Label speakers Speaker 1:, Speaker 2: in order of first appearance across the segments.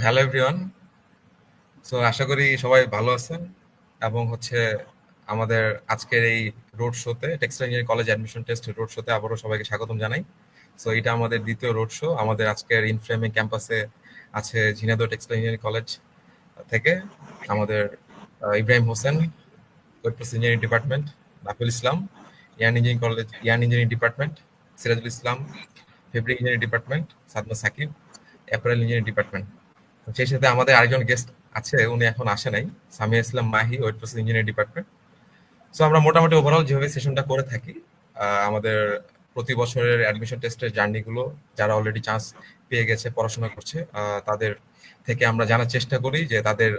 Speaker 1: Hello everyone. আশা করি সবাই ভালো আছেন এবং আমাদের আজকের এই রোড শোতে textile engineering college admission test road শোতে আবারও সবাইকে স্বাগতম জানাই। এটা আমাদের দ্বিতীয় রোড শো। আমাদের আজকের ইনফ্রেমিং ক্যাম্পাসে আছে ঝিনাইদহ টেক্সটাইল ইঞ্জিনিয়ারিং কলেজ থেকে আমাদের Ibrahim Hossain, wet process engineering department, Nafil Islam, yarn engineering department, Sirajul Islam, fabric engineering department, Sadma Sakib, apparel engineering department. সেই সাথে আমাদের আরেকজন গেস্ট আছে, উনি এখন আসে নাই, Samia Islam Mahi, wet process engineering department. আমরা মোটামুটি ওভারঅল যেভাবে সেশনটা করে থাকি, আমাদের প্রতি বছরের অ্যাডমিশন টেস্টের জার্নিগুলো যারা অলরেডি চান্স পেয়ে গেছে, পড়াশোনা করছে, তাদের থেকে আমরা জানার চেষ্টা করি যে তাদের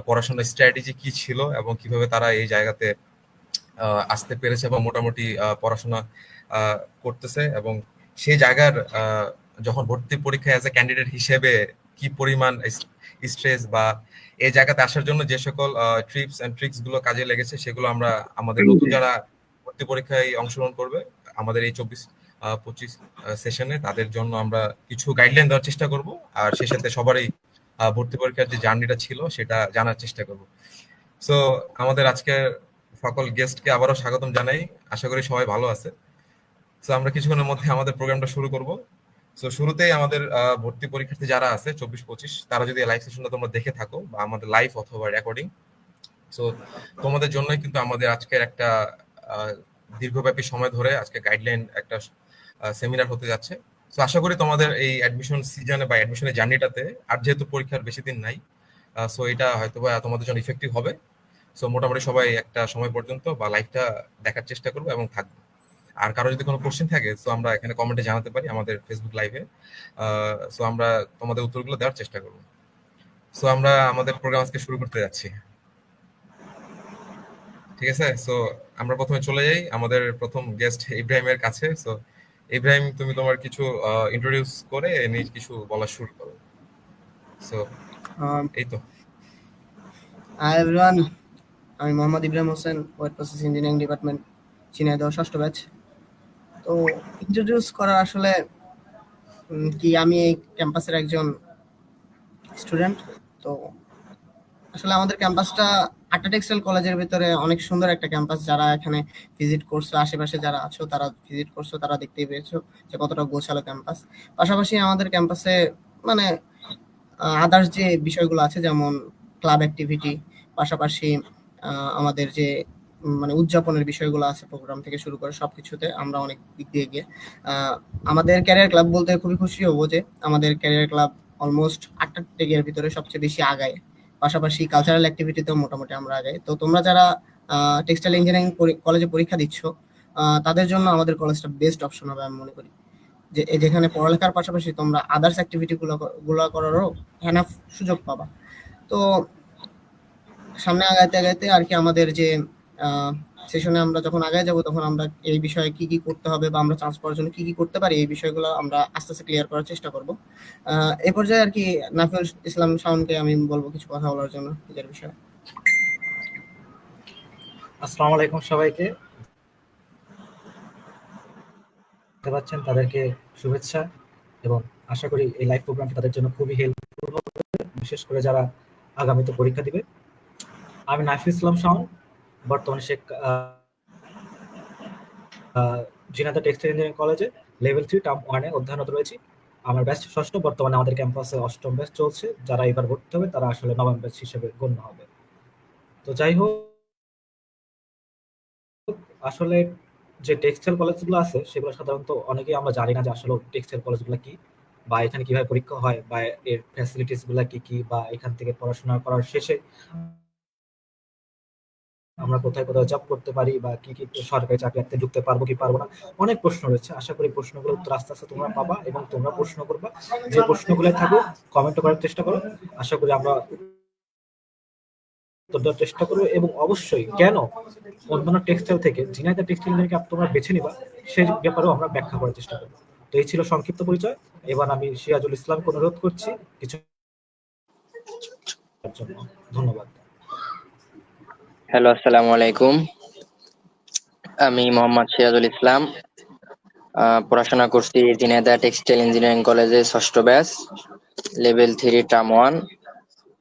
Speaker 1: পড়াশোনার স্ট্র্যাটেজি কি ছিল এবং কিভাবে তারা এই জায়গাতে আসতে পেরেছে এবং মোটামুটি পড়াশোনা করতেছে, এবং সেই জায়গার যখন ভর্তি পরীক্ষায় অ্যাজ এ ক্যান্ডিডেট হিসেবে কি পরিমাণ স্ট্রেস বা এই জায়গাতে আসার জন্য যে সকল ট্রিপস এন্ড ট্রিক্স গুলো কাজে লেগেছে, সেগুলো আমরা আমাদের নতুন যারা ভর্তি পরীক্ষায় অংশগ্রহণ করবে আমাদের এই 24-25 সেশনে, তাদের জন্য আমরা কিছু গাইডলাইন দেওয়ার চেষ্টা করব, আর সে সাথে সবারই ভর্তি পরীক্ষার যে জার্নিটা ছিল সেটা জানার চেষ্টা করব। সো আমাদের আজকে সকল গেস্টকে আবারও স্বাগতম জানাই। আশা করি সবাই ভালো আছে। আমরা কিছুক্ষণের মধ্যে আমাদের প্রোগ্রামটা শুরু করব। শুরুতেই আমাদের ভর্তি পরীক্ষার্থী যারা আছে 24-25, তারা যদি লাইভ সেশনটা তোমরা দেখে থাকো বা আমাদের লাইভ অথবা রেকর্ডিং, তোমাদের জন্যই কিন্তু আমাদের আজকের একটা দীর্ঘব্যাপী সময় ধরে আজকে গাইডলাইন একটা সেমিনার হতে যাচ্ছে। আশা করি তোমাদের এই অ্যাডমিশন সিজনে বা অ্যাডমিশনের জার্নিটাতে, আর যেহেতু পরীক্ষার বেশি দিন নাই, এটা হয়তো বা তোমাদের জন্য ইফেক্টিভ হবে। মোটামুটি সবাই একটা সময় পর্যন্ত বা লাইভটা দেখার চেষ্টা করবো এবং থাকবো। আর কারো যদি কোনো কোশ্চেন থাকে, আমরা এখানে কমেন্টে জানাতে পারি আমাদের ফেসবুক লাইভে। আমরা তোমাদের উত্তরগুলো দেওয়ার চেষ্টা করবো। আমরা আমাদের প্রোগ্রাম আজকে শুরু করতে যাচ্ছি, ঠিক আছে? আমরা প্রথমে চলে যাই আমাদের প্রথম গেস্ট ইব্রাহিমের কাছে। ইব্রাহিম, তুমি তোমার কিছু ইন্ট্রোডিউস করে নিজ কিছু বলা শুরু করো। এই তো।
Speaker 2: হাই এভরিওয়ান, আমি Mohammad Ibrahim Hossain, wet process engineering department, Jhenaidah 6ষ্ঠ ব্যাচ। তো ইন্ট্রোডিউস করা আসলে কি, আমি এই ক্যাম্পাসের একজন স্টুডেন্ট। তো আসলে আমাদের ক্যাম্পাসটা আটটা টেক্সটাইল কলেজের ভিতরে অনেক সুন্দর একটা ক্যাম্পাস। যারা এখানে ভিজিট করছো, আশেপাশে যারা আছো তারা ভিজিট করছো, তারা দেখতেই পেয়েছো যে কতটা গোছালো ক্যাম্পাস। পাশাপাশি আমাদের ক্যাম্পাসে মানে আদার্স যে বিষয়গুলো আছে, যেমন ক্লাব অ্যাক্টিভিটি, পাশাপাশি আমাদের যে মানে উদযাপনের বিষয়গুলো আছে, প্রোগ্রাম থেকে শুরু করে সবকিছুতে আমরা অনেক দিক দিয়ে গিয়ে আমাদের ক্যারিয়ার ক্লাব বলতে খুবই খুশি হবো যে আমাদের ক্যারিয়ার ক্লাব অলমোস্ট 8টা টেকের ভিতরে সবচেয়ে বেশি আগায়। পাশাপাশি কালচারাল অ্যাক্টিভিটিতেও মোটামুটি আমরা আগাই। তো তোমরা যারা টেক্সটাইল ইঞ্জিনিয়ারিং কলেজে পরীক্ষা দিচ্ছ, তাদের জন্য আমাদের কলেজটা বেস্ট অপশন হবে আমি মনে করি। যেখানে পড়ালেখার পাশাপাশি তোমরা আদার্স অ্যাক্টিভিটি গুলো করারও এনাফ সুযোগ পাবা। তো সামনে আগাইতে আগাইতে আর কি আমাদের যে সেশনে আমরা যখন আগায় যাব, তখন আমরা এই বিষয়ে কি কি করতে হবে বা আমরা চান্স পাওয়ার জন্য কি কি করতে পারি, এই বিষয়গুলো আমরা আস্তে আস্তে ক্লিয়ার করার চেষ্টা করব। এই পর্যায়ে আর কি নাফিল ইসলাম শাওনকে আমি বলবো কিছু কথা বলার জন্য নিজের বিষয়ে।
Speaker 3: আসসালামু আলাইকুম সবাইকে, দেখতে পাচ্ছেন তাদেরকে শুভেচ্ছা, এবং আশা করি এই লাইভ প্রোগ্রামটি তাদের জন্য খুবই হেল্পফুল হবে, বিশেষ করে যারা আগামীতে পরীক্ষা দিবে। আমি নাফিল ইসলাম শাওন, বর্তমানে ঝিনাইদহ টেক্সটাইল ইঞ্জিনিয়ারিং কলেজে লেভেল 3 টার্ম 1-এ অধ্যয়নরত রয়েছি। আমার ব্যাচ 6ষ্ঠ, বর্তমানে আমাদের ক্যাম্পাসে 8ম ব্যাচ চলছে। যারা এবার ভর্তি হবে তারা আসলে 9ম ব্যাচ হিসেবে গণ্য হবে। তো যাই হোক, আসলে যে টেক্সটাইল কলেজগুলো আছে সেগুলো সাধারণত অনেকেই আমরা জানি না যে আসলে টেক্সটাইল কলেজগুলো কি, বা এখানে কিভাবে পরীক্ষা হয়, বা এর ফ্যাসিলিটিস গুলা কি কি, বা এখান থেকে পড়াশোনা করার শেষে আমরা কোথায় কোথায় জব করতে পারি, বা কি কি সরকারি চাকরিতে ঢুকতে পারবো কি পারবো না, অনেক প্রশ্ন রয়েছে। আশা করি প্রশ্নগুলোর উত্তর আস্তে আস্তে তোমরা পাবা, এবং তোমরা প্রশ্ন করবা। যে প্রশ্নগুলো থাকুক কমেন্ট করার চেষ্টা করো, আশা করি আমরা উত্তর দেওয়ার চেষ্টা করবো। এবং অবশ্যই কেন অন্যান্য টেক্সটাইল থেকে ঝিনাইদহ টেক্সটাইল ইঞ্জিনিয়ারিংকে তোমরা বেছে নিবা, সেই ব্যাপারেও আমরা ব্যাখ্যা করার চেষ্টা করবো। তো এই ছিল সংক্ষিপ্ত পরিচয়। এবার আমি সিরাজুল ইসলামকে অনুরোধ করছি কিছু জন্য। ধন্যবাদ।
Speaker 4: হ্যালো, আসসালামু আলাইকুম। আমি মোহাম্মদ সিরাজুল ইসলাম, পড়াশোনা করছি ঝিনাইদহ টেক্সটাইল ইঞ্জিনিয়ারিং কলেজে 6ষ্ঠ batch. Level 3 term 1,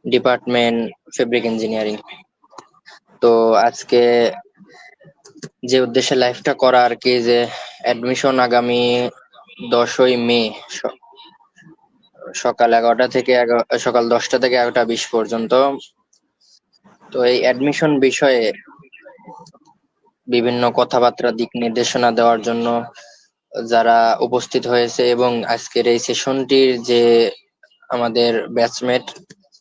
Speaker 4: department fabric engineering. তো আজকে যে উদ্দেশ্যে লাইভটা করা আর কি, যে অ্যাডমিশন আগামী 10ই মে সকাল 11টা থেকে সকাল 10টা থেকে 11টা 20 পর্যন্ত। তো এই অ্যাডমিশন বিষয়ে বিভিন্ন কথাবার্তা, দিক নির্দেশনা দেওয়ার জন্য যারা উপস্থিত হয়েছে এবং আজকের এই সেশনটির যে আমাদের ব্যাচমেট,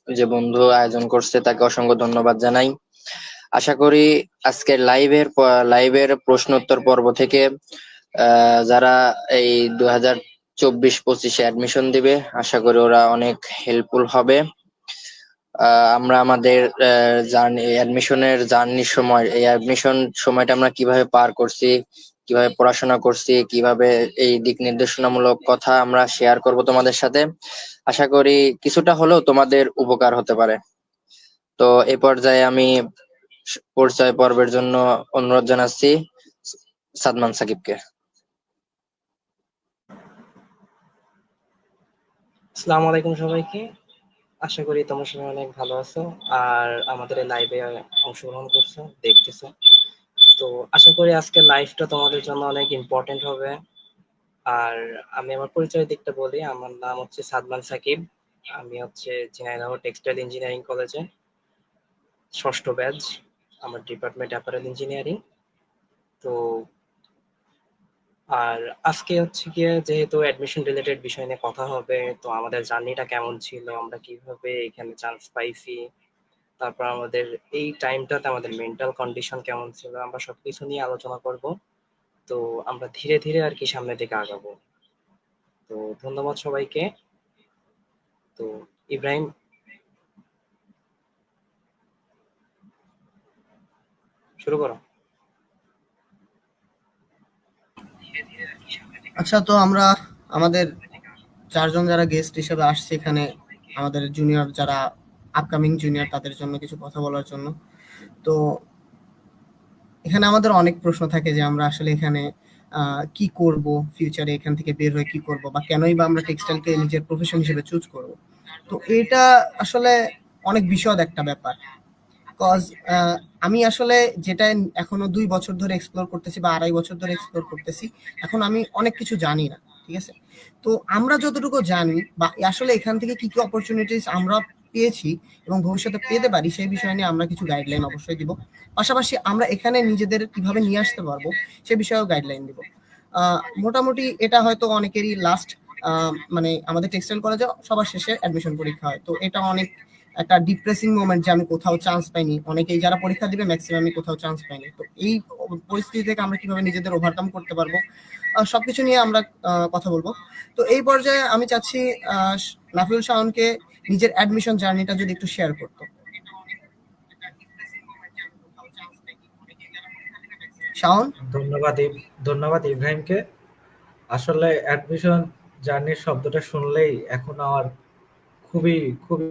Speaker 4: যে বন্ধু আয়োজন করছে, তাকে অসংখ্য ধন্যবাদ জানাই। আশা করি আজকের লাইভের প্রশ্নোত্তর পর্ব থেকে যারা এই 2024-25 অ্যাডমিশন দিবে, আশা করি ওরা অনেক হেল্পফুল হবে। আমরা আমাদের অ্যাডমিশনের জার্নির সময়, এই অ্যাডমিশন সময়টা আমরা কিভাবে পার করছি, কিভাবে পড়াশোনা করছি, কিভাবে এই দিক নির্দেশনামূলক কথা আমরা শেয়ার করব তোমাদের সাথে। আশা করি কিছুটা হলেও তোমাদের উপকার হতে পারে। তো এই পর্যায়ে আমি পরিচয় পর্বের জন্য অনুরোধ জানাচ্ছি সাদমান সাকিবকে।
Speaker 5: আসসালামু আলাইকুম সবাইকে। আশা করি তোমরা সবাই অনেক ভালো আছো আর আমাদের এই লাইভে অংশগ্রহণ করছো, দেখতেছো। তো আশা করি আজকে লাইভটা তোমাদের জন্য অনেক ইম্পর্টেন্ট হবে। আর আমি আমার পরিচয়ের দিকটা বলি। আমার নাম হচ্ছে সাদমান সাকিব। আমি হচ্ছে ঝিনাইদহ টেক্সটাইল ইঞ্জিনিয়ারিং কলেজে 6ষ্ঠ ব্যাচ। আমার ডিপার্টমেন্ট অ্যাপারেল ইঞ্জিনিয়ারিং। তো আর আজকে হচ্ছে গিয়ে যেহেতু অ্যাডমিশন রিলেটেড বিষয় নিয়ে কথা হবে, তো আমাদের জার্নিটা কেমন ছিল, আমরা কিভাবে এখানে চান্স পাইছি, তারপর আমাদের এই টাইমটাতে আমাদের মেন্টাল কন্ডিশন কেমন ছিল, আমরা সবকিছু নিয়ে আলোচনা করব। তো আমরা ধীরে ধীরে আর কি সামনের দিকে আগাবো। তো ধন্যবাদ সবাইকে। তো ইব্রাহিম, শুরু করো।
Speaker 2: আচ্ছা, তো আমরা আমাদের চারজন যারা গেস্ট হিসেবে আসছে এখানে, আমাদের জুনিয়র যারা আপকামিং জুনিয়র, তাদের জন্য কিছু কথা বলার জন্য। তো এখানে আমাদের অনেক প্রশ্ন থাকে যে আমরা আসলে এখানে কি করব, ফিউচারে এখান থেকে বের হয়ে কি করব, বা কেনই বা আমরা টেক্সটাইলকে নিজের প্রফেশন হিসেবে চুজ করব। তো এটা আসলে অনেক বিশদ একটা ব্যাপার। কজ আমি আসলে যেটা এখনো 2 বছর ধরে এক্সপ্লোর করতেছি বা 2.5 বছর ধরে এক্সপ্লোর করতেছি, এখন আমি অনেক কিছু জানি না, ঠিক আছে? তো আমরা যতটুকু জানি বা আসলে এখান থেকে কি কি অপরচুনিটিস আমরা পেয়েছি এবং ভবিষ্যতে পেতে পারি, সেই বিষয় নিয়ে আমরা কিছু গাইডলাইন অবশ্যই দিব। পাশাপাশি আমরা এখানে নিজেদের কিভাবে নিয়ে আসতে পারবো সে বিষয়েও গাইডলাইন দিব। মোটামুটি এটা হয়তো অনেকেরই লাস্ট, মানে আমাদের টেক্সটাইল কলেজে সবার শেষে অ্যাডমিশন পরীক্ষা হয়। তো এটা অনেক একটা ডিপ্রেসিং মোমেন্ট যে আমি কোথাও চান্স পাইনি। অনেকেই যারা পরীক্ষা দিবে ম্যাক্সিমামই কোথাও চান্স পাইনি। তো এই পরিস্থিতি থেকে আমরা কিভাবে নিজেদের ওভারকাম করতে পারবো, সবকিছু নিয়ে আমরা কথা বলবো। তো এই পর্যায়ে আমি চাচ্ছি নাফিউল শাওনকে নিজের অ্যাডমিশন জার্নিটা যদি একটু শেয়ার করতো। শাওন।
Speaker 3: ধন্যবাদ ইব্রাহিমকে। আসলে অ্যাডমিশন জার্নির শব্দটা শুনলেই এখন আমার খুবই খুবই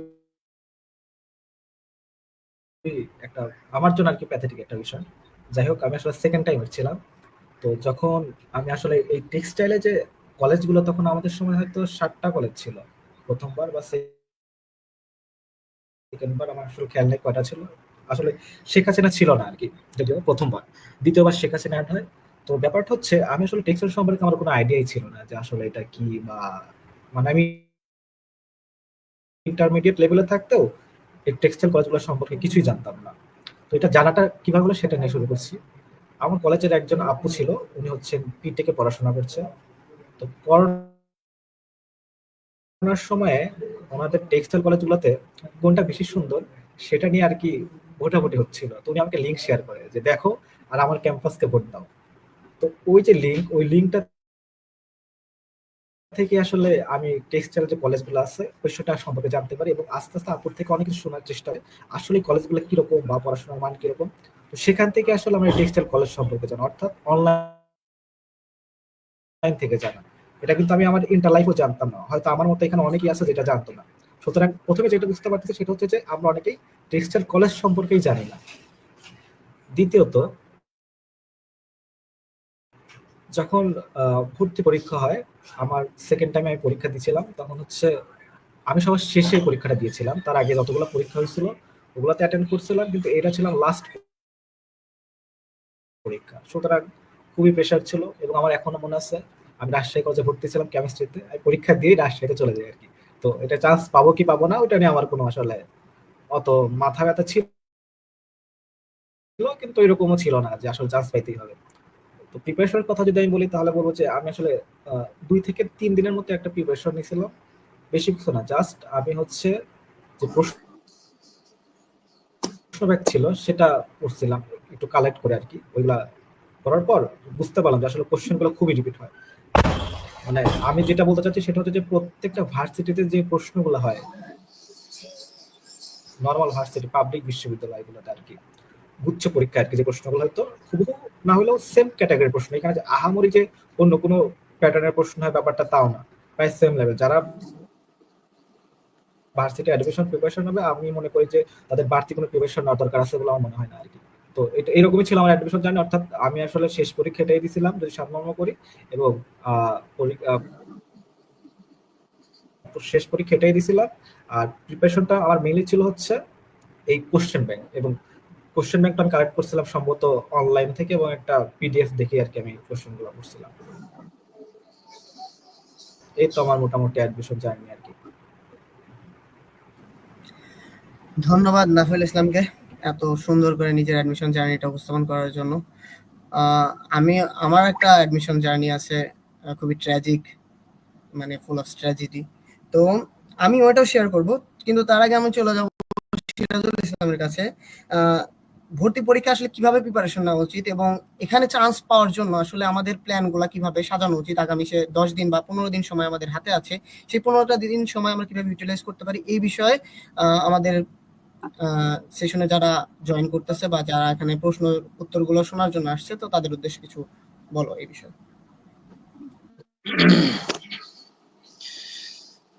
Speaker 3: একটা, আমার জন্য আর কি প্যাথেটিক একটা বিষয়। যাই হোক, আমি আসলে সেকেন্ড টাইম ছিলাম। তো যখন আমি আসলে এই টেক্সটাইলে যে কলেজগুলো, তখন আমাদের সময় হয়তো 7টা কলেজ ছিল প্রথমবার, বা সেকেন্ডবার আমার আসলে খেয়াল নেই কয়টা ছিল। আসলে শেখ হাসিনা ছিল না আর কি, যদিও প্রথমবার। দ্বিতীয়বার শেখ হাসিনা অ্যাড হয়। তো ব্যাপারটা হচ্ছে, আমি আসলে টেক্সটাইল সম্পর্কে আমার কোনো আইডিয়াই ছিল না যে আসলে এটা কি, বা মানে আমি ইন্টারমিডিয়েট লেভেলে থাকতেও এই টেক্সটাইল কলেজগুলো সম্পর্কে কিছুই জানতাম না। তো এটা জানাটা কিভাবে হলো সেটা নিয়ে শুরু করছি। আমার কলেজের একজন আপু ছিল, উনি হচ্ছেন বিটেকে পড়াশোনা করছেন। তো করোনার সময়ে ওনাদের টেক্সটাইল কলেজগুলোতে কোনটা বেশি সুন্দর সেটা নিয়ে আর কি ভোটাভুটি হচ্ছিল। তো উনি আমাকে লিঙ্ক শেয়ার করে যে দেখো আর আমার ক্যাম্পাসকে ভোট দাও। তো ওই যে লিঙ্ক, ওই লিঙ্কটা থেকে আসলে আমি টেক্সটাইল যে কলেজগুলো আছে ওই সেটা সম্পর্কে জানতে পারি, এবং আস্তে আস্তে আপুর থেকে অনেক কিছু শোনার চেষ্টা করি আসলে কলেজগুলো কিরকম বা পড়াশোনার মান কিরকম। তো সেখান থেকে আসলে আমরা টেক্সটাইল কলেজ সম্পর্কে জানি, অর্থাৎ অনলাইন থেকে জানা। এটা কিন্তু আমি আমার ইন্টার লাইফও জানতাম না, হয়তো আমার মতো এখানে অনেকেই আছে যেটা জানতো না। সুতরাং প্রথমে যেটা বুঝতে পারতেছি সেটা হচ্ছে যে আমরা অনেকেই টেক্সটাইল কলেজ সম্পর্কেই জানি না। দ্বিতীয়ত, যখন ভর্তি পরীক্ষা হয়, আমার সেকেন্ড টাইমে আমি পরীক্ষা দিয়েছিলাম, তখন হচ্ছে আমি সবার শেষে পরীক্ষাটা দিয়েছিলাম, তার আগে যতগুলো পরীক্ষা হয়েছিল ওগুলোতে অ্যাটেন্ড করছিলাম, কিন্তু এটা ছিল লাস্ট পরীক্ষা, সুতরাং খুবই প্রেশার ছিল। এবং আমার এখনো মনে আছে আমি রাজশাহী কলেজে ভর্তি ছিলাম কেমিস্ট্রিতে, আমি পরীক্ষা দিয়ে রাজশাহীতে চলে যাই আর কি। তো এটা চান্স পাবো কি পাবো না ওটা নিয়ে আমার কোনো আসলে অত মাথা ব্যথা ছিল, কিন্তু এরকমও ছিল না যে আসলে চান্স পাইতেই হবে। তো প্রিপারেশনের কথা যদি আমি বলি তাহলে বলবো যে আমি আসলে 2 থেকে 3 দিনের মতো একটা প্রিপারেশন নিয়েছিলাম, বেশি কিছু না, জাস্ট আমি হচ্ছে যে প্রশ্ন ব্যাংক ছিল সেটা পড়ছিলাম একটু কালেক্ট করে আর কি। ওইগুলা করার পর বুঝতে পারলাম যে আসলে কোশ্চেন গুলো খুবই রিপিট হয়। মানে আমি যেটা বলতে চাচ্ছি সেটা হচ্ছে যে প্রত্যেকটা ভার্সিটিতে যে প্রশ্নগুলো হয় নর্মাল ভার্সিটি পাবলিক বিশ্ববিদ্যালয়গুলোতে আর কি, গুচ্ছ পরীক্ষা আর কি, যে প্রশ্নগুলো হয়তো হুবহু না হলেও সেম ক্যাটাগরির প্রশ্ন, এখানে যে আহামরি যে অন্য কোনো প্যাটার্নের প্রশ্ন হয় ব্যাপারটা তাও না, প্রায় সেম লেভেল। যারা ভার্সিটি অ্যাডমিশন প্রিপারেশন হবে আমি মনে করি যে তাদের বাড়তি কোনো প্রিপারেশন নেওয়ার দরকার আছে বলে আমার মনে হয় না আর কি। তো এটা এরকমই ছিল আমার অ্যাডমিশন জার্নি, অর্থাৎ আমি আসলে শেষ পরীক্ষা এটাই দিয়েছিলাম যদি সারমর্ম করি, এবং শেষ পরীক্ষা এটাই দিয়েছিলাম। আর প্রিপারেশনটা আমার মেইনলি ছিল হচ্ছে এই কোশ্চেন ব্যাংক, এবং কোশ্চেন ব্যাংকটা আমি কালেক্ট করছিলাম সম্ভবত অনলাইন থেকে, এবং একটা পিডিএফ দেখে আর কি আমি কোশ্চেন গুলো করছিলাম। এই তো আমার মোটামুটি অ্যাডমিশন জার্নি আর কি।
Speaker 2: ধন্যবাদ নাফিল ইসলামকে এত সুন্দর করে নিজের অ্যাডমিশন জার্নিটা উপস্থাপন করার জন্য। আহ, আমি আমার একটা অ্যাডমিশন জার্নি আছে, খুবই ট্র্যাজিক, মানে ফুল অফ ট্র্যাজেডি। তো আমি ওটাও শেয়ার করব, কিন্তু তার আগে আমি চলে যাব সিরাজুল ইসলামের কাছে। আহ, ভর্তি পরীক্ষা আসলে কিভাবে প্রিপারেশন নেওয়া উচিত, এবং এখানে চান্স পাওয়ার জন্য আসলে আমাদের প্ল্যানগুলো কিভাবে সাজানো উচিত, আগামী সে 10 দিন বা 15 দিন সময় আমাদের হাতে আছে, সেই 15টা দিন সময় আমরা কিভাবে ইউটিলাইজ করতে পারি, এই বিষয়ে আমাদের সেশনে যারা জয়েন করতেছে বা যারা এখানে প্রশ্ন উত্তরগুলো শোনার জন্য আসছে, তো তাদের উদ্দেশ্যে কিছু বলো এই বিষয়ে।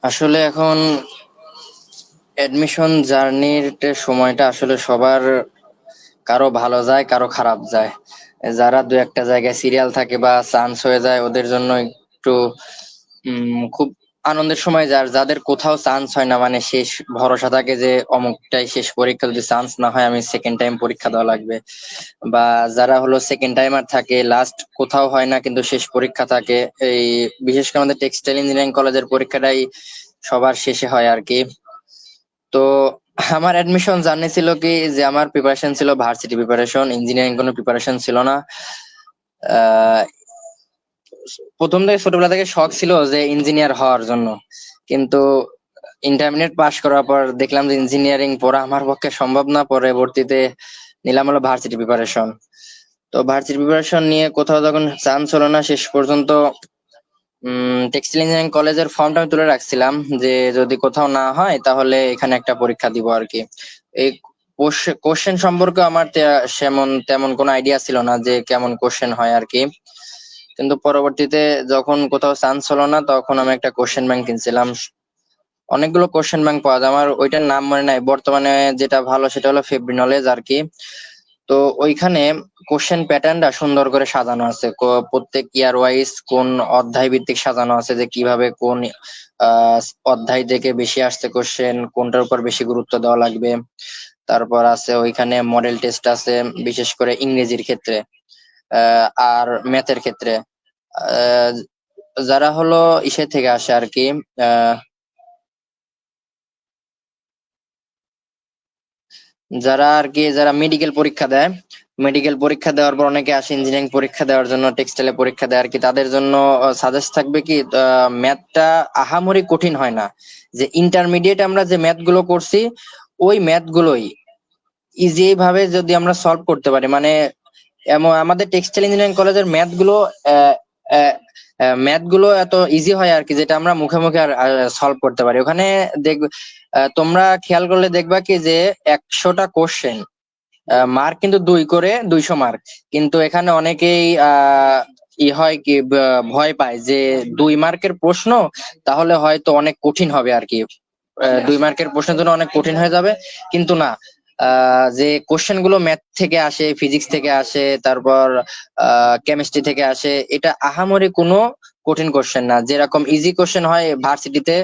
Speaker 4: আসলে এখন অ্যাডমিশন জার্নির সময়টা আসলে সবার, কারো ভালো যায় কারো খারাপ যায়। যারা দু একটা জায়গায় সিরিয়াল থাকে বা চান্স হয়ে যায় ওদের জন্য একটু খুব আনন্দের সময়। যাদের কোথাও চান্স হয় না, মানে শেষ ভরসা থাকে যে অমুকটাই শেষ পরীক্ষা, যদি চান্স না হয় আমি সেকেন্ড টাইম পরীক্ষা দেওয়া লাগবে। বা যারা হলো সেকেন্ড টাইমার থাকে, লাস্ট কোথাও হয় না কিন্তু শেষ পরীক্ষা থাকে, এই বিশেষ করে আমাদের টেক্সটাইল ইঞ্জিনিয়ারিং কলেজের পরীক্ষাটাই সবার শেষে হয় আর কি। তো আমার অ্যাডমিশন জার্নি ছিল কি, যে আমার প্রিপারেশন ছিল ভার্সিটি প্রিপারেশন, ইঞ্জিনিয়ারিং কোনো প্রিপারেশন ছিল না। আহ প্রথম থেকে ছোটবেলা থেকে শখ ছিল যে ইঞ্জিনিয়ার হওয়ার জন্য, কিন্তু ইন্টারমিডিয়েট পাশ করার পর দেখলাম যে ইঞ্জিনিয়ারিং পড়া আমার পক্ষে সম্ভব না, পরবর্তীতে নিলাম হলো ভার্সিটি প্রিপারেশন। তো ভার্সিটি প্রিপারেশন নিয়ে কোথাও যখন চান্স হলো না, শেষ পর্যন্ত টেক্সটাইল ইঞ্জিনিয়ারিং কলেজের ফর্মটা আমি তুলে রাখছিলাম যে যদি কোথাও না হয় তাহলে এখানে একটা পরীক্ষা দিব আর কি। এই কোশ্চেন সম্পর্কে আমার তেমন কোনো আইডিয়া ছিল না যে কেমন কোশ্চেন হয় আর কি। কিন্তু পরবর্তীতে যখন কোথাও চান্স হলো না তখন আমি একটা কোশ্চেন ব্যাংক কিনছিলাম। অনেকগুলো কোশ্চেন ব্যাংক পাওয়া যায়, আমার ওইটার নাম মনে নাই বর্তমানে, যেটা ভালো সেটা হলো ফেব্রি নলেজ আর কি। তো ওইখানে কোশ্চেন প্যাটার্নটা সুন্দর করে সাজানো আছে, প্রত্যেক ইয়ার ওয়াইজ কোন অধ্যায় ভিত্তিক সাজানো আছে, যে কিভাবে কোন অধ্যায় থেকে বেশি আসছে কোশ্চেন, কোনটার উপর বেশি গুরুত্ব দেওয়া লাগবে। তারপর আছে ওইখানে মডেল টেস্ট আছে, বিশেষ করে ইংরেজির ক্ষেত্রে আর ম্যাথের ক্ষেত্রে। আহ, যারা হলো ইসে থেকে আসে আর কি, যারা মেডিকেল পরীক্ষা দেয়, মেডিকেল পরীক্ষা দেওয়ার পর অনেকে আসে ইঞ্জিনিয়ারিং পরীক্ষা দেওয়ার জন্য, টেক্সটাইলে পরীক্ষা দেয় আর কি, তাদের জন্য সাজেস্ট থাকবে কি ম্যাথটা আহামরি কঠিন হয় না। যে ইন্টারমিডিয়েট আমরা যে ম্যাথ গুলো করছি ওই ম্যাথ গুলোই ইজি ভাবে যদি আমরা সলভ করতে পারি, মানে এমন আমাদের টেক্সটাইল ইঞ্জিনিয়ারিং কলেজের ম্যাথ গুলো এত ইজি হয় আর কি, যেটা আমরা মুখে মুখে আর সলভ করতে পারি। ওখানে দেখবে তোমরা খেয়াল করলে দেখবা কি যে 100টা কোশ্চেন, মার্ক কিন্তু 2 করে 200 মার্ক। কিন্তু এখানে অনেকেই হয় কি ভয় পায় যে 2 মার্কের প্রশ্ন তাহলে হয়তো অনেক কঠিন হবে আর কি, 2 মার্কের প্রশ্নের জন্য অনেক কঠিন হয়ে যাবে। কিন্তু না, যে কোশ্চেন গুলো ম্যাথ থেকে আসে, ফিজিক্স থেকে আসে, তারপর কেমিস্ট্রি থেকে আসে, এটা আহামরি কোনো কঠিন কোশ্চেন না। যেরকম ইজি কোশ্চেন হয় ভার্সিটিতে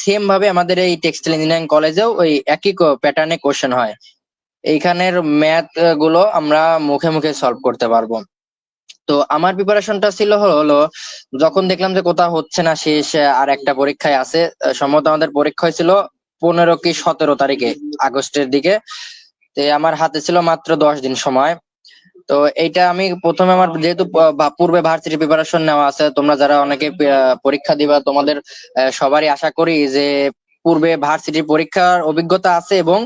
Speaker 4: সেম ভাবে আমাদের এই টেক্সটাইল ইঞ্জিনিয়ারিং কলেজেও ওই একই প্যাটার্নে কোশ্চেন হয়। এইখানের ম্যাথ গুলো আমরা মুখে মুখে সলভ করতে পারবো। তো আমার প্রিপারেশনটা ছিল হলো যখন দেখলাম যে কোথাও হচ্ছে না, শেষ আর একটা পরীক্ষায় আছে, সম্ভবত আমাদের পরীক্ষা হয়েছিল 15 কি 17 তারিখে আগস্টের দিকে। তো আমার হাতে ছিল মাত্র 10 দিন সময়। তো এইটা আমি প্রথমে আমার যেহেতু পূর্বে ভার্সিটি প্রিপারেশন নেওয়া আছে, তোমরা যারা অনেকে পরীক্ষা দিবা তোমাদের সবারই আশা করি যে পূর্বে ভার্সিটির পরীক্ষার অভিজ্ঞতা আছে এবং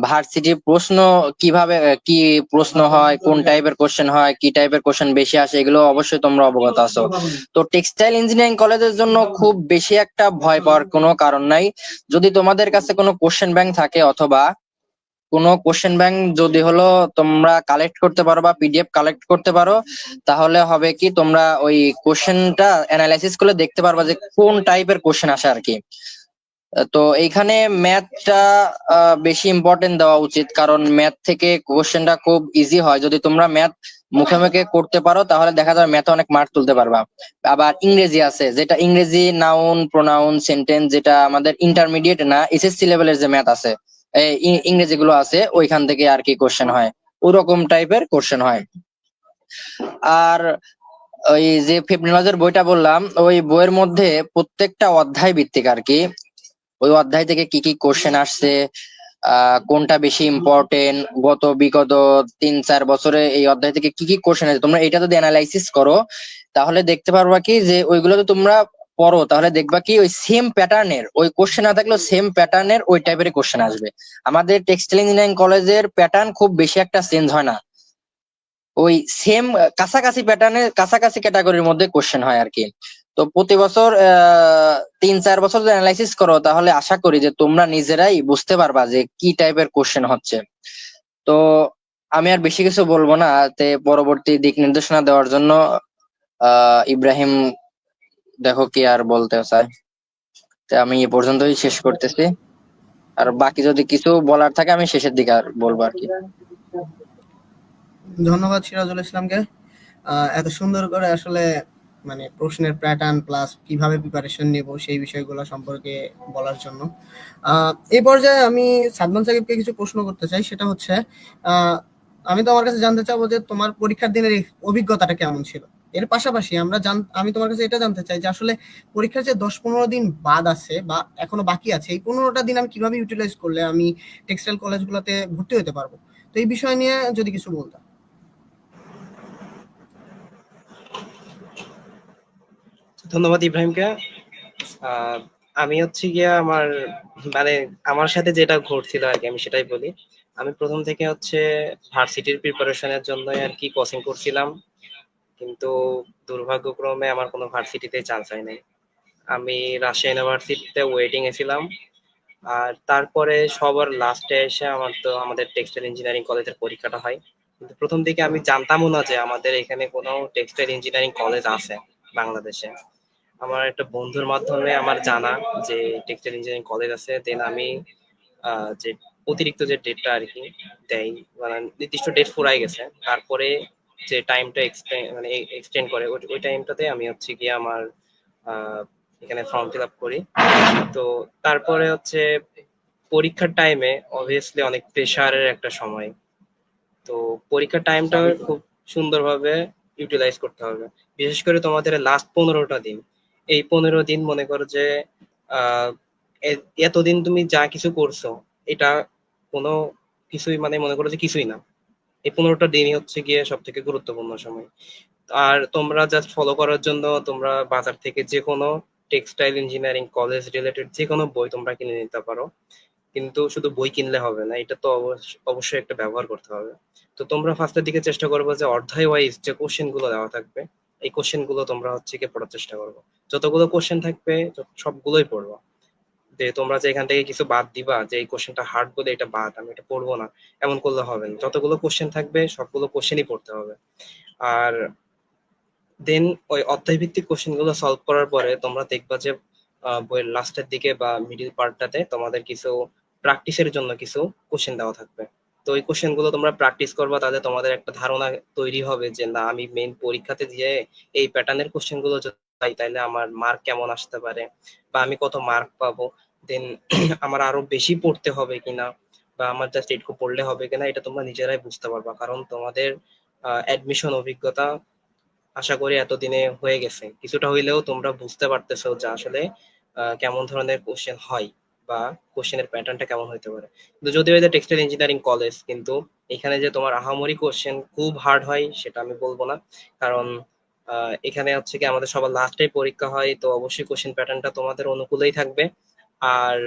Speaker 4: ভার্সিটি প্রশ্ন কিভাবে কি প্রশ্ন হয়, কোন টাইপের কোশ্চেন হয়, কি টাইপের কোশ্চেন বেশি আসে, এগুলো অবশ্যই তোমরা অবগত আছো। তো টেক্সটাইল ইঞ্জিনিয়ারিং কলেজের জন্য খুব বেশি একটা ভয় পাওয়ার কোনো কারণ নাই। যদি তোমাদের কাছে কোনো কোশ্চেন ব্যাংক থাকে অথবা কোনো কোশ্চেন ব্যাংক যদি হলো তোমরা কালেক্ট করতে পারো বা পিডিএফ কালেক্ট করতে পারো, তাহলে হবে কি তোমরা ওই কোশ্চেনটা অ্যানালাইসিস করে দেখতে পারবা যে কোন টাইপের কোশ্চেন আসে আর কি। তো এইখানে ম্যাথটা বেশি ইম্পর্টেন্ট দেওয়া উচিত, কারণ ম্যাথ থেকে কোশ্চেনটা খুব ইজি হয়। যদি তোমরা ম্যাথ মুখে মুখে করতে পারো তাহলে দেখা যাবে ম্যাথে অনেক মার্ক তুলতে পারবা। আবার ইংরেজি আছে, যেটা ইংরেজি নাউন প্রোনাউন সেন্টেন্স, যেটা আমাদের ইন্টারমিডিয়েট না এসএসসি লেভেলের যে ম্যাথ আছে, ইংরেজি গুলো আছে, ওইখান থেকে আর কি কোশ্চেন হয়, ওরকম টাইপের কোশ্চেন হয়। আর ওই যে ফেব্রিনলজের বইটা বললাম, ওই বইয়ের মধ্যে প্রত্যেকটা অধ্যায় ভিত্তিক আর কি, ওই অধ্যায় থেকে কি কি কোশ্চেন আসছে, কোনটা বেশি ইম্পর্টেন্ট, বিগত 3-4 বছরে এই অধ্যায় থেকে কি কি কোশ্চেন আছে, তোমরা এটা যদি অ্যানালাইসিস করো তাহলে দেখতে পারবা কি যে ওইগুলো তো তোমরা পড়ো, তাহলে দেখবা কি ওই সেম প্যাটার্নের ওই কোশ্চেন না থাকলেও সেম প্যাটার্নের ওই টাইপের কোশ্চেন আসবে। আমাদের টেক্সটাইল ইঞ্জিনিয়ারিং কলেজের প্যাটার্ন খুব বেশি একটা চেঞ্জ হয় না, ওই সেম কাছাকাছি প্যাটার্নের কাছাকাছি ক্যাটাগরির মধ্যে কোশ্চেন হয় আর কি। তো প্রতি বছর 3-4 বছর যদি অ্যানালাইসিস করো তাহলে আশা করি যে তোমরা নিজেরাই বুঝতে পারবা যে কি টাইপের কোশ্চেন হচ্ছে। তো আমি আর বেশি কিছু বলবো না, তে পরবর্তী দিক নির্দেশনা দেওয়ার জন্য ইব্রাহিম দেখো কি আর বলতে চায়। তো আমি এ পর্যন্তই শেষ করতেছি, আর বাকি যদি কিছু বলার থাকে আমি শেষের দিকে আর বলবো আর কি।
Speaker 2: ধন্যবাদ সিরাজুল ইসলামকে এত সুন্দর করে আসলে মানে প্রশ্নের প্যাটার্ন প্লাস কিভাবে প্রিপারেশন নেব সেই বিষয়গুলো সম্পর্কে বলার জন্য। এই পর্যায়ে আমি সাদমান সাকিবকে কিছু প্রশ্ন করতে চাই, সেটা হচ্ছে আমি তোমার কাছে জানতে চাবো যে তোমার পরীক্ষার দিনের এই অভিজ্ঞতাটা কেমন ছিল। এর পাশাপাশি আমি তোমার কাছে এটা জানতে চাই যে আসলে পরীক্ষার যে 10-15 দিন বাদ আছে বা এখনো বাকি আছে, এই 15টা দিন আমি কিভাবে ইউটিলাইজ করলে আমি টেক্সটাইল কলেজগুলোতে ভর্তি হতে পারবো। তো এই বিষয় নিয়ে যদি কিছু বলতাম।
Speaker 5: ধন্যবাদ ইব্রাহিমকে। আহ, আমি হচ্ছে গিয়া মানে আমার সাথে যেটা ঘটছিল আর কি, আমি সেটাই বলি। আমি প্রথম থেকে হচ্ছে ভার্সিটির প্রিপারেশনের জন্য আর কি কোচিং করছিলাম, কিন্তু দুর্ভাগ্যক্রমে আমার কোনো ভার্সিটিতে চান্স হয় নাই। আমি রাজশাহী ইউনিভার্সিটিতে ওয়েটিং এ ছিলাম। আর তারপরে সবার লাস্টে এসে আমাদের টেক্সটাইল ইঞ্জিনিয়ারিং কলেজের পরীক্ষাটা হয়। কিন্তু প্রথম দিকে আমি জানতামও না যে আমাদের এখানে কোনো টেক্সটাইল ইঞ্জিনিয়ারিং কলেজ আছে বাংলাদেশে। আমার একটা বন্ধুর মাধ্যমে আমার জানা যে টেক্সটাইল ইঞ্জিনিয়ারিং কলেজ আছে। দেন আমি যে অতিরিক্ত যে ডেটটা আর কি দেয়, মানে নির্দিষ্ট ডেট ফুরাই গেছে, তারপরে যে টাইমটা এক্সটেন্ড করে ওই টাইমটাতে আমি হচ্ছে গিয়ে আমার এখানে ফর্ম ফিল আপ করি। তো তারপরে হচ্ছে পরীক্ষার টাইমে অবভিয়াসলি অনেক প্রেশারের একটা সময়। তো পরীক্ষার টাইমটা খুব সুন্দরভাবে ইউটিলাইজ করতে হবে। বিশেষ করে তোমাদের লাস্ট 15টা দিন, এই 15 দিন মনে করো যে আহ এতদিন তুমি যা কিছু করছো এটা কোনো কিছুই, মানে মনে করো যে কিছুই না। এই 15টা দিনই হচ্ছে গিয়ে সব থেকে গুরুত্বপূর্ণ সময়। আর তোমরা জাস্ট ফলো করার জন্য তোমরা বাজার থেকে যে কোনো টেক্সটাইল ইঞ্জিনিয়ারিং কলেজ রিলেটেড যে কোনো বই তোমরা কিনে নিতে পারো। কিন্তু শুধু বই কিনলে হবে না, এটা তো অবশ্যই একটা ব্যবহার করতে হবে। তো তোমরা ফার্স্টের দিকে চেষ্টা করবে যে অধ্যায় ওয়াইজ যে কোশ্চেন গুলো দেওয়া থাকবে, এই কোশ্চেন গুলো তোমরা হচ্ছে কি পড়ার চেষ্টা করবো। যতগুলো কোশ্চেন থাকবে সবগুলোই পড়বো। যে তোমরা যে এখান থেকে কিছু বাদ দিবা যে এই কোশ্চেনটা হার্ড বলে এটা বাদ, আমি এটা পড়বো না, এমন করলে হবে না। যতগুলো কোশ্চেন থাকবে সবগুলো কোশ্চেনই পড়তে হবে। আর দেন ওই অধ্যায় ভিত্তিক কোশ্চেন গুলো সলভ করার পরে তোমরা দেখবা যে বইয়ের লাস্টের দিকে বা মিডিল পার্টটাতে তোমাদের কিছু প্র্যাকটিসের জন্য কিছু কোশ্চেন দেওয়া থাকবে। তো ওই কোশ্চেন গুলো তোমরা প্র্যাকটিস করবা, তাহলে তোমাদের একটা ধারণা তৈরি হবে যে না, আমি মেইন পরীক্ষাতে দিয়ে এই প্যাটার্নের কোশ্চেন গুলো হয় তাহলে আমার মার্ক কেমন আসতে পারে, বা আমি কত মার্ক পাবো, দেন আমার আরো বেশি পড়তে হবে কিনা, বা আমার জাস্ট এটুকু পড়লে হবে কিনা, এটা তোমরা নিজেরাই বুঝতে পারবা। কারণ তোমাদের অ্যাডমিশন অভিজ্ঞতা আশা করি এতদিনে হয়ে গেছে, কিছুটা হইলেও তোমরা বুঝতে পারতেছো যে আসলে কেমন ধরনের কোশ্চেন হয় বা কোশ্চেনের প্যাটার্নটা কেমন হতে পারে। কিন্তু যদিও এটা টেক্সটাইল ইঞ্জিনিয়ারিং কলেজ, কিন্তু এখানে যে তোমার আহামরি কোশ্চেন খুব হার্ড হয় সেটা আমি বলবো না। কারণ এখানে হচ্ছে কি আমাদের সবার লাস্টে পরীক্ষা হয়, তো অবশ্যই কোশ্চেন প্যাটার্নটা তোমাদের অনুকূলেই থাকবে। আর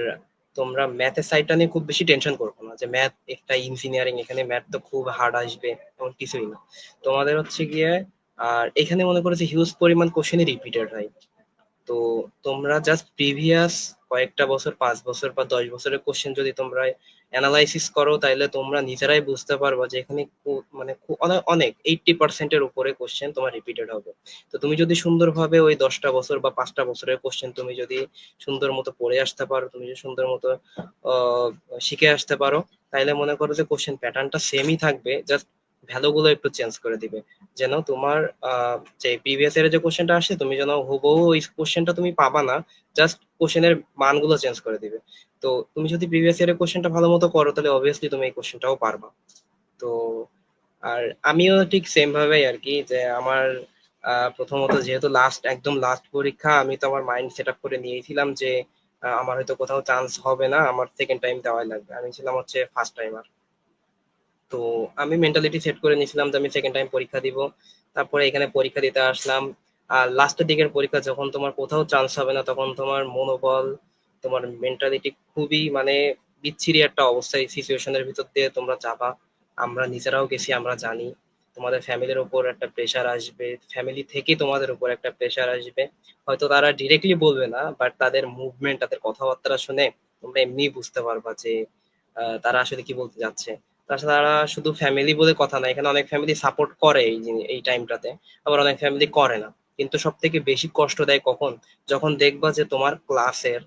Speaker 5: তোমরা ম্যাথের সাইডটা নিয়ে খুব বেশি টেনশন করবো না যে ম্যাথ একটা ইঞ্জিনিয়ারিং, এখানে ম্যাথ তো খুব হার্ড আসবে, এমন কিছুই না। তোমাদের হচ্ছে গিয়ে আর এখানে মনে করো যে হিউজ পরিমাণ কোশ্চেনই রিপিটেড হয়। তো তোমরা জাস্ট প্রিভিয়াস কয়েকটা বছর, 5 বছর বা 10 বছরের কোশ্চেন যদি তোমরা অ্যানালাইসিস করো, তাহলে তোমরা নিজেরাই বুঝতে পারবে যে এখানে মানে অনেক অনেক 80%-এর উপরে কোশ্চেন তোমার রিপিটেড হবে। তো তুমি যদি সুন্দরভাবে ওই 10টা বছর বা 5টা বছরের কোশ্চেন তুমি যদি সুন্দর মতো পড়ে আসতে পারো, তুমি যদি সুন্দর মতো আহ শিখে আসতে পারো, তাহলে মনে করো যে কোশ্চেন প্যাটার্নটা সেমই থাকবে, জাস্ট ভ্যালু গুলো একটু চেঞ্জ করে দিবে। যেন তোমার যে প্রিভিয়াস ইয়ারে যে কোশ্চেনটা আসে, তুমি যেন হুবহু ওই কোশ্চেনটা তুমি পাবা না, জাস্ট কোশ্চেনের মানগুলো চেঞ্জ করে দিবে। তো তুমি যদি প্রিভিয়াস ইয়ারের কোশ্চেনটা ভালো মতো করো, তাহলে অবভিয়াসলি তুমি এই কোশ্চেনটাও পারবা। তো আর আমিও ঠিক সেম ভাবেই আর কি, যে আমার প্রথমত যেহেতু একদম লাস্ট পরীক্ষা, আমি তো আমার মাইন্ড সেট আপ করে নিয়েছিলাম যে আমার হয়তো কোথাও চান্স হবে না, আমার সেকেন্ড টাইম দেওয়াই লাগবে। আমি ছিলাম হচ্ছে ফার্স্ট টাইমার। তো আমি মেন্টালিটি সেট করে নিয়েছিলাম যে আমি সেকেন্ড টাইম পরীক্ষা দিব। তারপরে এখানে পরীক্ষা দিতে আসলাম। আর লাস্টের দিকের পরীক্ষা, যখন তোমার কোথাও চান্স হবে না, তখন তোমার মনোবল, তোমার মেন্টালিটি খুবই মানে বিচ্ছিরি একটা অবস্থায়, সিচুয়েশনের ভিতর দিয়ে তোমরা যাবা। আমরা নিজেরাও গেছি, আমরা জানি তোমাদের ফ্যামিলির উপর একটা প্রেশার আসবে, ফ্যামিলি থেকে তোমাদের উপর একটা প্রেশার আসবে। হয়তো তারা ডিরেক্টলি বলবে না, বাট তাদের মুভমেন্ট, তাদের কথাবার্তা শুনে তোমরা এমনি বুঝতে পারবা যে তারা আসলে কি বলতে যাচ্ছে। তাছাড়া তারা শুধু ফ্যামিলি বলে কথা না, এখানে অনেক ফ্যামিলি সাপোর্ট করে এই টাইমটাতে, আবার অনেক ফ্যামিলি করে না। কিন্তু সব থেকে বেশি কষ্ট দেয় কখন, যখন দেখবা যে তোমার ক্লাসের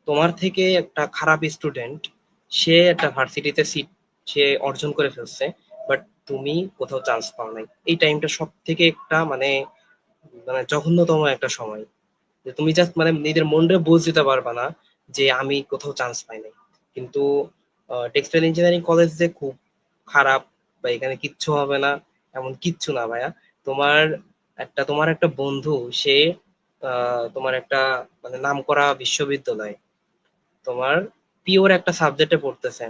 Speaker 5: তোমার থেকে একটা খারাপ স্টুডেন্ট, সে একটা ভার্সিটিতে সিট সে অর্জন করে ফেলছে, বাট তুমি কোথাও চান্স পাও নাই। এই টাইমটা সব থেকে একটা মানে মানে জঘন্যতম একটা সময়, যে তুমি জাস্ট মানে নিজের মনটা বুঝ দিতে পারবা না যে আমি কোথাও চান্স পাই নাই। কিন্তু টেক্সটাইল ইঞ্জিনিয়ারিং কলেজ যে খুব খারাপ বা এখানে কিচ্ছু হবে না, এমন কিচ্ছু না ভাইয়া। তোমার তোমার একটা বন্ধু, সে তোমার একটা মানে নামকরা বিশ্ববিদ্যালয়, তোমার পিওর একটা সাবজেক্টে পড়তেছে,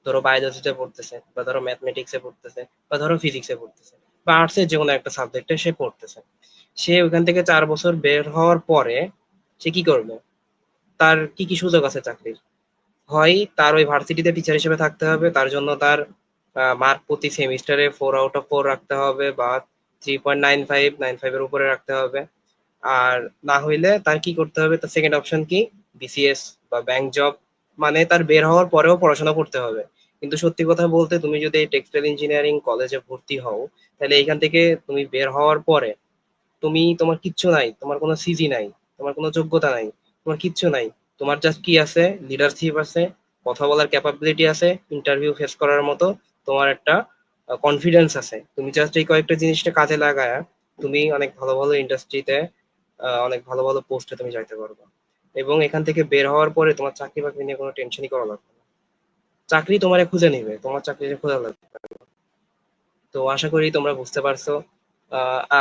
Speaker 5: ধরো বায়োলজিতে পড়তেছে, বা ধরো ম্যাথমেটিক্সে পড়তেছে, বা ধরো ফিজিক্সে পড়তেছে, বা আর্টসের যে কোনো একটা সাবজেক্টে সে পড়তেছে। সে ওখান থেকে 4 বছর বের হওয়ার পরে সে কি করবে? তার কি কি সুযোগ আছে চাকরির? হয় তার ওই ভার্সিটিতে টিচার হিসেবে থাকতে হবে, তার জন্য তার মার্ক প্রতি সেমিস্টারে 4 আউট অফ 4 রাখতে হবে, বা 3.95 এর উপরে রাখতে হবে। আর না হইলে তার কি করতে হবে, তার সেকেন্ড অপশন কি, বিসিএস বা ব্যাংক জব। মানে তার বের হওয়ার পরেও পড়াশোনা করতে হবে। কিন্তু সত্যি কথা বলতে, তুমি যদি এই টেক্সটাইল ইঞ্জিনিয়ারিং কলেজে ভর্তি হও, তাহলে এইখান থেকে তুমি বের হওয়ার পরে তোমার কিচ্ছু নাই, তোমার কোনো সিজি নাই, তোমার কোনো যোগ্যতা নাই, তোমার কিচ্ছু নাই। তোমার জাস্ট কি আছে, লিডারশিপ আছে, কথা বলার ক্যাপাবিলিটি আছে, ইন্টারভিউ ফেস করার মতো তোমার একটা কনফিডেন্স আছে। তুমি জাস্ট এই কয়েকটা জিনিসটা কাজে লাগায় তুমি অনেক ভালো ভালো ইন্ডাস্ট্রিতে, অনেক ভালো ভালো পোস্টে তুমি যাইতে পারবে। এবং এখান থেকে বের হওয়ার পরে তোমার চাকরি বাকরি নিয়ে কোনো টেনশনই করা লাগবে না। চাকরি তোমারে খুঁজে নিবে, তোমার চাকরি খোঁজা লাগবে। তো আশা করি তোমরা বুঝতে পারছো।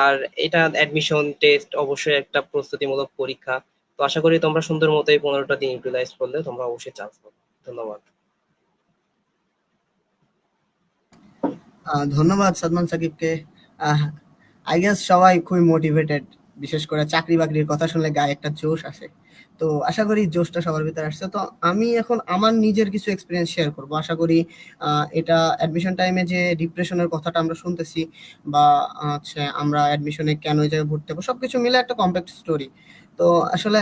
Speaker 5: আর এটা অ্যাডমিশন টেস্ট অবশ্যই একটা প্রস্তুতিমূলক পরীক্ষা। তো আশা করি তোমরা সুন্দর মতো এই 15টা দিন ইউটিলাইজ করলে তোমরা অবশ্যই চান্স পাবে। ধন্যবাদ।
Speaker 2: ধন্যবাদ সাদমান সাকিবকে। আই গেস সবাই খুবই মোটিভেটেড, বিশেষ করে চাকরি বাকরির কথা শুনলে গায়ে একটা জোশ আসে। তো আশা করি জোশটা সবার ভিতরে আসছে। তো আমি এখন আমার নিজের কিছু এক্সপিরিয়েন্স শেয়ার করব। আশা করি এটা অ্যাডমিশন টাইমে যে ডিপ্রেশনের কথাটা আমরা শুনতেছি, বা হচ্ছে আমরা অ্যাডমিশনে কেন এই জায়গায় ভর্তি হবো, সবকিছু মিলে একটা কমপ্লেক্স স্টোরি। তো আসলে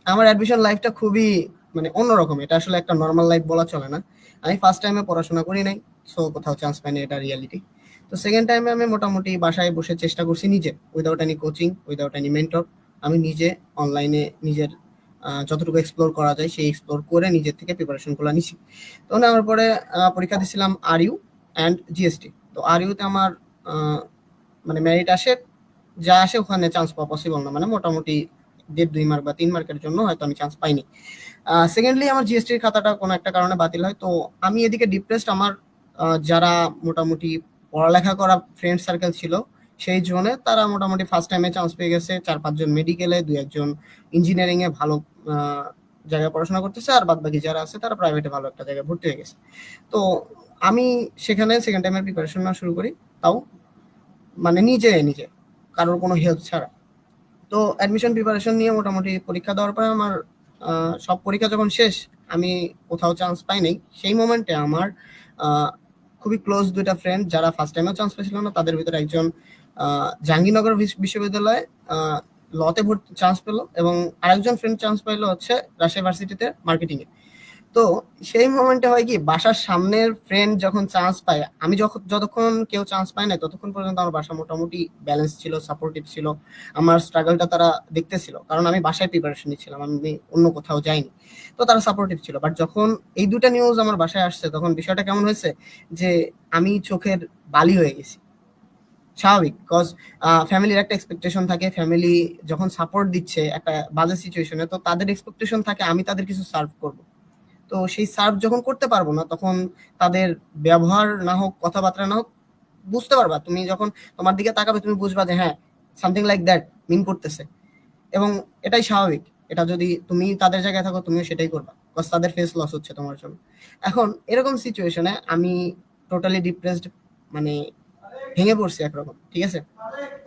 Speaker 2: আমার অ্যাডমিশন লাইফটা খুবই মানে অন্যরকম। এটা আসলে একটা নর্মাল লাইফ বলা চলে না। আমি ফার্স্ট টাইমে পড়াশোনা করি নাই, সো কোথাও চান্স পাইনি, এটা রিয়ালিটি। তো সেকেন্ড টাইমে আমি মোটামুটি বাসায় বসে চেষ্টা করছি নিজে, without any coaching, without any mentor. আমি নিজে অনলাইনে নিজের যতটুকু এক্সপ্লোর করা যায় সেই এক্সপ্লোর করে নিজের থেকে প্রিপারেশনগুলো নিছি। তো নেওয়ার পরে পরীক্ষা দিয়েছিলাম আরইউ অ্যান্ড জিএসটি। তো আরইউতে আমার মানে মেরিট আসে যা আসে ওখানে চান্স পাওয়া পসিবল না, মানে মোটামুটি 1.5-2 মার্ক বা 3 মার্কের জন্য হয়তো আমি চান্স পাইনি। সেকেন্ডলি আমার জিএসটির খাতাটা কোনো একটা কারণে বাতিল হয়, তো আমি এদিকে ডিপ্রেসড। আমার যারা মোটামুটি পড়ালেখা করা ফ্রেন্ড সার্কেল ছিল সেই জোনে, তারা মোটামুটি ফার্স্ট টাইমে চান্স পেয়ে গেছে, 4-5 জন মেডিকেলে, 2-1 জন ইঞ্জিনিয়ারিং এ ভালো জায়গায় পড়াশোনা করতেছে, আর বাদ বাকি যারা আছে তারা প্রাইভেটে ভালো একটা জায়গায় ভর্তি হয়ে গেছে। তো আমি সেখানে সেকেন্ড টাইমের প্রিপারেশন নেওয়া শুরু করি, তাও মানে নিজে নিজে, কারোর কোনো হেল্প ছাড়া। তো অ্যাডমিশন প্রিপারেশন নিয়ে মোটামুটি পরীক্ষা দেওয়ার পরে আমার সব পরীক্ষা যখন শেষ, আমি কোথাও চান্স পাই নাই। সেই মোমেন্টে আমার খুবই ক্লোজ 2টা ফ্রেন্ড যারা ফার্স্ট টাইমেও চান্স পেয়েছিল না, তাদের ভিতরে একজন জাহাঙ্গীরনগর বিশ্ববিদ্যালয়ে লতে ভর্তি চান্স পেলো, এবং আরেকজন ফ্রেন্ড চান্স পাইলো হচ্ছে রাজশাহী ভার্সিটিতে মার্কেটিং এ। তো সেই মোমেন্টে হয় কি, বাসার সামনের ফ্রেন্ড যখন চান্স পায়, আমি যতক্ষণ কেউ চান্স পায় না ততক্ষণ পর্যন্ত আমার বাসা মোটামুটি ব্যালেন্স ছিল, সাপোর্টিভ ছিল, আমার স্ট্রাগলটা তারা দেখতেছিল, কারণ আমি বাসায় প্রিপারেশন নিচ্ছিলাম, আমি অন্য কোথাও যাইনি। তো তারা সাপোর্টিভ ছিল। বাট যখন এই 2টা নিউজ আমার বাসায় আসছে, তখন বিষয়টা কেমন হয়েছে যে আমি চোখের বালি হয়ে গেছি। স্বাভাবিক, কজ ফ্যামিলির একটা এক্সপেকটেশন থাকে, ফ্যামিলি যখন সাপোর্ট দিচ্ছে একটা বাজে সিচুয়েশনে, তো তাদের এক্সপেকটেশন থাকে আমি তাদের কিছু সার্ভ করব। তো সেই সার্ভ যখন করতে পারবো না, তখন তাদের ব্যবহার না হোক, কথাবার্তা না হোক, বুঝতে পারবা তুমি, যখন তোমার দিকে তাকাবে তুমি বুঝবা যে হ্যাঁ, সামথিং লাইক দ্যাট মিন করতেছে। এবং এটাই স্বাভাবিক, এটা যদি তুমি তাদের জায়গায় থাকো তুমিও সেটাই করবা, বিকজ তাদের ফেস লস হচ্ছে তোমার জন্য। এখন এরকম সিচুয়েশনে আমি টোটালি ডিপ্রেসড, মানে ভেঙে পড়ছি একরকম, ঠিক আছে।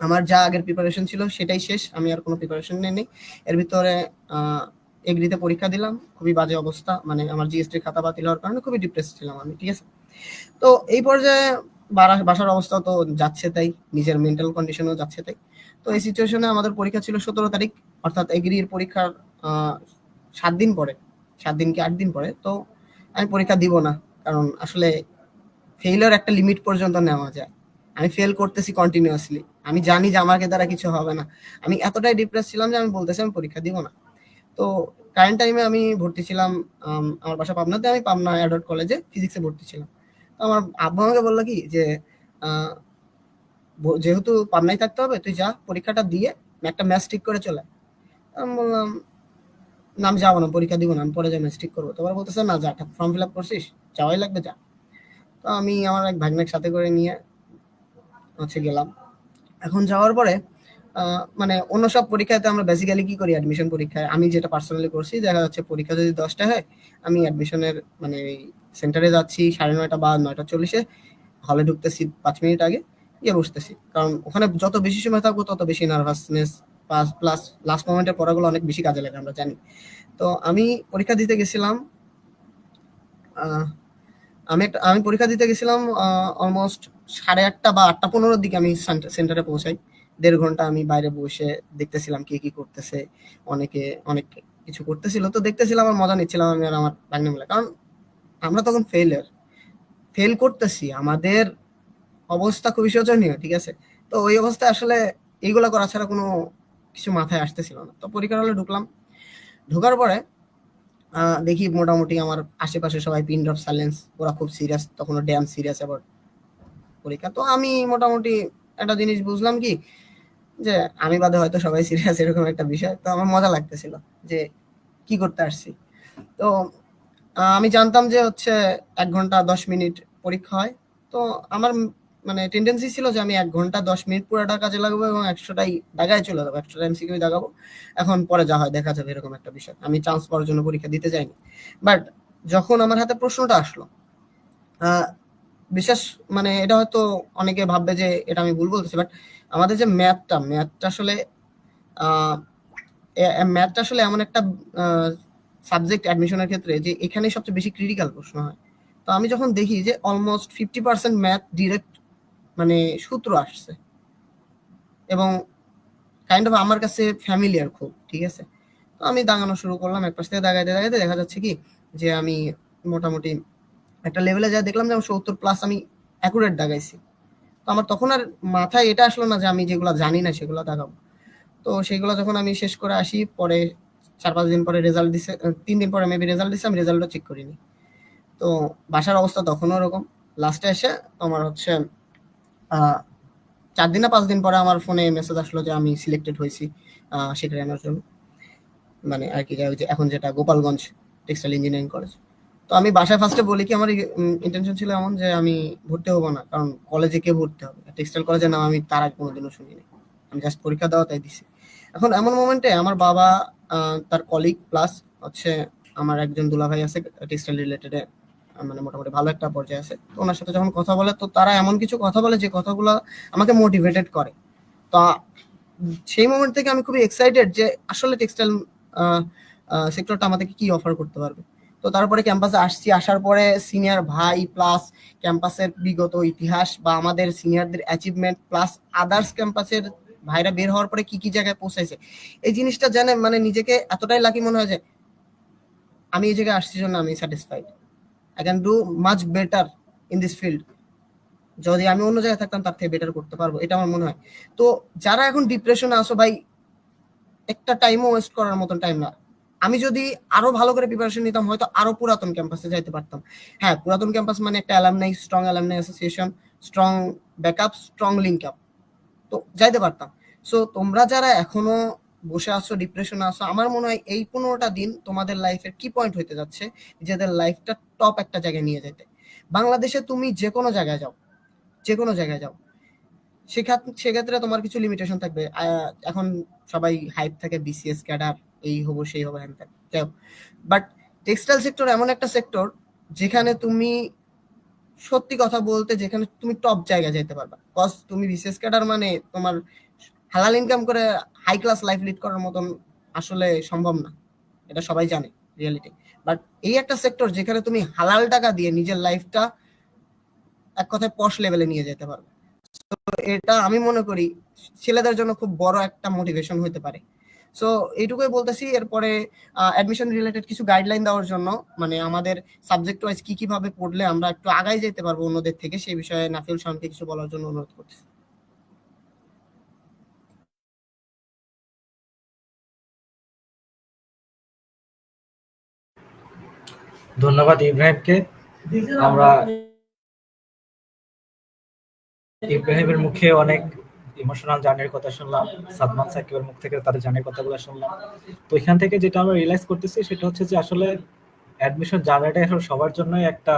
Speaker 2: আমার যা আগের প্রিপারেশন ছিল সেটাই শেষ, আমি আর কোনো প্রিপারেশন নেই। এর ভিতরে এগ্রিতে পরীক্ষা দিলাম, খুবই বাজে অবস্থা, মানে আমার জিএসটির খাতা বাতিল হওয়ার কারণে খুবই ডিপ্রেস ছিলাম আমি, ঠিক আছে। তো এই পর্যায়ে বাসার অবস্থা তো যাচ্ছে তাই, নিজের মেন্টাল কন্ডিশনও যাচ্ছে তাই। তো এই সিচুয়েশনে আমাদের পরীক্ষা ছিল 17 তারিখ, অর্থাৎ এগ্রির পরীক্ষার 7 দিন পরে, 7 দিন কি 8 দিন পরে। তো আমি পরীক্ষা দিব না, কারণ আসলে ফেইলিওর একটা লিমিট পর্যন্ত নেওয়া যায়। আমি ফেল করতেছি কন্টিনিউয়াসলি, আমি জানি যে আমাকে দ্বারা কিছু হবে না। আমি এতটাই ডিপ্রেস ছিলাম যে আমি বলতেছি আমি পরীক্ষা দিব না। তো কারেন্ট টাইমে আমি ভর্তি ছিলাম, আমার বাসা পাবনাতে, আমি পাবনা অ্যাডওয়ার্ড কলেজে ফিজিক্সে ভর্তি ছিলাম। তো আমার আব্বু আমাকে বললো কি যে যেহেতু পাবনায় থাকতে হবে, তুই যা পরীক্ষাটা দিয়ে একটা ম্যাচ ঠিক করে চলে। আমি বললাম না, আমি যাবো না, পরীক্ষা দিব না, আমি পরে যাই ম্যাচ ঠিক করবো। তোমার বলতেছে না, যা, ফর্ম ফিল আপ করছিস, যাওয়াই লাগবে, যা। তো আমি আমার এক ভাগ্নের সাথে করে নিয়ে হচ্ছে গেলাম। এখন যাওয়ার পরে মানে অন্য সব পরীক্ষাতে আমরা বেসিক্যালি কি করি, অ্যাডমিশন পরীক্ষায় আমি যেটা পার্সোনালি করছি, দেখা যাচ্ছে পরীক্ষা যদি 10টা হয়, আমি অ্যাডমিশনের মানে সেন্টারে যাচ্ছি 9:30 বা 9:40, হলে ঢুকতেছি 5 মিনিট আগে, গিয়ে বসতেছি, কারণ ওখানে যত বেশি সময় থাকবো তত বেশি নার্ভাসনেস, প্লাস লাস্ট মোমেন্টের পড়াগুলো অনেক বেশি কাজে লাগে, আমরা জানি। তো আমি পরীক্ষা দিতে গেছিলাম, আমি পরীক্ষা দিতে গেছিলাম অলমোস্ট 8:30 বা 8:15 দিকে আমি সেন্টারে পৌঁছাই। 1.5 ঘন্টা আমি বাইরে বসে দেখতেছিলাম কে কি করতেছে, অনেকে অনেক কিছু করতেছিল, তো দেখতেছিলাম আর মজা নিচ্ছিলাম আমি আর আমার ভাগ্নে মিলে, কারণ আমরা তখন ফেল করতেছি, আমাদের অবস্থা খুবই শোচনীয়, ঠিক আছে। তো ওই অবস্থায় আসলে এইগুলা করা ছাড়া কোনো কিছু মাথায় আসতেছিল না। তো পরীক্ষার হলে ঢুকলাম, ঢোকার পরে দেখি মোটামুটি আমার আশেপাশে সবাই পিন ড্রপ সাইলেন্স, ওরা খুব সিরিয়াস, তখন ড্যাম সিরিয়াস আবার পরীক্ষা। তো আমি মোটামুটি একটা জিনিস বুঝলাম কি, যে আমি বাদে হয়তো সবাই সিরিয়াস, এরকম একটা বিষয়। তো আমার মজা লাগতেছিল যে কি করতে আসছি। তো আমি জানতাম যে হচ্ছে 1 ঘন্টা 10 মিনিট পরীক্ষা হয়। তো আমার মানে টেন্ডেন্সি ছিল যে আমি 1 ঘন্টা 10 মিনিট পুরোটা কাজে লাগাবো এবং 100টাই দাগায় চলে যাবো, 100টা এমসিকিউ দাগাবো, এখন পরে যা হয় দেখা যাবে, এরকম একটা বিষয়। আমি চান্স পাওয়ার জন্য পরীক্ষা দিতে যাইনি। বাট যখন আমার হাতে প্রশ্নটা আসলো, বিশেষ মানে এটা হয়তো অনেকে ভাববে যে এটা আমি ভুল বলতেছি, বাট আমাদের যে ম্যাথটা আসলে ম্যাথটা আসলে এমন একটা সাবজেক্ট অ্যাডমিশনের ক্ষেত্রে যে এখানে সবচেয়ে বেশি ক্রিটিক্যাল প্রশ্ন হয়। তো আমি যখন দেখি যে অলমোস্ট 50% ম্যাথ ডিরেক্ট মানে সূত্র আসছে, এবং কাইন্ড অফ আমার কাছে ফ্যামিলিয়ার খুব, ঠিক আছে। তো আমি দাগানো শুরু করলাম, এক পাশ থেকে দাগাইতে দাগাইতে দেখা যাচ্ছে কি যে আমি মোটামুটি একটা লেভেলে যা দেখলাম যে 70+ আমি অ্যাকুরেট দাগাইছি। তো আমার তখন আর মাথায় এটা আসলো না যে আমি যেগুলো জানি না সেগুলো দাগাবো। তো সেগুলো যখন আমি শেষ করে আসি, পরে 4-5 দিন পরে রেজাল্ট দিছে, 3 দিন পরে মেবি রেজাল্ট দিছে, আমি রেজাল্টও চেক করিনি। তো বাসার অবস্থা তখনও ওরকম। লাস্টে এসে তোমার হচ্ছে 4 দিন না 5 দিন পরে আমার ফোনে মেসেজ আসলো যে আমি সিলেক্টেড হয়েছি সেখানে আমার জন্য, মানে আর কি যে এখন যেটা গোপালগঞ্জ টেক্সটাইল ইঞ্জিনিয়ারিং কলেজ। তো আমি বাসায় ফার্স্টে বলি কি আমার ইন্টেনশন ছিল এমন যে আমি ভর্তি হবো না, কারণ কলেজে কে ভর্তি হবে, টেক্সটাইল কলেজের নাম আমি তার আগে কোনোদিনও শুনিনি, আমি জাস্ট পরীক্ষা দেওয়া তাই দিছি। এখন এমন মোমেন্টে আমার বাবা তার কলিগ প্লাস হচ্ছে আমার একজন দুলাভাই আছে টেক্সটাইল রিলেটেড, মানে মোটামুটি ভালো একটা পর্যায়ে আছে, তো ওনার সাথে যখন কথা বলে তো তারা এমন কিছু কথা বলে যে কথাগুলো আমাকে মোটিভেটেড করে। তো সেই মোমেন্ট থেকে আমি খুবই এক্সাইটেড যে আসলে টেক্সটাইল সেক্টরটা আমাদেরকে কি অফার করতে পারবে। তো তারপরে ক্যাম্পাসে আসছি, আসার পরে সিনিয়র ভাই প্লাস ক্যাম্পাসের বিগত ইতিহাস বা আমাদের সিনিয়রদের অ্যাচিভমেন্ট প্লাস আদার্স ক্যাম্পাসের ভাইরা বের হওয়ার পরে কি কি জায়গায় পৌঁছাইছে, এই জিনিসটা জানে মানে নিজেকে এতটাই লাকি মনে হয় যে আমি এই জায়গায় আসছি জন্য আমি satisfied, I can do much better in this field, যদি আমি অন্য জায়গায় থাকতাম তার থেকে বেটার করতে পারবো, এটা আমার মনে হয়। তো যারা এখন ডিপ্রেশনে আসো ভাই, একটা টাইমও ওয়েস্ট করার মতন টাইম না। আমি যদি আরো ভালো করে প্রিপারেশন নিতাম হয়তো আরো পুরাতন ক্যাম্পাসে যাইতে পারতাম। হ্যাঁ, পুরাতন ক্যাম্পাস মানে একটা alumni, strong alumni association, strong backup, strong link up, তো যাইতে পারতাম। সো তোমরা যারা এখনো বসে আছো, ডিপ্রেশনে আছো, আমার মনে হয় এই 15টা দিন তোমাদের লাইফের কি পয়েন্ট হইতে যাচ্ছে, নিজেদের লাইফটা টপ একটা জায়গায় নিয়ে যেতে। বাংলাদেশে তুমি যে কোনো জায়গায় যাও, যে কোনো জায়গায় যাও, সেক্ষেত্রে তোমার কিছু লিমিটেশন থাকবে। এখন সবাই হাইপ থাকে বিসিএস ক্যাডার, এই হবো সেই হবো হ্যান ত্যান, যাই হোক। বাট টেক্সটাইল সেক্টর এমন একটা সেক্টর যেখানে তুমি সত্যি কথা বলতে যেখানে তুমি টপ জায়গায় যেতে পারবা, কজ তুমি বিসিএস ক্যাডার মানে তোমার হালাল ইনকাম করে হাই ক্লাস লাইফ লিড করার মতন আসলে সম্ভব না, এটা সবাই জানে রিয়েলিটি। বাট এই একটা সেক্টর যেখানে তুমি হালাল টাকা দিয়ে নিজের লাইফটা এক কথায় পশ লেভেলে নিয়ে যেতে পারবে। এটা আমি মনে করি ছেলেদের জন্য খুব বড় একটা মোটিভেশন হতে পারে। সো এইটুকুই বলতেছি। এরপরে অ্যাডমিশন রিলেটেড কিছু গাইডলাইন দেওয়ার জন্য, মানে আমাদের সাবজেক্ট ওয়াইজ কি কিভাবে পড়লে আমরা একটু আগাই যেতে পারবো অন্যদের থেকে, সেই বিষয়ে নাফিউল শাওনকে কিছু বলার জন্য অনুরোধ করতেছি।
Speaker 3: ধন্যবাদ ইব্রাহিমকে। আমরা ইব্রাহিমের মুখে অনেক ইমোশনাল জার্নির কথা শুনলাম, সাদমান সাকিবের মুখ থেকে তাদের জার্নির কথাগুলো শুনলাম। তো এখান থেকে যেটা আমরা রিয়েলাইজ করতেছি সেটা হচ্ছে যে আসলে অ্যাডমিশন জার্নিটা আসলে সবার জন্যই একটা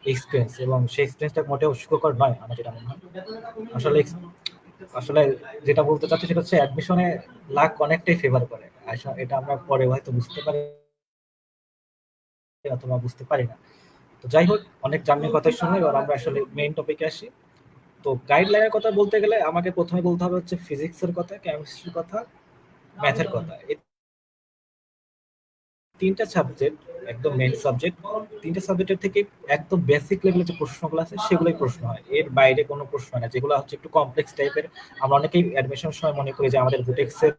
Speaker 3: এক্সপিরিয়েন্স, এবং সেই এক্সপিরিয়েন্সটা মোটেও সুখকর নয় আমার যেটা মনে হয়। আসলে আসলে যেটা বলতে চাচ্ছি সেটা হচ্ছে অ্যাডমিশনে লাক অনেকটাই ফেভার করে, এটা আমরা পরে হয়তো বুঝতে পারি অথবা বুঝতে পারি না। তো যাই হোক, অনেক জার্নির কথা শুনে এবার আমরা আসলে মেইন টপিকে আসি। তো গাইডলাইনের কথা বলতে গেলে আমাকে প্রথমে বলতে হবে হচ্ছে ফিজিক্সের কথা, কেমিস্ট্রির কথা, ম্যাথের কথা। এই তিনটা সাবজেক্ট একদম মেইন সাবজেক্ট। তিনটা সাবজেক্টের থেকে একদম বেসিক লেভেলের যে প্রশ্নগুলো আছে সেগুলোই প্রশ্ন হয়, এর বাইরে কোনো প্রশ্ন হয় না। যেগুলো হচ্ছে একটু কমপ্লেক্স টাইপের, আমরা অনেকেই অ্যাডমিশনের সময় মনে করি যে আমাদের বুটেক্সের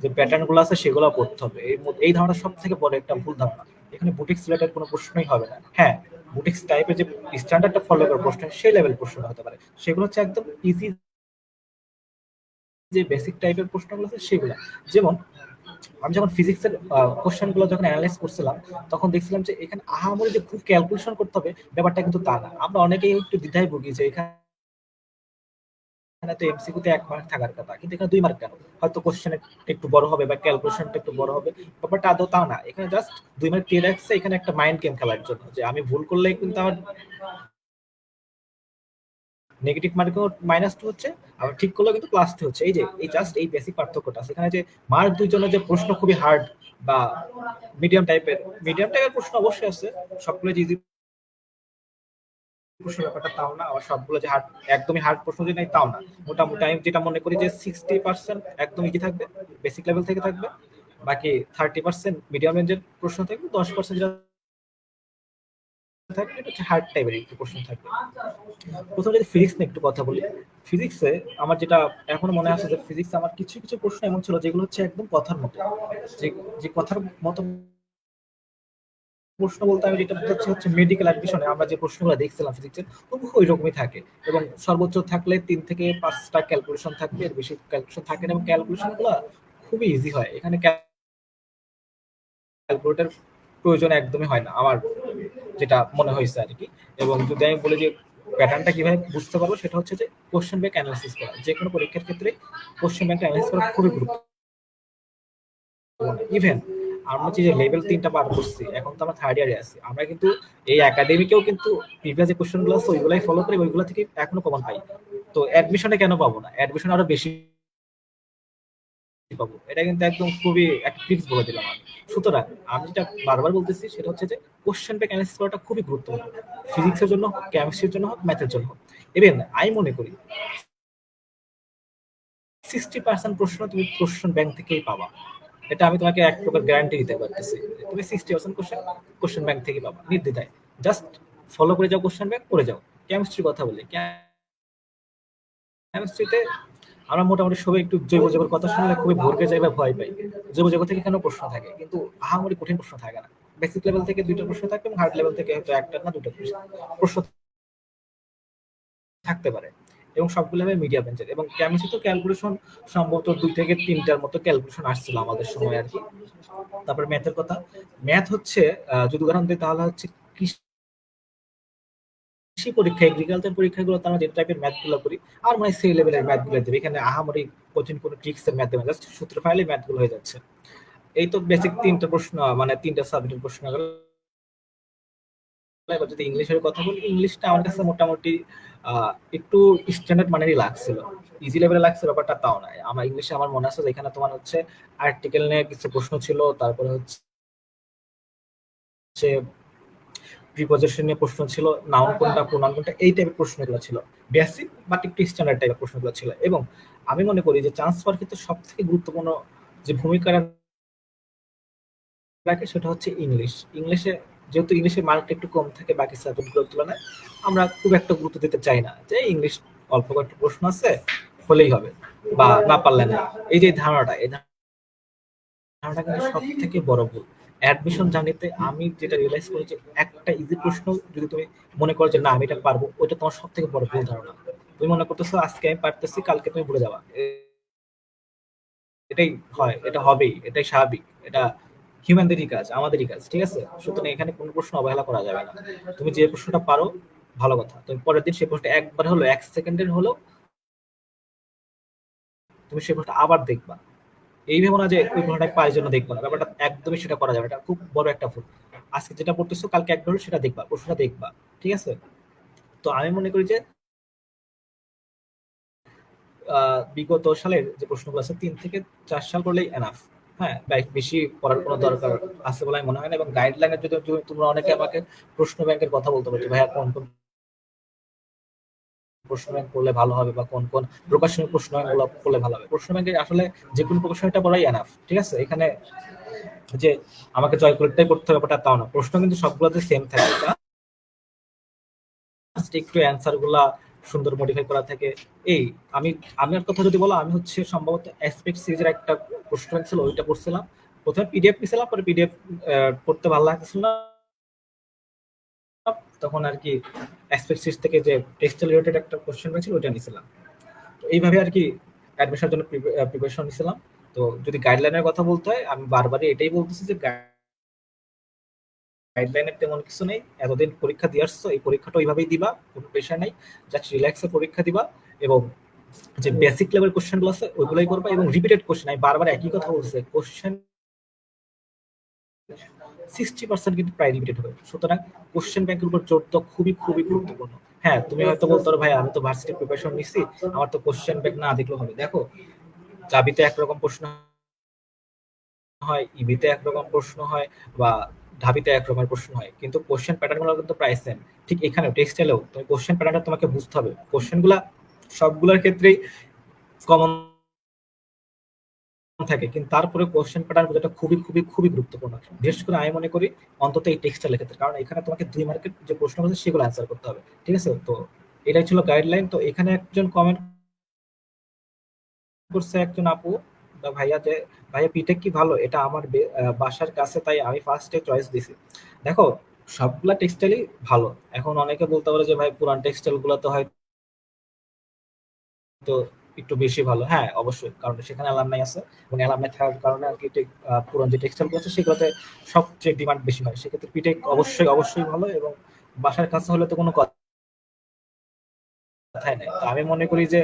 Speaker 3: যে প্যাটার্ন গুলো আছে সেগুলো পড়তে হবে। এই ধারণা সব থেকে বড় একটা ভুল ধারণা। এখানে বুটিক্স রিলেটেড কোনো প্রশ্নই হবে না। হ্যাঁ, বুটিক্স টাইপের যে স্ট্যান্ডার্ডটা ফলো করার প্রশ্ন সেই লেভেল প্রশ্ন হতে পারে, সেগুলো হচ্ছে একদম ইজি যে বেসিক টাইপের প্রশ্নগুলো আছে সেগুলো। যেমন আমি যখন ফিজিক্সের কোশ্চেন গুলো যখন অ্যানালাইজ করছিলাম তখন দেখছিলাম যে এখানে আহামরি যে খুব ক্যালকুলেশন করতে হবে ব্যাপারটা কিন্তু তা না। আমরা অনেকেই একটু দ্বিধায় ভুগি যে এখানে তো এমসিকিউ তে 1 মার্ক থাকার কথা, কিন্তু এখানে 2 মার্ক কেন? হয়তো কোশ্চেন একটু বড় হবে বা ক্যালকুলেশনটা একটু বড় হবে, ব্যাপারটা আদৌ তা না। এখানে জাস্ট 2 মার্ক দিয়ে রাখছে এখানে একটা মাইন্ড গেম খেলার জন্য, যে আমি ভুল করলেই কিন্তু আমার নেগেটিভ মার্কও -2 হচ্ছে, আবার ঠিক করলেও কিন্তু +2 হচ্ছে। এই যে এই জাস্ট এই বেসিক পার্থক্যটা আছে। এখানে যে মার্ক 2 জনের যে প্রশ্ন খুবই হার্ড বা মিডিয়াম টাইপের প্রশ্ন অবশ্যই আছে, সবগুলো যে ইজি প্রশ্ন ব্যাপারটা তাও না, আবার সবগুলো যে হার্ড একদমই হার্ড প্রশ্ন যে নাই তাও না। মোটামুটি আমি যেটা মনে করি যে 60% একদম ইজি থাকবে, বেসিক লেভেল থেকে থাকবে, বাকি 30% মিডিয়াম রেঞ্জের প্রশ্ন থাকবে, 10% যেটা থাকবে এটা হচ্ছে হার্ড টাইপের একটু প্রশ্ন থাকবে। প্রথমে যদি ফিজিক্স নিয়ে একটু কথা বলি, ফিজিক্সে আমার যেটা এখনো মনে আছে যে ফিজিক্সে আমার কিছু কিছু প্রশ্ন এমন ছিল যেগুলো হচ্ছে একদম কথার মতো, যে যে কথার মতো প্রশ্ন বলতে আমি যেটা বোঝাচ্ছি হচ্ছে মেডিকেল অ্যাডমিশনে আমরা যে প্রশ্নগুলো দেখছিলাম ফিজিক্সের ওই রকমই থাকে, এবং সর্বোচ্চ থাকলে 3 থেকে 5টা ক্যালকুলেশন থাকবে, এর বেশি ক্যালকুলেশন থাকে না, এবং ক্যালকুলেশন গুলো খুবই ইজি হয়। এখানে ক্যালকুলেটর প্রয়োজন একদমই হয় না আমার যেটা মনে হয়েছে আর কি। এবং যদি আমি বলি যে প্যাটার্নটা কিভাবে বুঝতে পারবো, সেটা হচ্ছে যে কোশ্চেন ব্যাংক অ্যানালাইসিস করা। যে কোনো পরীক্ষার ক্ষেত্রে কোশ্চেন ব্যাংক অ্যানালাইসিস করা খুবই গুরুত্বপূর্ণ। ইভেন আমরা হচ্ছে যে লেভেল 3টা পার করছি, এখন তো আমরা থার্ড ইয়ারে আছি, আমরা কিন্তু এই একাডেমিকেও কিন্তু প্রিভিয়াস যে কোশ্চেন গুলো আছে ওইগুলাই ফলো করি, ওইগুলো থেকে এখনো কমন পাই। তো অ্যাডমিশনে কেন পাবো না? অ্যাডমিশন আরো বেশি পাবো, এটা কিন্তু একদম খুবই একটা টিপস বলে দিলাম আমি। সুতরাং আমি যেটা বারবার বলতেছি সেটা হচ্ছে যে কোশ্চেন ব্যাংক অ্যানালাইসিস করাটা খুবই গুরুত্বপূর্ণ, ফিজিক্সের জন্য হোক, কেমিস্ট্রির জন্য হোক, ম্যাথের জন্য হোক। ইভেন আমি মনে করি 60% প্রশ্ন তুমি কোশ্চেন ব্যাংক থেকেই পাবা। এটা আমি তোমাকে এক প্রকার গ্যারান্টি দিতে পারতেছি। তুমি 60% কোশ্চেন ব্যাংক থেকে পাবা নির্দ্বিধায়। জাস্ট ফলো করে যাও, কোশ্চেন ব্যাংক করে যাও। কেমিস্ট্রির কথা বলি, কেমিস্ট্রিতে আমরা মোটামুটি সবাই একটু জৈব যৌগের কথা শুনলে খুবই ভরকে যাই বা ভয় পাই। জৈব যৌগ থেকে কেন প্রশ্ন থাকে, কিন্তু আহামরি কঠিন প্রশ্ন থাকে না। বেসিক লেভেল থেকে 2টা প্রশ্ন থাকে এবং হার্ড লেভেল থেকে হয়তো 1টা না 2টা প্রশ্ন থাকতে পারে, এবং সবগুলো হবে মিডিয়াম রেঞ্জের। এবং কেমিস্ট্রি তো ক্যালকুলেশন সম্ভবত 2 থেকে 3টার মতো ক্যালকুলেশন আসছিল আমাদের সময় আর কি। তারপর ম্যাথের কথা, ম্যাথ হচ্ছে যদি উদাহরণ দিই তাহলে হচ্ছে কৃষি পরীক্ষা, এগ্রিকালচার পরীক্ষাগুলো আমরা যে টাইপের ম্যাথ গুলো করি, আর মানে সেই লেভেলের ম্যাথ গুলো দেবে। এখানে আহামরি কঠিন কোনো ট্রিক্স এর ম্যাথ দেবে, জাস্ট সূত্র ফাইলে ম্যাথ গুলো হয়ে যাচ্ছে। এই তো বেসিক 3টা প্রশ্ন, মানে 3টা সাবজেক্টের প্রশ্ন গেল। এবার যদি ইংলিশের কথা বলি, ইংলিশটা আমার কাছে মোটামুটি একটু স্ট্যান্ডার্ড মানেরই লাগছিল, ইজি লেভেলে লাগছে ব্যাপারটা তাও না। আমার ইংলিশে আমার মনে আছে যেখানে তোমার হচ্ছে আর্টিকেল নিয়ে কিছু প্রশ্ন ছিল, তারপরে হচ্ছে প্রিপজিশন নিয়ে প্রশ্ন ছিল, নাউন কোনটা প্রোনাউন কোনটা, এই টাইপের প্রশ্নগুলো ছিল। বেসিক বাট একটু স্ট্যান্ডার্ড টাইপের প্রশ্নগুলো ছিল। এবং আমি মনে করি যে চান্স পাওয়ার ক্ষেত্রে সব থেকে গুরুত্বপূর্ণ যে ভূমিকা রাখে সেটা হচ্ছে ইংলিশ। ইংলিশে যেহেতু ইংলিশের মার্কটা একটু কম থাকে বাকি সাবজেক্টগুলোর তুলনায়, আমরা খুব একটা গুরুত্ব দিতে চাই না যে ইংলিশ অল্প কয়েকটা প্রশ্ন আছে হলেই হবে বা না পারলে না। এই যে ধারণাটা, এই ধারণাটা কিন্তু সব থেকে বড় ভুল। অ্যাডমিশন জার্নিতে আমি যেটা রিয়েলাইজ করি যে একটা ইজি প্রশ্ন যদি তুমি মনে করো যে না আমি এটা পারবো, ওইটা তোমার সব থেকে বড় ভুল ধারণা। তুমি মনে করতেছো আজকে আমি পারতেছি, কালকে তুমি ভুলে যাবা। এটাই হয়, এটা হবেই, এটাই স্বাভাবিক, এটা হিউম্যানদেরই কাজ, আমাদেরই কাজ, ঠিক আছে? সুতরাং এখানে কোনো প্রশ্ন অবহেলা করা যাবে না। তুমি যে প্রশ্নটা পারো ভালো কথা, তুমি পরের দিন সেই প্রশ্নটা একবার হলো 1 সেকেন্ডের হলো তুমি সেই প্রশ্নটা আবার দেখবা। এই ভেবো না যে ওই প্রশ্নটা পারার জন্য দেখবো না, ব্যাপারটা একদমই সেটা করা যাবে, এটা খুব বড় একটা ভুল। আজকে যেটা পড়তেছো কালকে একবার হলো সেটা দেখবা, প্রশ্নটা দেখবা, ঠিক আছে? তো আমি মনে করি যে বিগত সালের যে প্রশ্নগুলো আছে 3 থেকে 4 সাল করলেই এনাফ। হ্যাঁ, বেশি পড়ার কোনো দরকার আছে বলে আমার মনে হয় না। এবং গাইডলাইনের যদি তোমরা অনেকে আমাকে প্রশ্ন ব্যাংকের কথা বলতে পারছো, ভাইয়া কোন কোন প্রশ্ন ব্যাংক করলে ভালো হবে বা কোন কোন প্রকাশনীয় প্রশ্ন ব্যাংকগুলো করলে ভালো হবে। প্রশ্ন ব্যাংকে আসলে যে কোনো প্রকাশনীটা পড়াই এনাফ, ঠিক আছে? এখানে যে আমাকে জয় করতেই করতে হবে ব্যাপারটা তাও না, প্রশ্ন কিন্তু সবগুলোতে সেম থাকে, একটু অ্যান্সার গুলা সুন্দর মডিফাই করা থাকে। এই আমি আমার কথা যদি বলো, আমি হচ্ছে সম্ভবত অ্যাসপেক্ট সিরিজের একটা প্রশ্ন ছিল, ওইটা পড়ছিলাম। প্রথমে পিডিএফ নিছিলাম, পরে পিডিএফ পড়তে ভালো লাগছিল না, তখন আর কি অ্যাসপেক্ট সিরিজ থেকে যে টেক্সটাইল রিলেটেড একটা কোশ্চেন ছিল ওইটা নিছিলাম। তো এইভাবে আর কি অ্যাডমিশনের জন্য প্রিপারেশন নিছিলাম। তো যদি গাইডলাইনের কথা বলতে হয়, আমি বারবারই এটাই বলতেছি যে গাইডলাইনের তেমন কিছু নেই। এতদিন পরীক্ষা দিয়ে আসছো, এই পরীক্ষাটা ওইভাবেই দিবা, কোনো প্রেশার নাই, জাস্ট রিল্যাক্সে পরীক্ষা দিবা। এবং যে বেসিক লেভেল কোশ্চেন গুলো আছে ওইগুলোই করবা। এবং রিপিটেড কোশ্চেন, আমি বারবার একই কথা বলছি, কোশ্চেন 60% কিন্তু প্রায় রিপিটেড হবে। সুতরাং কোশ্চেন ব্যাংকের উপর জোর তো খুবই খুবই গুরুত্বপূর্ণ। হ্যাঁ, তুমি হয়তো বলতে পারো ভাই আমি তো ভার্সিটি প্রিপারেশন নিচ্ছি, আমার তো কোশ্চেন ব্যাংক না দেখলেও হবে। দেখো, চাবিতে একরকম প্রশ্ন হয়, ইবিতে একরকম প্রশ্ন হয়, বা ঢাবিতে এক রকমের প্রশ্ন হয়, কিন্তু কোশ্চেন প্যাটার্ন গুলো কিন্তু প্রায় সেম। ঠিক এখানেও টেক্সটাইলেও তুমি কোশ্চেন প্যাটার্নটা তোমাকে বুঝতে হবে। কোশ্চেন গুলা সবগুলোর ক্ষেত্রেই কমন থাকে, কিন্তু তারপরে কোশ্চেন প্যাটার্ন বোঝাটা খুবই খুবই খুবই গুরুত্বপূর্ণ। বিশেষ করে আমি মনে করি অন্তত এই টেক্সটাইলের ক্ষেত্রে, কারণ এখানে তোমাকে 2 মার্কের যে প্রশ্ন আছে সেগুলো অ্যান্সার করতে হবে, ঠিক আছে? তো এটাই ছিল গাইডলাইন। তো এখানে একজন কমেন্ট করছে, একজন আপু বা ভাইয়া, যে ভাইয়া পিটেক কি ভালো, এটা আমার বাসার কাছে তাই আমি ফার্স্টে চয়েস দিছি। দেখো, সবগুলা টেক্সটাইলই ভালো। এখন অনেকে বলতে পারে যে ভাই পুরান টেক্সটাইল গুলো তো হয়তো একটু বেশি ভালো। হ্যাঁ, অবশ্যই, কারণ সেখানে অ্যালামনাই আছে এবং অ্যালামনাই থাকার কারণে আর কি পুরান যে টেক্সটাইল আছে সেগুলোতে সবচেয়ে ডিমান্ড বেশি হয়। সেক্ষেত্রে পিটেক অবশ্যই অবশ্যই ভালো, এবং বাসার কাছে হলে তো কোনো কথাই নাই। তো আমি মনে করি যে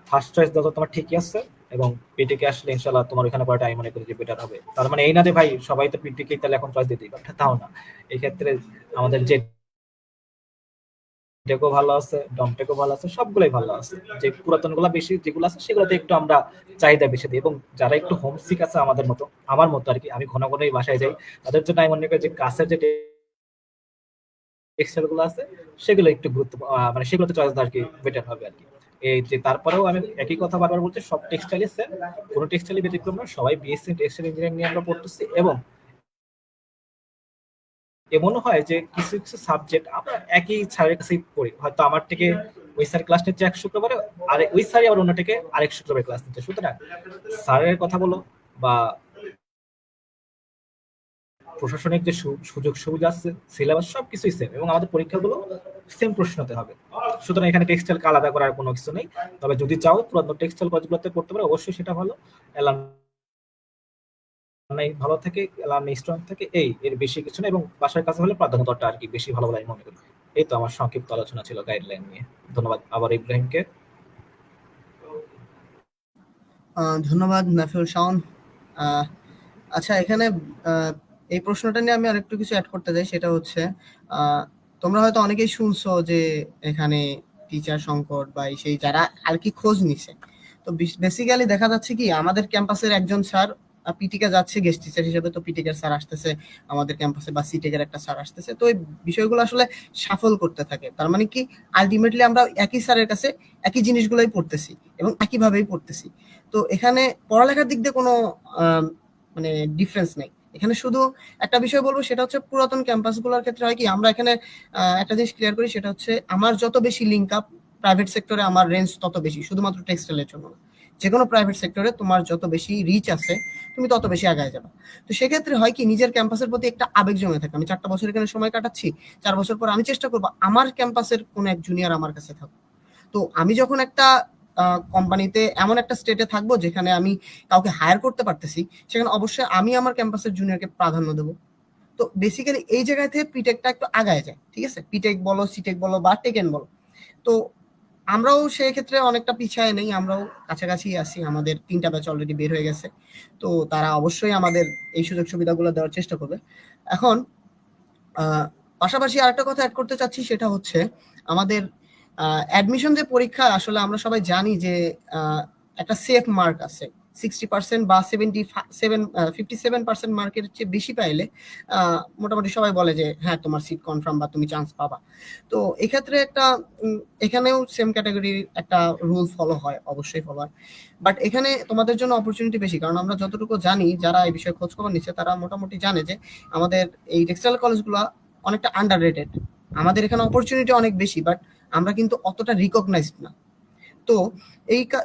Speaker 3: ফার্স্ট চয়েস দাও তোমার ঠিকই আছে, এবং পিটিকে আসলে ইনশাল্লাহ তোমার ওখানে পড়াটা আমি মনে করি যে বেটার হবে। তার মানে এই না যে ভাই সবাই তো পিটিকে তাহলে এখন চয়েস দিতেই পারে, তাও না। এই ক্ষেত্রে আমাদের যে টেকও ভালো আছে, ডমটেকও ভালো আছে, সবগুলোই ভালো আছে। যে পুরাতন গুলা বেশি যেগুলো আছে সেগুলোতে একটু আমরা চাহিদা বেশি দিই, এবং যারা একটু হোমসিক আছে আমাদের মতো, আমার মতো আর কি, আমি ঘন ঘনই বাসায় যাই, তাদের জন্য আমি মনে করি যে কাছের যে টেক্সটাইল গুলো আছে সেগুলো একটু গুরুত্ব মানে সেগুলোতে চয়েস আর কি বেটার হবে আর কি। এই যে তারপরেও আমি একই কথা বারবার বলছি, সব টেক্সটাইল সেম, কোনো টেক্সটাইলে ব্যতিক্রম না, সবাই বিএসসি টেক্সটাইল ইঞ্জিনিয়ারিং নিয়ে আমরা পড়তেছি। এবং এমনও হয় যে কিছু কিছু সাবজেক্ট আমরা একই স্যারের কাছেই পড়ি, হয়তো আমার থেকে ওই স্যার ক্লাস নিচ্ছে এক শুক্রবারে, আর ওই স্যারই আবার অন্য থেকে আরেক শুক্রবারে ক্লাস নিচ্ছে। সুতরাং স্যারের কথা বলো বা প্রশাসনিক যে সুযোগ সুবিধা আছে, সিলেবাস সবকিছুই সেম, এবং আমাদের পরীক্ষাগুলো সেম প্রশ্ন হতে হবে। সুতরাং এখানে টেক্সটাইলকে আলাদা করার কোনো কিছু নেই। তবে যদি চাও পুরাতন টেক্সটাইল কলেজগুলোতে পড়তে পারো, অবশ্যই সেটা ভালো। অ্যালামনাই ভালো থাকে, অ্যালামনাই স্ট্রং থাকে, এর বেশি কিছু না। এবং বাসার কাছে হলে প্রাধান্যতা আর কি বেশি ভালো বলে আমি মনে করি। এই তো আমার সংক্ষিপ্ত আলোচনা ছিল গাইডলাইন নিয়ে। ধন্যবাদ আবার ইব্রাহিমকে।
Speaker 2: ধন্যবাদ নাফিউল শাওন। আহ, আচ্ছা, এখানে আহ, এই প্রশ্নটা নিয়ে আমি আরেকটু কিছু অ্যাড করতে চাই। সেটা হচ্ছে, আহ, তোমরা হয়তো অনেকেই শুনছো যে এখানে টিচার সংকট বা সেই যারা আর কি খোঁজ নিছে। তো বেসিক্যালি দেখা যাচ্ছে কি আমাদের ক্যাম্পাসের একজন স্যার পিটিকে যাচ্ছে গেস্ট টিচার হিসেবে, তো পিটিকের স্যার আসতেছে আমাদের ক্যাম্পাসে, বা সিটেকের একটা স্যার আসতেছে। তো এই বিষয়গুলো আসলে সাফল করতে থাকে। তার মানে কি আলটিমেটলি আমরা একই স্যারের কাছে একই জিনিসগুলোই পড়তেছি এবং একইভাবেই পড়তেছি। তো এখানে পড়ালেখার দিক দিয়ে কোনো মানে ডিফারেন্স নেই। এখানে শুধু একটা বিষয় বলবো, সেটা হচ্ছে পুরাতন ক্যাম্পাসগুলোর ক্ষেত্রে হয় কি আমরা এখানে একটা জিনিস ক্লিয়ার করি, সেটা হচ্ছে আমার যত বেশি লিঙ্ক আপ প্রাইভেট সেক্টরে আমার রেঞ্জ তত বেশি, শুধুমাত্র টেক্সটাইলের জন্য না। যে কোনো প্রাইভেট সেক্টরে তোমার যত বেশি রিচ আছে তুমি তত বেশি আগায় যাবে। তো সেক্ষেত্রে হয় কি নিজের ক্যাম্পাসের প্রতি একটা আবেগ জমে থাকে। আমি 4টা বছর এখানে সময় কাটাচ্ছি, 4 বছর পর আমি চেষ্টা করবো আমার ক্যাম্পাসের কোনো এক জুনিয়র আমার কাছে থাকুক। তো আমি যখন একটা কোম্পানিতে এমন একটা স্টেটে থাকবো যেখানে আমি কাউকে হায়ার করতে পারতেছি, সেখানে অবশ্যই আমি আমার ক্যাম্পাসের জুনিয়রকে প্রাধান্য দেবো। তো বেসিক্যালি এই জায়গায় থেকে পিটেকটা একটু আগায় যায়, ঠিক আছে? পিটেক বলো, সিটেক বলো বা টেকেন বলো। তো আমরাও সেই ক্ষেত্রে অনেকটা পিছায় নেই, আমরাও কাছাকাছি আছি। আমাদের 3টা ব্যাচ অলরেডি বের হয়ে গেছে। তো তারা অবশ্যই আমাদের এই সুযোগ সুবিধাগুলো দেওয়ার চেষ্টা করবে। এখন পাশাপাশি আরেকটা কথা অ্যাড করতে চাচ্ছি, সেটা হচ্ছে আমাদের অ্যাডমিশন যে পরীক্ষা, আসলে আমরা সবাই জানি যে একটা সেফ মার্ক আছে। 60% বা 57% মার্কের চেয়ে বেশি পাইলে মোটামুটি সবাই বলে যে হ্যাঁ তোমার সিট কনফার্ম বা তুমি চান্স পাবা। তো এক্ষেত্রে একটা এখানেও সেম ক্যাটাগরির একটা রুল ফলো হয়, অবশ্যই ফলো হয়। বাট এখানে তোমাদের জন্য অপরচুনিটি বেশি, কারণ আমরা যতটুকু জানি, যারা এই বিষয়ে খোঁজ খবর নিচ্ছে তারা মোটামুটি জানে যে আমাদের এই টেক্সটাইল কলেজগুলো অনেকটা আন্ডার রেটেড। আমাদের এখানে অপরচুনিটি অনেক বেশি, বাট আমরা কিন্তু অতটা রিকগনাইজড না। তো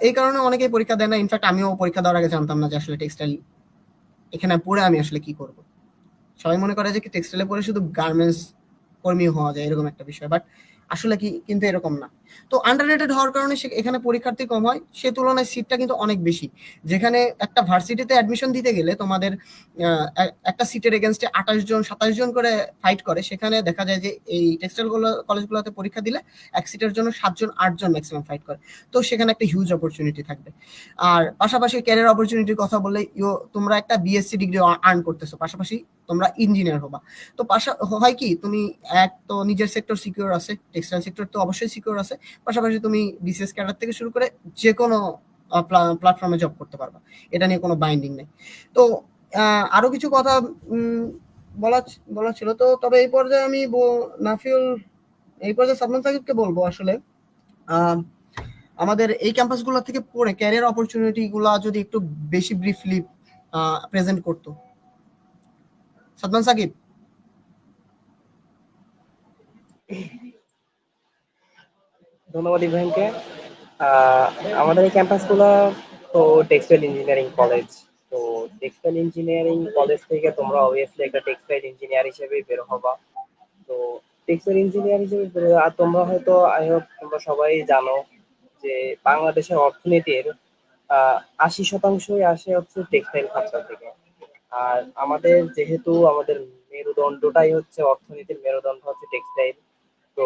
Speaker 2: এই কারণে অনেকেই পরীক্ষা দেয় না। ইনফ্যাক্ট আমিও পরীক্ষা দেওয়ার আগে জানতাম না যে আসলে টেক্সটাইল এখানে পড়ে আমি আসলে কি করব। সবাই মনে করে যে কি টেক্সটাইলে পড়ে শুধু গার্মেন্টস কর্মী হওয়া যায়, এরকম একটা বিষয়। বাট আসলে কি কিন্তু এরকম না। তো আন্ডাররেটেড হওয়ার কারণে এখানে পরীক্ষার্থী কম হয়, সে তুলনায় সিটটা কিন্তু অনেক বেশি। যেখানে একটা ভার্সিটিতে অ্যাডমিশন দিতে গেলে তোমাদের একটা সিটের এগেনস্টে 28 জন 27 জন করে ফাইট করে, সেখানে দেখা যায় যে এই টেক্সটাইল কলেজগুলোতে পরীক্ষা দিলে এক সিটের জন্য 7 জন 8 জন ম্যাক্সিমাম ফাইট করে। তো সেখানে একটা হিউজ অপরচুনিটি থাকবে। আর পাশাপাশি ক্যারিয়ার অপরচুনিটির কথা বললে, তোমরা একটা বিএসসি ডিগ্রি আর্ন করতেছো, পাশাপাশি তোমরা ইঞ্জিনিয়ার হবা। তো হয় কি তুমি এক তো নিজের সেক্টর সিকিউর আছে, টেক্সটাইল সেক্টর তো অবশ্যই সিকিউর আছে, পাশাপাশি তুমি বিসিএস ক্যাডার থেকে শুরু করে যে কোনো প্ল্যাটফর্মে জব করতে পারবা। এটা নিয়ে কোনো বাইন্ডিং নেই। তো আরো কিছু কথা বলা বলা ছিল। তো তবে এই পর্যায়ে আমি নাফিউল, এই পর্যায়ে সাদমান সাকিবকে বলবো আসলে আমাদের এই ক্যাম্পাসগুলো থেকে পড়ে ক্যারিয়ার অপরচুনিটি গুলা যদি একটু বেশি ব্রিফলি প্রেজেন্ট করতো। সাদমান সাকিব।
Speaker 5: ধন্যবাদ ইব্রাহিমকে। আহ, আমাদের এই ক্যাম্পাসগুলো তো টেক্সটাইল ইঞ্জিনিয়ারিং কলেজ। তো টেক্সটাইল ইঞ্জিনিয়ারিং কলেজ থেকে তোমরা অবভিয়াসলি একটা টেক্সটাইল ইঞ্জিনিয়ার হিসেবে বের হবা। তো টেক্সটাইল ইঞ্জিনিয়ার হিসেবে আর তোমরা হয়তো আই হোপ তোমরা সবাই জানো যে বাংলাদেশের অর্থনীতির 80% আসে হচ্ছে টেক্সটাইল খাতটা থেকে। আর আমাদের যেহেতু আমাদের মেরুদণ্ডটাই হচ্ছে অর্থনীতির মেরুদণ্ড হচ্ছে টেক্সটাইল, তো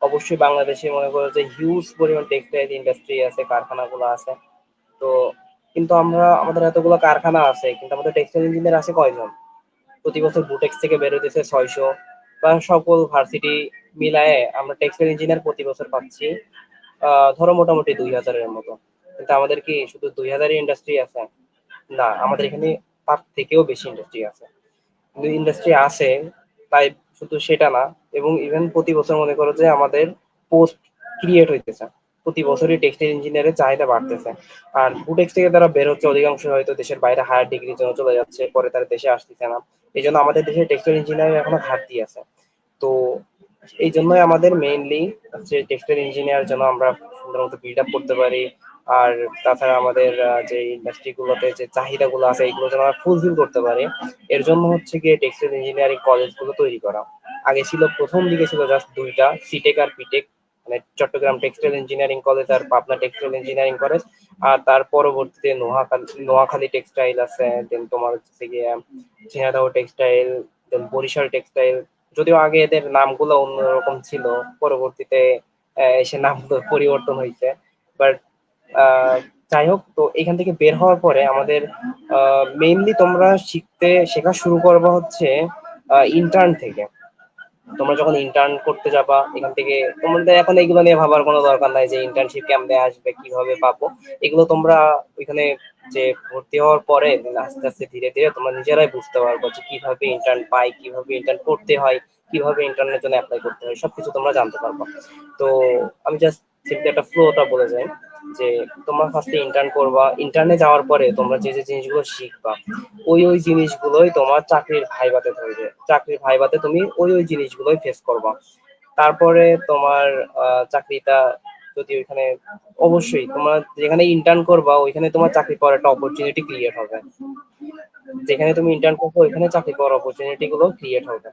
Speaker 5: অবশ্যই বাংলাদেশে মনে করো যে হিউজ পরিমাণ টেক্সটাইল ইন্ডাস্ট্রি আছে, কারখানাগুলো আছে। তো কিন্তু আমাদের এতগুলো কারখানা আছে, কিন্তু আমাদের টেক্সটাইল ইঞ্জিনিয়ার আছে কয়জন? প্রতি বছর বুটেক্স থেকে বের হইতেছে 600, বা সকল ভার্সিটি মিলায়ে আমরা টেক্সটাইল ইঞ্জিনিয়ার প্রতি বছর পাচ্ছি ধরো মোটামুটি 2000-এর মতো। কিন্তু আমাদের কি শুধু 2000 ইন্ডাস্ট্রি আছে? না, আমাদের এখানে তার থেকেও বেশি ইন্ডাস্ট্রি আছে। কিন্তু ইন্ডাস্ট্রি আছে তাই শুধু সেটা না, এবং ইভেন প্রতি বছর মনে করো যে আমাদের পোস্ট ক্রিয়েট হইতেছে, প্রতি বছরই টেক্সটাইল ইঞ্জিনিয়ারের চাহিদা বাড়তেছে। আর বুটেক্স থেকে তারা বের হচ্ছে, অধিকাংশ হয়তো দেশের বাইরে হায়ার ডিগ্রির জন্য চলে যাচ্ছে, পরে তারা দেশে আসতেছে না। এই জন্য আমাদের দেশে টেক্সটাইল ইঞ্জিনিয়ার এখনো ঘাটতি আছে। তো এই জন্যই আমাদের মেইনলি হচ্ছে টেক্সটাইল ইঞ্জিনিয়ার যেন আমরা সুন্দর মতো বিল্ড আপ করতে পারি। আর তাছাড়া আমাদের যে ইন্ডাস্ট্রি গুলোতে যে চাহিদাগুলো আছে এগুলো যেন আমরা ফুলফিল করতে পারি, এর জন্য হচ্ছে গিয়ে টেক্সটাইল ইঞ্জিনিয়ারিং কলেজগুলো তৈরি করা। আগে ছিল, প্রথম দিকে ছিল জাস্ট দুইটা, সিটেক আর বিটেক, মানে চট্টগ্রাম টেক্সটাইল ইঞ্জিনিয়ারিং কলেজ আর পাবনা টেক্সটাইল ইঞ্জিনিয়ারিং কলেজ। আর তার পরবর্তীতে নোয়াখালী টেক্সটাইল আছে, দেন তোমার হচ্ছে গিয়ে ঝিনাইদহ টেক্সটাইল, দেন বরিশাল টেক্সটাইল। যদিও আগে এদের নামগুলো অন্যরকম ছিল, পরবর্তীতে এসে নামগুলো পরিবর্তন হয়েছে। বাট যাই হোক, তো এখান থেকে বের হওয়ার পরে আমাদের মেইনলি তোমরা শেখা শুরু করবা হচ্ছে ইন্টার্ন থেকে। তোমরা যখন ইন্টার্ন করতে যাবা এখান থেকে, তোমাদের এখন এগুলো নিয়ে ভাবার কোনো দরকার নাই যে ইন্টার্নশিপ কেমনে আসবে, কিভাবে পাবো। এগুলো তোমরা ওইখানে যে ভর্তি হওয়ার পরে আস্তে আস্তে ধীরে ধীরে তোমরা নিজেরাই বুঝতে পারবো যে কিভাবে ইন্টার্ন পাই, কিভাবে ইন্টার্ন করতে হয়, কিভাবে ইন্টার্নের জন্য অ্যাপ্লাই করতে হয়, সবকিছু তোমরা জানতে পারবা। তো আমি জাস্ট সিম্পলি একটা ফ্লোটা বলে যাই যে তোমরা ফার্স্টে ইন্টার্ন করবা, ইন্টার্নে যাওয়ার পরে তোমরা যে যে জিনিসগুলো শিখবা ওই জিনিসগুলোই তোমার চাকরির ভাইভাতে ধরবে, চাকরির ভাইভাতে তুমি ওই জিনিসগুলোই ফেস করবা। তারপরে তোমার চাকরিটা যদি ওইখানে, অবশ্যই তোমার যেখানে ইন্টার্ন করবা ওইখানে তোমার চাকরি পাওয়ার একটা অপরচুনিটি ক্রিয়েট হবে। যেখানে তুমি ইন্টার্ন করবে ওইখানে চাকরি পাওয়ার অপরচুনিটি গুলো ক্রিয়েট হবে।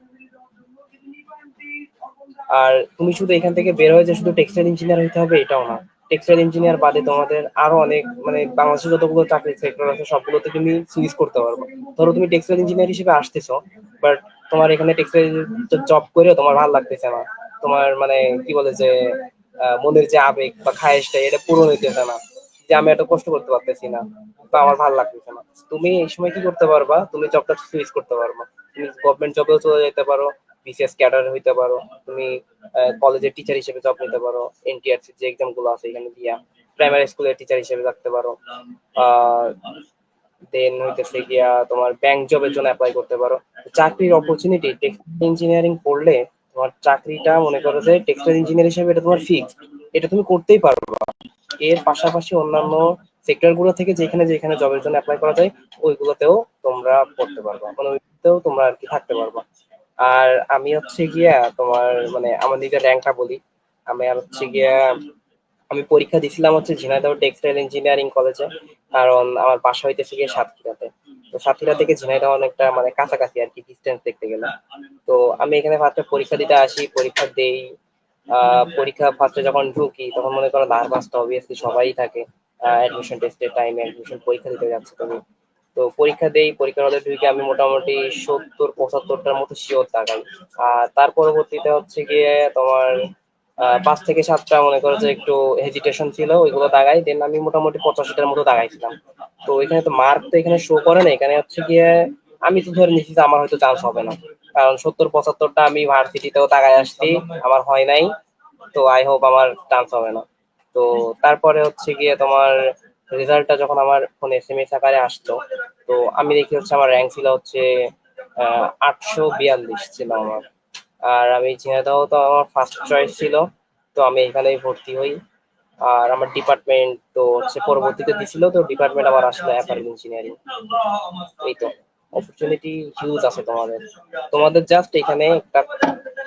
Speaker 5: আর তুমি শুধু এখান থেকে বের হয়ে যে শুধু টেক্সটাইল ইঞ্জিনিয়ার হতে হবে এটাও না। টেক্সটাইল ইঞ্জিনিয়ার বাদে তোমাদের আরো অনেক, মানে বাংলাদেশে যতগুলো চাকরির সেক্টর আছে সবগুলোতে তুমি সুইচ করতে পারবে। ধরো তুমি টেক্সটাইল ইঞ্জিনিয়ার হিসেবে আসতেছো, বাট তোমার এখানে টেক্সটাইল জব করে তোমার ভালো লাগতেছে না, তোমার মানে কি বলে যে মনের যে আবেগ বা খায়েশটা এটা পূরণ হইতেছে না, যে আমি এত কষ্ট করতে পারতেছি না বা আমার ভালো লাগতেছে না, তুমি এই সময় কি করতে পারবা, তুমি জবটা সুইচ করতে পারবা। তুমি গভর্নমেন্ট জবেও চলে যেতে পারো, বিসিএস ক্যাডার হইতে পারো, তুমি কলেজের টিচার হিসেবে জব নিতে পারো, এনটিআরসি যে এক্সাম গুলো আছে এখানে দিয়া প্রাইমারি স্কুলের টিচার হিসেবে থাকতে পারো। আহ দেন হইতেছে গিয়া তোমার ব্যাংক জবের জন্য অ্যাপ্লাই করতে পারো। চাকরির অপরচুনিটি টেক্সটাইল ইঞ্জিনিয়ারিং পড়লে তোমার চাকরিটা মনে করো যে টেক্সটাইল ইঞ্জিনিয়ার হিসেবে এটা তোমার ফিক্সড, এটা তুমি করতেই পারো। এর পাশাপাশি অন্যান্য সেক্টর গুলো থেকে যেখানে যেখানে জবের জন্য অ্যাপ্লাই করা যায় ওইগুলোতেও তোমরা পড়তে পারবা, মানে ওইগুলোতেও তোমরা আর কি থাকতে পারবা। আর আমি হচ্ছে গিয়া তোমার মানে আমার নিজের র্যাঙ্কটা বলি। আমি আর হচ্ছে গিয়া আমি পরীক্ষা দিছিলাম হচ্ছে ঝিনাইদহ টেক্সটাইল ইঞ্জিনিয়ারিং কলেজে, কারণ আমার বাসা হইতেছে গিয়ে সাতক্ষীরাতে। তো সাতক্ষীরা থেকে ঝিনাইদহ অনেকটা মানে কাছাকাছি আর কি, ডিস্টেন্স দেখতে গেলে। তো আমি এখানে ফার্স্টে পরীক্ষা দিতে আসি, পরীক্ষা দেই। পরীক্ষা ফার্স্টে যখন ঢুকি তখন মনে করো নার্ভাস তো অবভিয়াসলি সবাই থাকে। অ্যাডমিশন টেস্টের টাইমে অ্যাডমিশন পরীক্ষা দিতে যাচ্ছে তুমি, তো পরীক্ষা দেই, পরীক্ষার হলে ঢুকে আমি মোটামুটি 70-75টার মতো শিওর দাগাই। আর তার পরবর্তীতে হচ্ছে গিয়ে তোমার 5 থেকে 7টা মনে করো যে একটু হেজিটেশন ছিল, ওইগুলো দাগাই, দেন আমি মোটামুটি 85টার মতো দাগাইছিলাম। তো এখানে তো মার্ক তো এখানে শো করে না, এখানে হচ্ছে গিয়ে আমি তো ধরে নিচ্ছি যে আমার হয়তো চান্স হবে না, কারণ 70-75টা আমি ভার্সিটিতেও দাগাই আসছি, আমার হয় নাই। তো আই হোপ আমার চান্স হবে না। তো তারপরে হচ্ছে গিয়ে তোমার রেজাল্টটা যখন আমার ফোনে এসএমএস আকারে আসতো, তো আমি দেখি হচ্ছে আমার র্যাঙ্ক ছিল হচ্ছে 842 ছিল আমার। আর আমি ঝিনাইদহ তো আমার ফার্স্ট চয়েস ছিল, তো আমি এখানেই ভর্তি হই। আর আমার ডিপার্টমেন্ট তো হচ্ছে পরবর্তীতে দিছিল, তো ডিপার্টমেন্ট আমার আসলে অ্যাপারেল ইঞ্জিনিয়ারিং। এই তো, অপরচুনিটি হিউজ আছে তোমাদের, তোমাদের জাস্ট এখানে একটা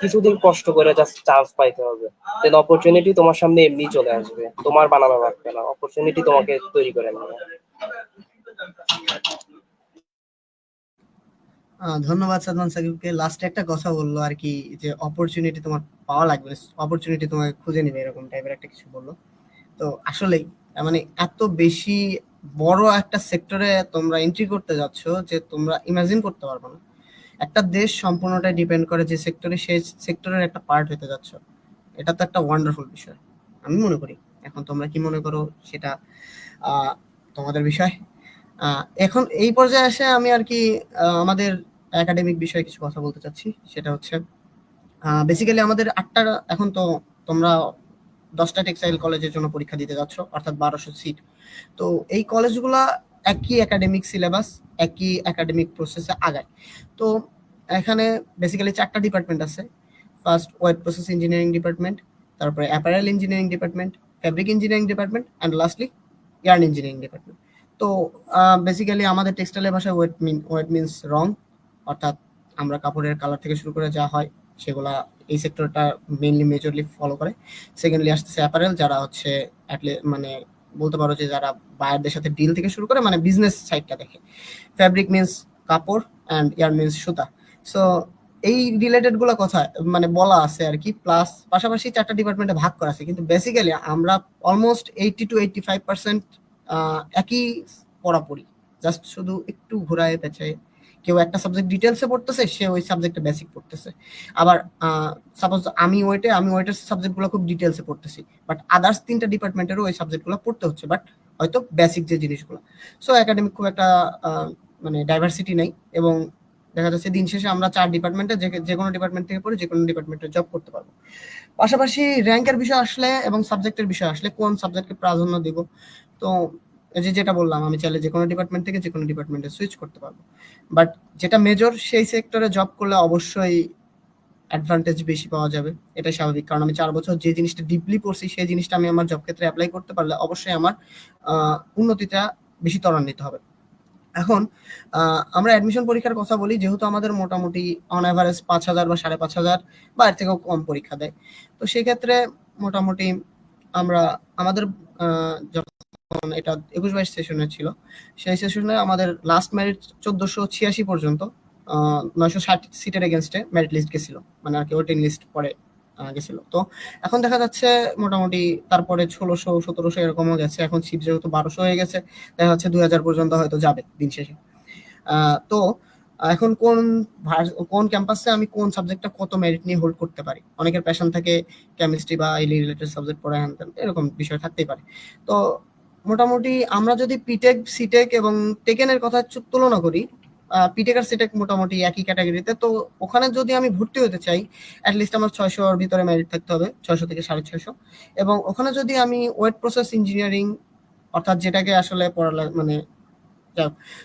Speaker 5: কিছুদিন কষ্ট করে জাস্ট চান্স পাইতে হবে, দেন অপরচুনিটি তোমার সামনে এমনি চলে আসবে, তোমার বানানো লাগবে না, অপরচুনিটি তোমাকে তৈরি করে নেবে।
Speaker 2: ধন্যবাদ সাদমান সাকিবকে। লাস্টে একটা কথা বললো আর কি, যে অপরচুনিটি তোমার পাওয়া লাগবে, অপরচুনিটি তোমাকে খুঁজে নিবে, এরকম টাইপের একটা কিছু বললো। তো আসলেই মানে এত বেশি বড় একটা সেক্টরে তোমরা এন্ট্রি করতে যাচ্ছ যে তোমরা ইমাজিন করতে পারবে না। একটা দেশ সম্পূর্ণটাই ডিপেন্ড করে যে সেক্টরে, সেই সেক্টরের একটা পার্ট হতে যাচ্ছ। এটা তো একটা ওয়ান্ডারফুল বিষয় আমি মনে করি। এখন তোমরা কি মনে করো সেটা তোমাদের বিষয়। এখন এই পর্যায়ে এসে আমি আর কি আমাদের একাডেমিক বিষয়ে কিছু কথা বলতে চাচ্ছি। সেটা হচ্ছে বেসিক্যালি আমাদের 8টা, এখন তো তোমরা 10টা টেক্সটাইল কলেজের জন্য পরীক্ষা দিতে যাচ্ছ, অর্থাৎ 1200 সিট। তো এই কলেজগুলা একই একাডেমিক সিলেবাস, একই একাডেমিক প্রসেসে আগায়। তো এখানে বেসিক্যালি 4টা ডিপার্টমেন্ট আছে। First wet process engineering department, তারপরে apparel engineering department, fabric engineering department and lastly yarn engineering department. তো বেসিক্যালি আমাদের টেক্সটাইলের ভাষায় ওয়েট মিনস রং, অর্থাৎ আমরা কাপড়ের কালার থেকে শুরু করে যা হয় সেগুলা এই সেক্টরটা মেইনলি মেজরলি ফলো করে। সেকেন্ডলি আসতেছে অ্যাপারেল, যারা হচ্ছে মানে বলতে পারো যে যারা বায়ারদের সাথে ডিল থেকে শুরু করে, মানে বিজনেস সাইডটা দেখে। ফ্যাব্রিক মিনস কাপড় অ্যান্ড ইয়ার মিনস সুতা। সো এই রিলেটেড গুলো কথা মানে বলা আছে আর কি, প্লাস পাশাপাশি 4টা ডিপার্টমেন্টে ভাগ করা আছে, কিন্তু বেসিক্যালি আমরা অলমোস্ট 80 to 85% একই পড়াপড়ি, জাস্ট শুধু একটু ঘোরায় পেঁচায় কেউ একটা সাবজেক্ট ডিটেলসে পড়তেছে, সে ওই সাবজেক্টে বেসিক পড়তেছে। আবার সাপোজ আমি ওয়েটের সাবজেক্টগুলো খুব ডিটেলসে পড়তেছি, বাট আদার্স 3টা ডিপার্টমেন্টেরও ওই সাবজেক্টগুলো পড়তে হচ্ছে, বাট হয়তো বেসিক যে জিনিসগুলো। সো একাডেমিক খুব একটা মানে ডাইভার্সিটি নাই, এবং দেখা যাচ্ছে দিন শেষে আমরা 4 ডিপার্টমেন্টে যে কোনো ডিপার্টমেন্ট থেকে পড়ে যে কোনো ডিপার্টমেন্টে জব করতে পারবো। পাশাপাশি র্যাঙ্কের বিষয় আসলে এবং সাবজেক্টের বিষয় আসলে কোন সাবজেক্টকে প্রাধান্য দিব, তো যেটা বললাম আমি চাইলে যে কোনো ডিপার্টমেন্ট থেকে যে কোনো ডিপার্টমেন্টে সুইচ করতে পারবো। বাট যেটা মেজর সেই সেক্টরে জব করলে অবশ্যই অ্যাডভান্টেজ বেশি পাওয়া যাবে, এটাই স্বাভাবিক। কারণ আমি 4 বছর যে জিনিসটা ডিপলি পড়ছি সেই জিনিসটা আমি আমার জব ক্ষেত্রে অ্যাপ্লাই করতে পারলে অবশ্যই আমার উন্নতিটা বেশি ত্বরান্বিত হবে। এখন আমরা অ্যাডমিশন পরীক্ষার কথা বলি, যেহেতু আমাদের মোটামুটি অন অ্যাভারেজ 5,000 বা 5,500 বা এর থেকেও কম পরীক্ষা দেয়। তো সেক্ষেত্রে মোটামুটি আমরা আমাদের যখন এটা 21-22 সেশনে ছিল, সেই সেশনে আমাদের লাস্ট মেরিট 1486 পর্যন্ত 960 সিটের এগেনস্টে মেরিট লিস্ট গেছিল, মানে আর কি ওয়েটিং লিস্ট পরে গেছিল। তো এখন দেখা যাচ্ছে মোটামুটি তারপরে 1600 1700 এরকমও গেছে। এখন সিট যেহেতু 1200 হয়ে গেছে, দেখা যাচ্ছে 2000 পর্যন্ত হয়তো যাবে দিন শেষে। তো এখন কোন ক্যাম্পাসে আমি কোন সাবজেক্টটা কত মেরিট নিয়ে হোল্ড করতে পারি, অনেকের প্যাশন থাকে কেমিস্ট্রি বা এই রিলেটেড সাবজেক্ট পড়ে, এরকম বিষয় থাকতেই পারে। তো মোটামুটি আমরা যদি পিটেক সিটেক এবং টেকেনের কথা তুলনা করি, পিটেক আর সিটেক মোটামুটি একই ক্যাটাগরিতে। তো ওখানে যদি আমি ভর্তি হতে চাই, অ্যাটলিস্ট আমার 600-র ভিতরে মেরিট থাকতে হবে, 600 থেকে 650। এবং ওখানে যদি আমি ওয়েট প্রসেস ইঞ্জিনিয়ারিং, অর্থাৎ যেটাকে আসলে মানে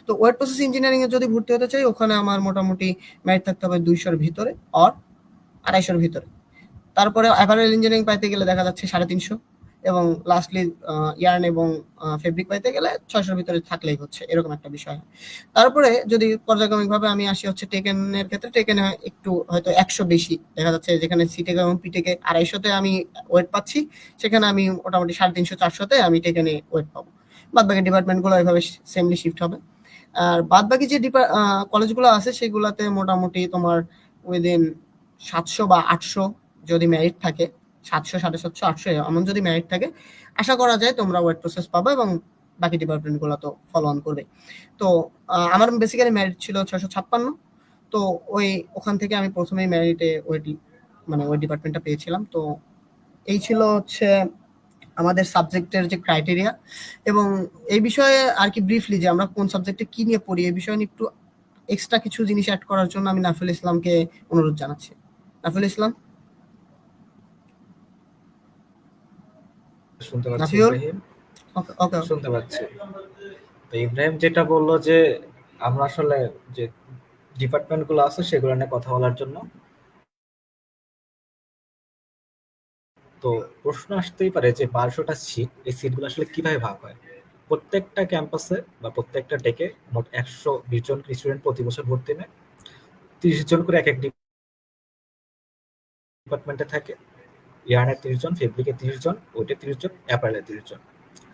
Speaker 2: তো ওয়েট প্রসেস ইঞ্জিনিয়ারিং এ যদি ভর্তি হতে চাই, ওখানে আমার মোটামুটি মেরিট থাকতে হবে 200-র ভিতরে আর 250-র ভিতরে। তারপরে অ্যাপারেল ইঞ্জিনিয়ারিং পাইতে গেলে দেখা যাচ্ছে 350, এবং লাস্টলি ইয়ার্ন এবং ফেব্রিক পাইতে গেলে 600-র ভিতরে থাকলেই হচ্ছে, এরকম একটা বিষয়। তারপরে যদি পর্যায়ক্রমিকভাবে আমি আসি হচ্ছে টেকেনের ক্ষেত্রে, টেকেনে একটু হয়তো 100 বেশি দেখা যাচ্ছে, যেখানে সিটেক এবং পিটেকে 250-তে আমি ওয়েট পাচ্ছি, সেখানে আমি মোটামুটি 350-400-তে আমি টেকেনে ওয়েট পাবো। বাদ বাকি ডিপার্টমেন্টগুলো এভাবে সেমলি শিফট হবে। আর বাদ বাকি যে কলেজগুলো আছে সেগুলোতে মোটামুটি তোমার উইদিন 700 বা 800 যদি মেরিট থাকে, 700 750 800 এমন যদি মেরিট থাকে, আশা করা যায় তোমরা ওয়েট প্রসেস পাবে এবং বাকি ডিপার্টমেন্টগুলো তো ফলো অন করবে। তো আমার বেসিক্যালি মেরিট ছিল 656। তো ওখান থেকে আমি প্রথমেই মেরিটে ওয়েট ডিপার্টমেন্টটা পেয়েছিলাম। তো এই ছিল হচ্ছে আমাদের সাবজেক্টের যে ক্রাইটেরিয়া, এবং এই বিষয়ে আর কি ব্রিফলি যে আমরা কোন সাবজেক্টে কি নিয়ে পড়ি এই বিষয়ে একটু এক্সট্রা কিছু জিনিস অ্যাড করার জন্য আমি নাফিল ইসলামকে অনুরোধ জানাচ্ছি। নাফিল ইসলাম।
Speaker 3: শুনতে পাচ্ছি
Speaker 2: নাফিউল।
Speaker 3: ইব্রাহিম?
Speaker 2: ওকে
Speaker 3: শুনতে পাচ্ছি। তো ইব্রাহিম যেটা বললো যে আমরা আসলে যে ডিপার্টমেন্ট গুলো আছে সেগুলো নিয়ে কথা বলার জন্য, তো প্রশ্ন আসতেই পারে যে 1200টা সিট, এই সিটগুলো আসলে কিভাবে ভাগ হয়। প্রত্যেকটা ক্যাম্পাসে বা প্রত্যেকটা ডেকে মোট 120 জন স্টুডেন্ট প্রতি বছর ভর্তি নেয়। 30 জন করে এক এক ডিপার্টমেন্টে থাকে। ইয়ার্নের 30 জন, ফেব্রিকের 30 জন, ওইটা 30 জন, অ্যাপারেলের 30 জন।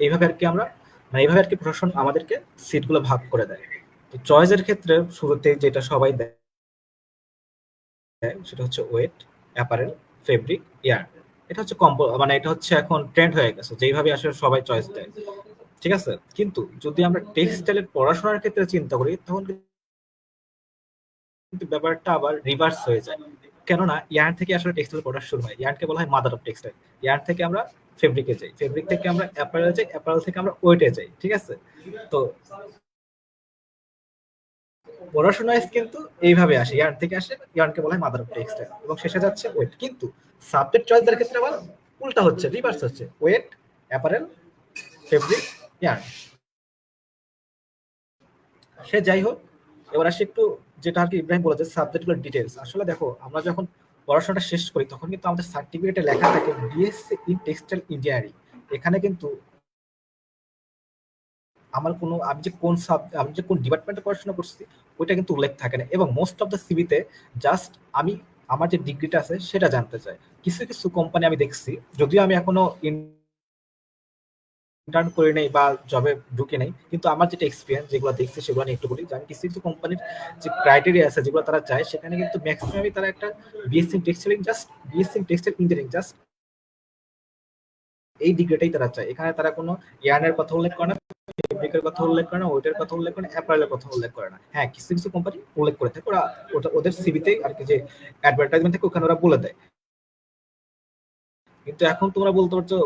Speaker 3: এইভাবে আর কি আমরা এইভাবে আর কি প্রশাসন আমাদেরকে সিটগুলো ভাগ করে দেয়। তো চয়েসের ক্ষেত্রে শুরুতে যেটা সবাই দেয় সেটা হচ্ছে ওয়েট, অ্যাপারেল, ফেব্রিক, ইয়ার্ন। এটা হচ্ছে মানে এটা হচ্ছে এখন ট্রেন্ড হয়ে গেছে, যেইভাবে আসলে সবাই চয়েস দেয়, ঠিক আছে। কিন্তু যদি আমরা টেক্সটাইলের পড়াশোনার ক্ষেত্রে চিন্তা করি, তখন কিন্তু ব্যাপারটা আবার রিভার্স হয়ে যায়। কেননা ইয়ার্ন থেকে আসলে টেক্সটাইল পড়া শুরু হয়, ইয়ার্নকে বলা হয় মাদার অফ টেক্সটাইল। ইয়ার্ন থেকে আমরা ফেব্রিকে যাই, ফেব্রিক থেকে আমরা অ্যাপারেল যাই, অ্যাপারেল থেকে আমরা ওয়েটে যাই, ঠিক আছে। তো পড়াশোনা কিন্তু এইভাবে আসে, ইয়ার্ন থেকে আসে, ইয়ার্নকে বলা হয় মাদার অফ টেক্সটাইল, এবং শেষে যাচ্ছে ওয়েট। কিন্তু সাবজেক্ট চয়েসের ক্ষেত্রে আবার উল্টা হচ্ছে, রিভার্স হচ্ছে, ওয়েট, অ্যাপারেল, ফেব্রিক, ইয়ার্ন। সে যাই হোক, এবার আসি একটু যেটা আর কি ইব্রাহিম বলেছে সাবজেক্টগুলোর ডিটেলস। আসলে দেখো, আমরা যখন পড়াশোনাটা শেষ করি তখন কিন্তু আমাদের সার্টিফিকেটে লেখা থাকে বিএসসি ইন টেক্সটাইল ইঞ্জিনিয়ারিং। এখানে কিন্তু আমার কোনো আমি যে কোন ডিপার্টমেন্টে পড়াশোনা করছি ওইটা কিন্তু উল্লেখ থাকে না, এবং মোস্ট অফ দ্য সিভিতে জাস্ট আমি আমার যে ডিগ্রিটা আছে সেটা জানতে চাই। কিছু কিছু কোম্পানি আমি দেখছি, যদিও আমি এখনো ইন্টার্ন করে নেই বা জবে ঢুকে নেই, কিন্তু আমার যেটা এক্সপিরিয়েন্স যেগুলো দেখছি সেগুলো নিয়ে একটু বলি। জানি কিছু কিছু কোম্পানির যে ক্রাইটেরিয়া আছে যেগুলো তারা চায়, সেখানে কিন্তু ম্যাক্সিমামই তারা একটা বিএসসি টেক্সটাইল ইঞ্জিনিয়ারিং জাস্ট এই ডিগ্রিটাই তারা চায়। এখানে তারা কোনো ইয়ার্নের কথা উল্লেখ করে না, ফেব্রিকের কথা উল্লেখ করে না, ওয়েটের কথা উল্লেখ করে না, অ্যাপারেলের কথা উল্লেখ করে না। হ্যাঁ, কিছু কিছু কোম্পানি উল্লেখ করে থাকে, ওরা ওদের সিভিতে আর কি, যে অ্যাডভার্টাইজমেন্ট থেকে ওখানে ওরা বলে দেয়। কিন্তু এখন তোমরা বলতে পারছো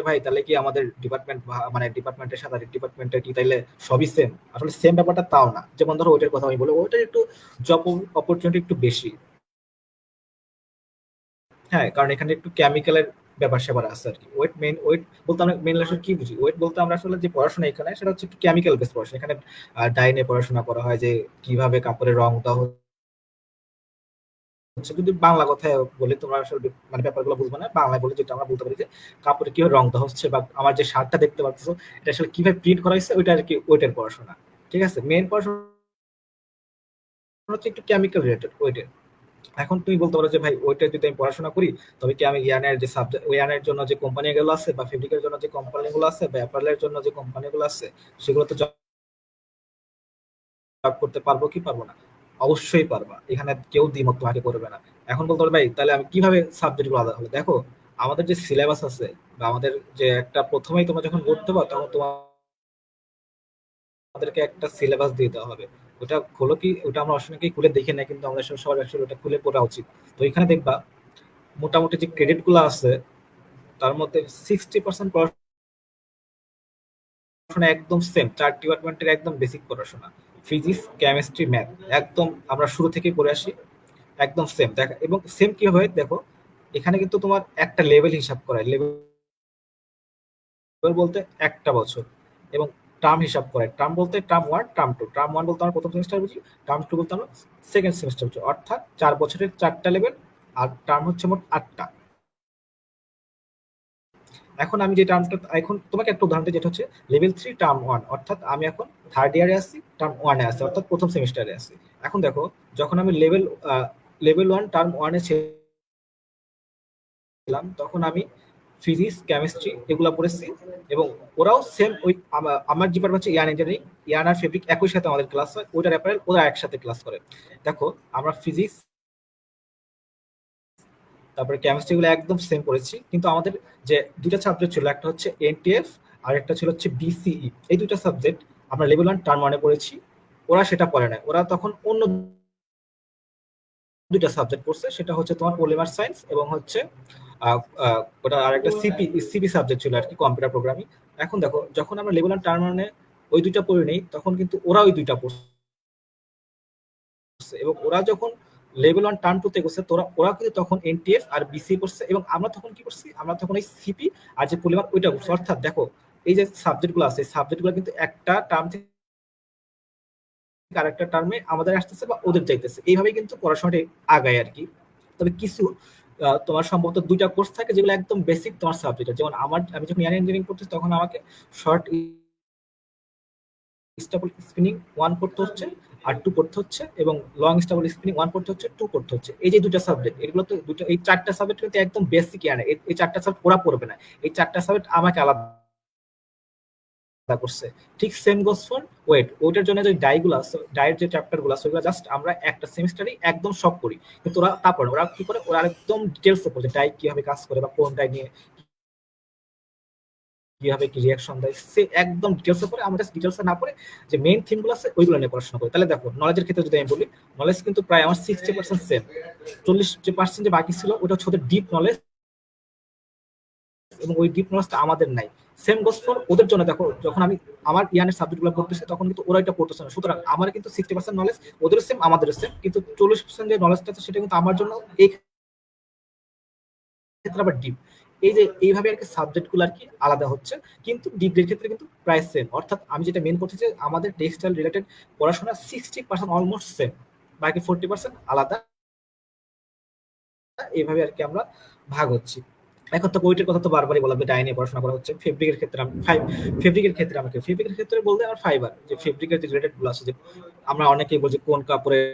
Speaker 3: ভাই তাহলে কি আমাদের ডিপার্টমেন্ট মানে ডিপার্টমেন্টের সাথে ডিপার্টমেন্টের কি তাইলে সবই সেম? আসলে সেম ব্যাপারটা তাও না। যেমন ধরো ওইটার কথা আমি বলি, ওইটার একটু জব অপরচুনিটি একটু বেশি। হ্যাঁ, কারণ এখানে একটু কেমিক্যালের ব্যাপার স্যাপার আছে আর কি। ওয়েট বলতে আমরা মেইনলি আসলে কি বুঝি? ওয়েট বলতে আমরা আসলে যে পড়াশোনা এখানে, সেটা হচ্ছে একটু কেমিক্যাল বেস পড়াশোনা। এখানে ডাই নিয়ে পড়াশোনা করা হয়, যে কিভাবে কাপড়ের রং দেওয়া হচ্ছে। যদি বাংলা কথায় বলি, তোমরা আসলে মানে ব্যাপারগুলো বুঝবে না, বাংলায় বলে যেটা আমরা বলতে পারি যে কাপড়ে কিভাবে রং দেওয়া হচ্ছে, বা আমার যে শার্টটা দেখতে পাচ্ছ এটা আসলে কিভাবে প্রিন্ট করা হয়েছে, ওইটা আর কি ওয়েটের পড়াশোনা, ঠিক আছে। মেইন পড়াশোনা হচ্ছে একটু কেমিক্যাল রিলেটেড ওয়েটের। এখন তুমি বলতে পারো যে ভাই ওইটা যদি আমি পড়াশোনা করি, তবে কি আমি ইয়ানের যে সাবজেক্ট, ইয়ানের জন্য যে কোম্পানিগুলো আছে, বা ফেব্রিকের জন্য যে কোম্পানিগুলো আছে, বা অ্যাপারেলের জন্য যে কোম্পানিগুলো আছে, সেগুলো তো জব করতে পারবো কি পারবো না? অবশ্যই পারবা, এখানে কেউ দ্বিমত তোমাকে করবে না। এখন বলতে পারো ভাই তাহলে আমি কিভাবে সাবজেক্ট গুলো আলাদা হলো? দেখো, আমাদের যে সিলেবাস আছে, বা আমাদের যে একটা প্রথমেই তোমরা যখন পড়তে পারো তখন তোমাদেরকে একটা সিলেবাস দিয়ে দেওয়া হবে। ওটা খোলো, কি ওটা আমরা অনেকেই খুলে দেখি না, কিন্তু আমাদের সবার আসলে ওটা খুলে পড়া উচিত। তো এখানে দেখবা মোটামুটি যে ক্রেডিট গুলো আছে তার মধ্যে 60% পড়াশোনা একদম সেম, 4 ডিপার্টমেন্টের একদম বেসিক পড়াশোনা, ফিজিক্স, কেমিস্ট্রি, ম্যাথ, একদম আমরা শুরু থেকেই পড়ে আসি, একদম সেম। দেখা, এবং সেম কি হবে দেখো, এখানে কিন্তু তোমার একটা লেভেল হিসাব করায়, লেভেল বলতে একটা বছর, এবং টার্ম হিসাব করায়, টার্ম বলতে term one, term two. Term one বলতে আমরা প্রথম সেমিস্টার বুঝি, টার্ম টু বলতে আমরা সেকেন্ড সেমিস্টার বুঝি, অর্থাৎ 4 বছরের 4টা লেভেল, আর টার্ম হচ্ছে মোট 8টা। এখন আমি যে টার্মটা, এখন তোমাকে একটা উদাহরণ দিই, যেটা হচ্ছে লেভেল 3 টার্ম 1, অর্থাৎ আমি এখন থার্ড ইয়ারে আছি, টার্ম 1 এ আছি, অর্থাৎ প্রথম সেমিস্টারে আছি। এখন দেখো, যখন আমি লেভেল 1 টার্ম 1 এ ছিলাম, তখন আমি ফিজিক্স, কেমিস্ট্রি এগুলো পড়েছি, এবং ওরাও সেম ওই আমার ডিপার্টমেন্ট হচ্ছে ইয়ান ইঞ্জিনিয়ারিং, ইয়ান আর ফেব্রিক একই সাথে আমাদের ক্লাস হয়, ওইটার অ্যাপারেল ওরা একসাথে ক্লাস করে। দেখো, আমরা ফিজিক্স তারপরে কেমিস্ট্রি গুলো একদম সেম পড়েছি, কিন্তু আমাদের যে দুইটা সাবজেক্ট ছিল, একটা হচ্ছে এনটিএফ আর একটা ছিল হচ্ছে বিসিই। এই দুইটা সাবজেক্ট আমরা লেভেল 1 টার্ম 1 এ পড়েছি, ওরা সেটা পড়ে না, ওরা তখন অন্য দুইটা সাবজেক্ট পড়ছে, সেটা হচ্ছে তোমার পলিমার সায়েন্স, এবং হচ্ছে ওটা আর একটা সিপি সাবজেক্ট ছিল আর কি, কম্পিউটার প্রোগ্রামিং। এখন দেখো, যখন আমরা লেভেল 1 টার্ম 1 এ ওই দুইটা পড়ে নেই, তখন কিন্তু ওরা ওই দুইটা পড়ছে, এবং ওরা যখন লেভেল 1 টার্ম 2 তে গেছে, ওরা কিন্তু তখন এনটিএফ আর বিসি করছে, এবং আমরা তখন কি করছি, আমরা তখন এই সিপি আর যে পলিমার ওইটা করছি। অর্থাৎ দেখো, এই যে সাবজেক্টগুলো আছে, এই সাবজেক্টগুলো কিন্তু একটা টার্ম থেকে আরেকটা টার্মে আমাদের আসতেছে বা ওদের যাইতেছে, এইভাবে কিন্তু পড়াশোনাটা আগায় আর কি। তবে কিছু তোমার সম্ভবত দুইটা কোর্স থাকে যেগুলো একদম বেসিক তোমার সাবজেক্ট, যেমন আমি যখন ইয়ার ইঞ্জিনিয়ারিং করতেছি তখন আমাকে শর্ট স্টাবল স্পিনিং 1 পড়তে হচ্ছে, আর 2 পড়তে হচ্ছে, এবং লং স্টাবল স্পিনিং 1 পড়তে হচ্ছে, 2 পড়তে হচ্ছে। এই যে দুটো সাবজেক্ট, এগুলো তো দুটো, এই 4টা সাবজেক্ট কিন্তু একদম বেসিক ইয়ার, এই 4টা সাবজেক্ট ওরা পড়বে না, এই 4টা সাবজেক্ট আমাকে আলাদা করছে। ঠিক সেম গোস ফর ওয়েটের জন্য যে ডাইগুলো আছে, ডায়ের যে চ্যাপ্টার গুলো আছে ওগুলো জাস্ট আমরা একটা সেমিস্টারই একদম সব করি, কিন্তু ওরা তারপরে ওরা কি করে, ওরা একদম ডিটেলসে পড়ে ডাই কিভাবে কাজ করে বা কোন ডাই নিয়ে কিভাবে কি রিয়াকশন দেয়, সে একদম ডিটেলসে পড়ে। আমরা জাস্ট ডিটেলসে না পড়ে যে মেইন থিমগুলো আছে ওইগুলো নিয়ে পড়াশোনা করি। তাহলে দেখো নলেজের ক্ষেত্রে যদি আমি বলি, নলেজ কিন্তু প্রায় আমার 60% সেম, 40% যে বাকি ছিল ওটা হচ্ছে ওদের ডিপ নলেজ, এবং ওই ডিপ নলেজটা আমাদের নাই। সেম গোস ফর ওদের জন্য। দেখো যখন আমি আমার ইয়ানের সাবজেক্টগুলো পড়তেছি তখন কিন্তু ওরা এটা পড়তেছে না, সুতরাং আমার কিন্তু 60% নলেজ ওদের সেম আমাদের সেম, কিন্তু 40% যে নলেজটা আছে সেটা কিন্তু আমার জন্য এই ক্ষেত্রে আবার ডিপ। এই যে এইভাবে আর কি সাবজেক্টগুলো আর কি আলাদা হচ্ছে, কিন্তু ডিগ্রির ক্ষেত্রে কিন্তু প্রায় সেম। অর্থাৎ আমি যেটা মেন করছি যে আমাদের টেক্সটাইল রিলেটেড পড়াশোনা 60% অলমোস্ট সেম, বাকি 40% আলাদা। এইভাবে আর কি আমরা ভাগ হচ্ছি। এখন তো ওইটার কথা তো বারবারই বলা, ডাই নিয়ে পড়াশোনা করা হচ্ছে। ফেব্রিকের ক্ষেত্রে আমি ফেব্রিকের ক্ষেত্রে বলতে আমার ফাইবার, যে ফেব্রিকের যে রিলেটেড গুলো আছে, যে আমরা অনেকেই বলছি কোন কাপড়ের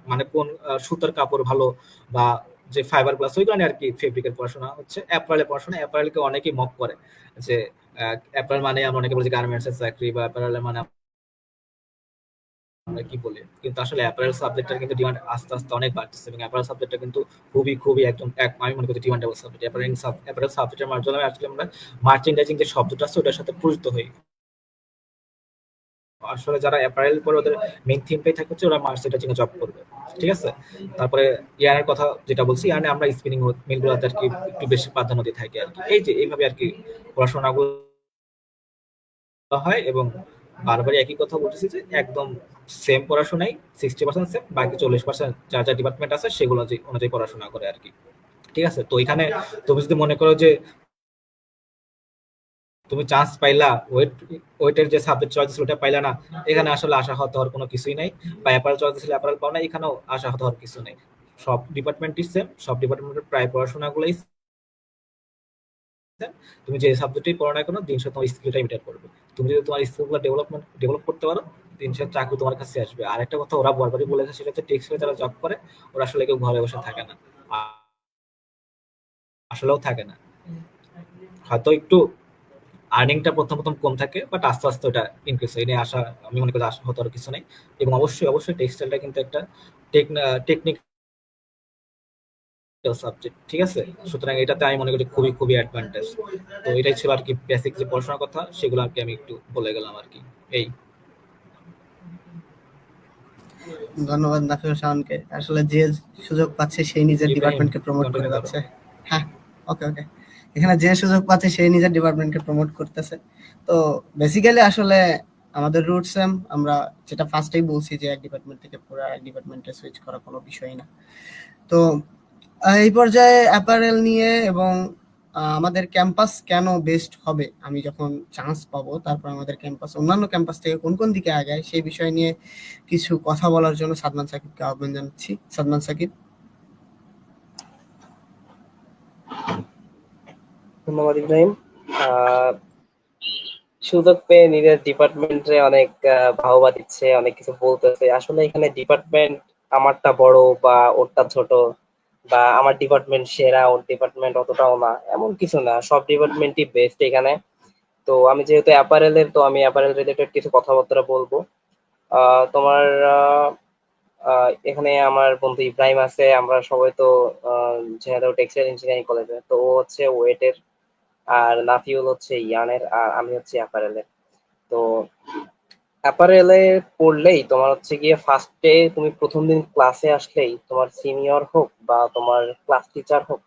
Speaker 3: মানে কোন সুতার কাপড় ভালো, বা যে ফাইবার গ্লাস ওইগুলো নিয়ে আর কি ফেব্রিকের পড়াশোনা হচ্ছে। অ্যাপারেলের পড়াশোনা, অ্যাপারেলকে অনেকেই মক করে যে অ্যাপারেল মানে আমরা অনেকে বলছি গার্মেন্টস এর চাকরি, বা অ্যাপারেল মানে আমরা কি বলি, কিন্তু আসলে অ্যাপারেল সাবজেক্টের কিন্তু ডিমান্ড আস্তে আস্তে অনেক বাড়তেছে, এবং অ্যাপারেল সাবজেক্টটা কিন্তু খুবই খুবই একদম আমি মনে করি ডিমান্ডেবল সাবজেক্ট। অ্যাপারেল সাবজেক্টের মাধ্যমে আসলে আমরা মার্চেন্ডাইজিং যে শব্দটা আছে ওটার সাথে পরিচিত হই। আসলে যারা অ্যাপারেল পরে ওদের মেইন থিমটাই থাকে হচ্ছে ওরা মার্চেন্ডাইজিং এ জব করবে, ঠিক আছে। তারপরে ইয়ানের কথা যেটা বলছি, ইয়ানে আমরা স্পিনিং মিলগুলোতে আর কি একটু বেশি প্রাধান্য দিয়ে থাকি আর কি। এই যে এইভাবে আর কি পড়াশোনাগুলো হয়, এবং বারবারই একই কথা বলতেছি যে একদম সেম পড়াশোনাই, 60% সেম, বাকি 40% যা যা ডিপার্টমেন্ট আছে সেগুলো অনুযায়ী পড়াশোনা করে আর কি, ঠিক আছে। তো এখানে তুমি যদি মনে করো যে তুমি চান্স পাইলা, ওয়েটের যে সাবজেক্ট চয়েস ছিল ওটা পাইলা না, এখানে আসলে আশা হতে হওয়ার কোনো কিছুই নাই। বা অ্যাপারেল চয়েস ছিল অ্যাপারেল পাও না, এখানেও আশা হতে হওয়ার কিছু নেই। সব ডিপার্টমেন্টই সেম, সব ডিপার্টমেন্টের প্রায় পড়াশোনাগুলোই সেম। তুমি যে সাবজেক্টেই পড়ো না কেন, দিন শেষে তোমার স্কিলটাই ম্যাটার করবে। তুমি যদি তোমার স্কিলগুলো ডেভেলপ করতে পারো, দিন শেষে চাকরি তোমার কাছে আসবে। আর একটা কথা ওরা বারবারই বলেছে, সেটা হচ্ছে টেক্সটাইলে যারা জব করে ওরা আসলে কেউ ঘরে বসে থাকে না, আসলেও থাকে না। হয়তো একটু আর্নিংটা প্রথম প্রথম কম থাকে, বাট আস্তে আস্তে ওটা ইনক্রিজ হয়। এই নিয়ে আশা, আমি মনে করি আশা হতে আর কিছু নেই। এবং অবশ্যই অবশ্যই টেক্সটাইলটা কিন্তু একটা টেকনিক্যাল সাবজেক্ট, ঠিক আছে। সুতরাং এটাতে আমি মনে করি খুবই খুবই অ্যাডভান্টেজ। তো এটাই ছিল আর কি বেসিক যে পড়াশোনার কথা, সেগুলো আর কি আমি একটু বলে গেলাম আর কি। এই
Speaker 2: ধন্যবাদ নাফিউল শাওনকে। আসলে যে সুযোগ পাচ্ছে সেই নিজের
Speaker 3: ইব্রাহিম,
Speaker 2: ডিপার্টমেন্টকে প্রমোট করে
Speaker 3: কন্টিনিউ করো।
Speaker 2: যাচ্ছে। হ্যাঁ, ওকে ওকে। এখানে যে সুযোগ পাচ্ছে সেই নিজের ডিপার্টমেন্টকে প্রমোট করতেছে। তো বেসিক্যালি আসলে আমাদের রুট সেম। আমরা যেটা ফার্স্টেই বলছি যে এক ডিপার্টমেন্ট থেকে পুরো এক ডিপার্টমেন্টে সুইচ করা কোনো বিষয়ই না। তো এই পর্যায়ে অ্যাপারেল নিয়ে এবং আমাদের ক্যাম্পাস কেন বেস্ট হবে, আমি যখন চান্স পাবো তারপর আমাদের ক্যাম্পাস অন্যান্য ক্যাম্পাস থেকে কোন কোন দিকে আগায় সেই বিষয় নিয়ে কিছু কথা বলার জন্য সাদমান সাকিবকে আহ্বান জানাচ্ছি। সাদমান সাকিব।
Speaker 5: ধন্যবাদ ইব্রাহিম। আহ, সুযোগ পেয়ে নিজের ডিপার্টমেন্টে অনেক বাহবা দিচ্ছে, অনেক কিছু বলতেছে। আসলে এখানে ডিপার্টমেন্ট আমারটা বড় বা ওরটা ছোট, বা আমার ডিপার্টমেন্ট সেরা ওর ডিপার্টমেন্ট অতটাও না, এমন কিছু না। সব ডিপার্টমেন্টই বেস্ট এখানে। তো আমি যেহেতু অ্যাপারেলের, তো আমি অ্যাপারেল রিলেটেড কিছু কথাবার্তা বলবো। তোমার এখানে আমার বন্ধু ইব্রাহিম আছে, আমরা সবাই তো ঝিনাইদহ টেক্সটাইল ইঞ্জিনিয়ারিং কলেজে। তো ও হচ্ছে ওয়েটের, আর নাফিউল হচ্ছে ইয়ানের, আর আমি হচ্ছে অ্যাপারেলের। তো অ্যাপারেলে পড়লেই তোমার হচ্ছে গিয়ে ফার্স্টে তুমি প্রথম দিন ক্লাসে আসলেই তোমার সিনিয়র হোক বা তোমার ক্লাস টিচার হোক,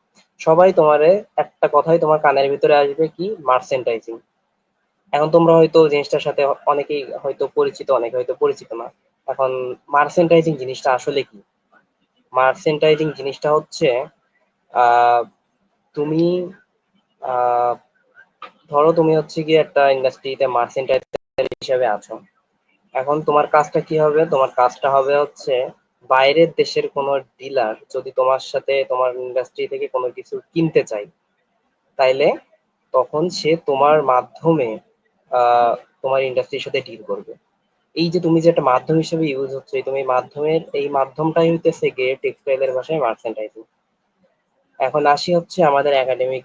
Speaker 5: সবাই তোমারে একটা কথাই তোমার কানের ভিতরে আসবে, কি? মার্চেন্টাইজিং। এখন তোমরা হয়তো জিনিসটার সাথে অনেকেই হয়তো পরিচিত, অনেকে হয়তো পরিচিত না। এখন মার্চেন্টাইজিং জিনিসটা আসলে কি? মার্চেন্টাইজিং জিনিসটা হচ্ছে আহ তুমি আহ ধরো তুমি হচ্ছে গিয়ে একটা ইন্ডাস্ট্রিতে মার্চেন্টাইজার হিসেবে আছো। এখন তোমার কাজটা কি হবে? তোমার কাজটা হবে হচ্ছে বাইরের দেশের কোনো ডিলার যদি তোমার সাথে তোমার ইন্ডাস্ট্রি থেকে কোনো কিছু কিনতে চায়, তাইলে তখন সে তোমার মাধ্যমে আহ তোমার ইন্ডাস্ট্রির সাথে ডিল করবে। এই যে তুমি যে একটা মাধ্যম হিসেবে ইউজ হচ্ছে, তুমি মাধ্যমের এই মাধ্যমটাই হইতেছে গিয়ে টেক্সটাইলের ভাষায় মার্চেন্টাইজিং। এখন আসি হচ্ছে আমাদের একাডেমিক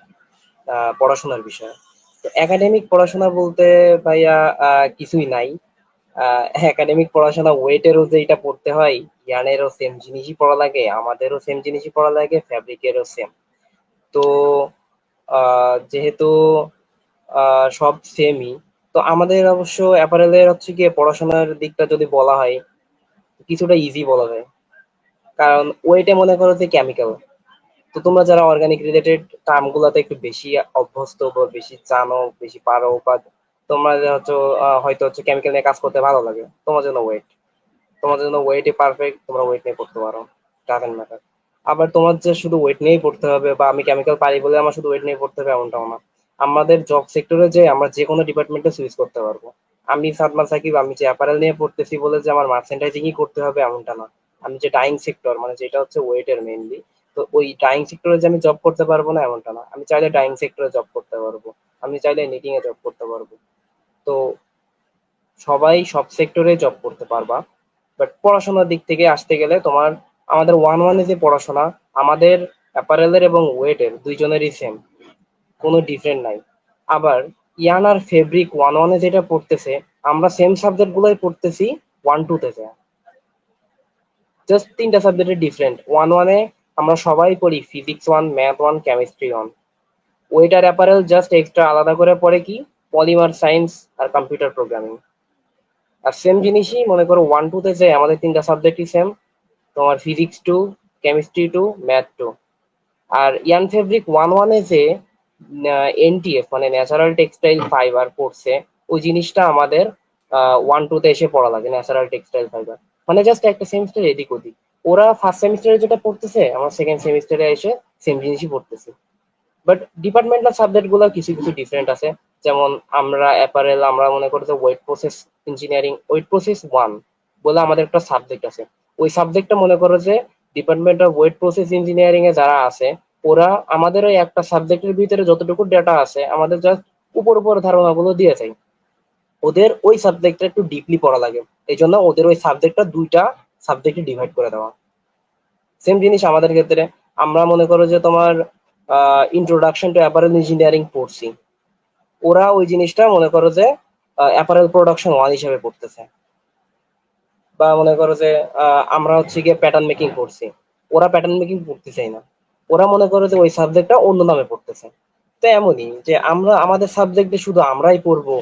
Speaker 5: পড়াশোনার বিষয়। তো একাডেমিক পড়াশোনা বলতে ভাইয়া কিছুই নাই। একাডেমিক পড়াশোনা ওয়েটেরও যে এটা পড়তে হয়, ইয়ানেরও সেম জিনিসই পড়া লাগে, আমাদেরও সেম জিনিসই পড়া লাগে, ফ্যাব্রিকেরও সেম। তো যেহেতু সব সেমই, তো আমাদের অবশ্য অ্যাপারেলের হচ্ছে গিয়ে পড়াশোনার দিকটা যদি বলা হয় কিছুটা ইজি বলা যায়, কারণ ওইটা মনে করো যে কেমিক্যাল। তো তোমরা যারা অর্গানিক রিলেটেড কামগুলোতে একটু বেশি অভ্যস্ত বা বেশি জানো, বেশি পারো, বা তোমরা যে হচ্ছে হয়তো হচ্ছে কেমিক্যাল নিয়ে কাজ করতে ভালো লাগে, তোমার জন্য ওয়েটই পারফেক্ট, তোমরা ওয়েট নিয়ে পড়তে পারো, ডাজেন্ট ম্যাটার। আবার তোমার যে শুধু ওয়েট নিয়েই পড়তে হবে বা আমি কেমিক্যাল পারি বলে আমার শুধু ওয়েট নিয়ে পড়তে হবে এমনটাও না। আমাদের জব সেক্টরে যে আমরা যে কোনো ডিপার্টমেন্টে সুইচ করতে পারবো। আমি সাদমান সাকিব, আমি যে অ্যাপারেল নিয়ে পড়তেছি বলে যে আমার মার্চেন্ডাইজিংই করতে হবে এমনটা না। আমি যে ডাইং সেক্টর, মানে যেটা হচ্ছে ওয়েটের মেইনলি, তো ওই ডাইং সেক্টরে যে আমি জব করতে পারবো না এমনটা না। আমি চাইলে ডাইং সেক্টরে জব করতে পারবো, আমি চাইলে নিটিং এ জব করতে পারবো। তো সবাই সব সেক্টরে জব করতে পারবা। বাট পড়াশোনার দিক থেকে আসতে গেলে তোমার, আমাদের ওয়ান ওয়ানে যে পড়াশোনা, আমাদের অ্যাপারেলের এবং ওয়েটের দুইজনেরই সেম, কোনো ডিফারেন্ট নাই। আবার ইয়ান আর ফেব্রিক ওয়ান ওয়ানে যেটা পড়তেছে, আমরা সেম সাবজেক্ট গুলোই পড়তেছি ওয়ান টু তে, জাস্ট তিনটা সাবজেক্টের ডিফারেন্ট। ওয়ান ওয়ানে আমরা সবাই পড়ি physics one, math one, chemistry one. ওয়েটার অ্যাপারেল জাস্ট এক্সট্রা আলাদা করে পড়ে কি পলিমার সায়েন্স আর কম্পিউটার প্রোগ্রামিং। আর সেম জিনিসই মনে করো ওয়ান টু তে যে আমাদের তিনটা সাবজেক্টই সেম, তোমার physics two, chemistry two, math two. আর ইয়ান ফেব্রিক ওয়ান ওয়ানে যে এনটিএফ মানে ন্যাচারাল টেক্সটাইল ফাইবার পড়ছে, ওই জিনিসটা আমাদের ওয়ান টু তে এসে পড়া লাগে, ন্যাচারাল টেক্সটাইল ফাইবার। মানে জাস্ট একটা সেমিস্টার এদিক ওদিক। ওরা ফার্স্ট সেমিস্টারে যেটা পড়তেছে আমরা সেকেন্ড সেমিস্টারে এসে সেম জিনিসই পড়তেছি। বাট ডিপার্টমেন্টাল সাবজেক্ট গুলো কিছু কিছু ডিফারেন্ট আছে। যেমন আমরা অ্যাপারেল, আমরা মনে করি যে wet process engineering, wet process one বলে আমাদের একটা সাবজেক্ট আছে। ওই সাবজেক্টটা মনে করো যে department of wet process engineering এ যারা আছে, ওরা আমাদের ওই একটা সাবজেক্টের ভিতরে যতটুকু ডেটা আছে আমাদের জাস্ট উপর উপর ধারণাগুলো দিয়ে যায়। ওদের ওই সাবজেক্টটা একটু ডিপলি পড়া লাগে, এই জন্য ওদের ওই সাবজেক্টটা দুইটা সাবজেক্টে ডিভাইড করে দেওয়া। সেম জিনিস আমাদের ক্ষেত্রে, আমরা মনে করো যে তোমার ইন্ট্রোডাকশন টু অ্যাপারেল ইঞ্জিনিয়ারিং পড়ছি, ওরা ওই জিনিসটা মনে করো যে অ্যাপারেল প্রোডাকশন ওয়ান হিসেবে পড়তেছে। বা মনে করো যে আমরা হচ্ছে গিয়ে প্যাটার্ন মেকিং করছি, ওরা প্যাটার্ন মেকিং পড়তেছেই না, ওরা মনে করো যে ওই সাবজেক্টটা অন্য নামে পড়তেছে। তো এমনই যে আমরা আমাদের সাবজেক্টে শুধু আমরাই পড়বো।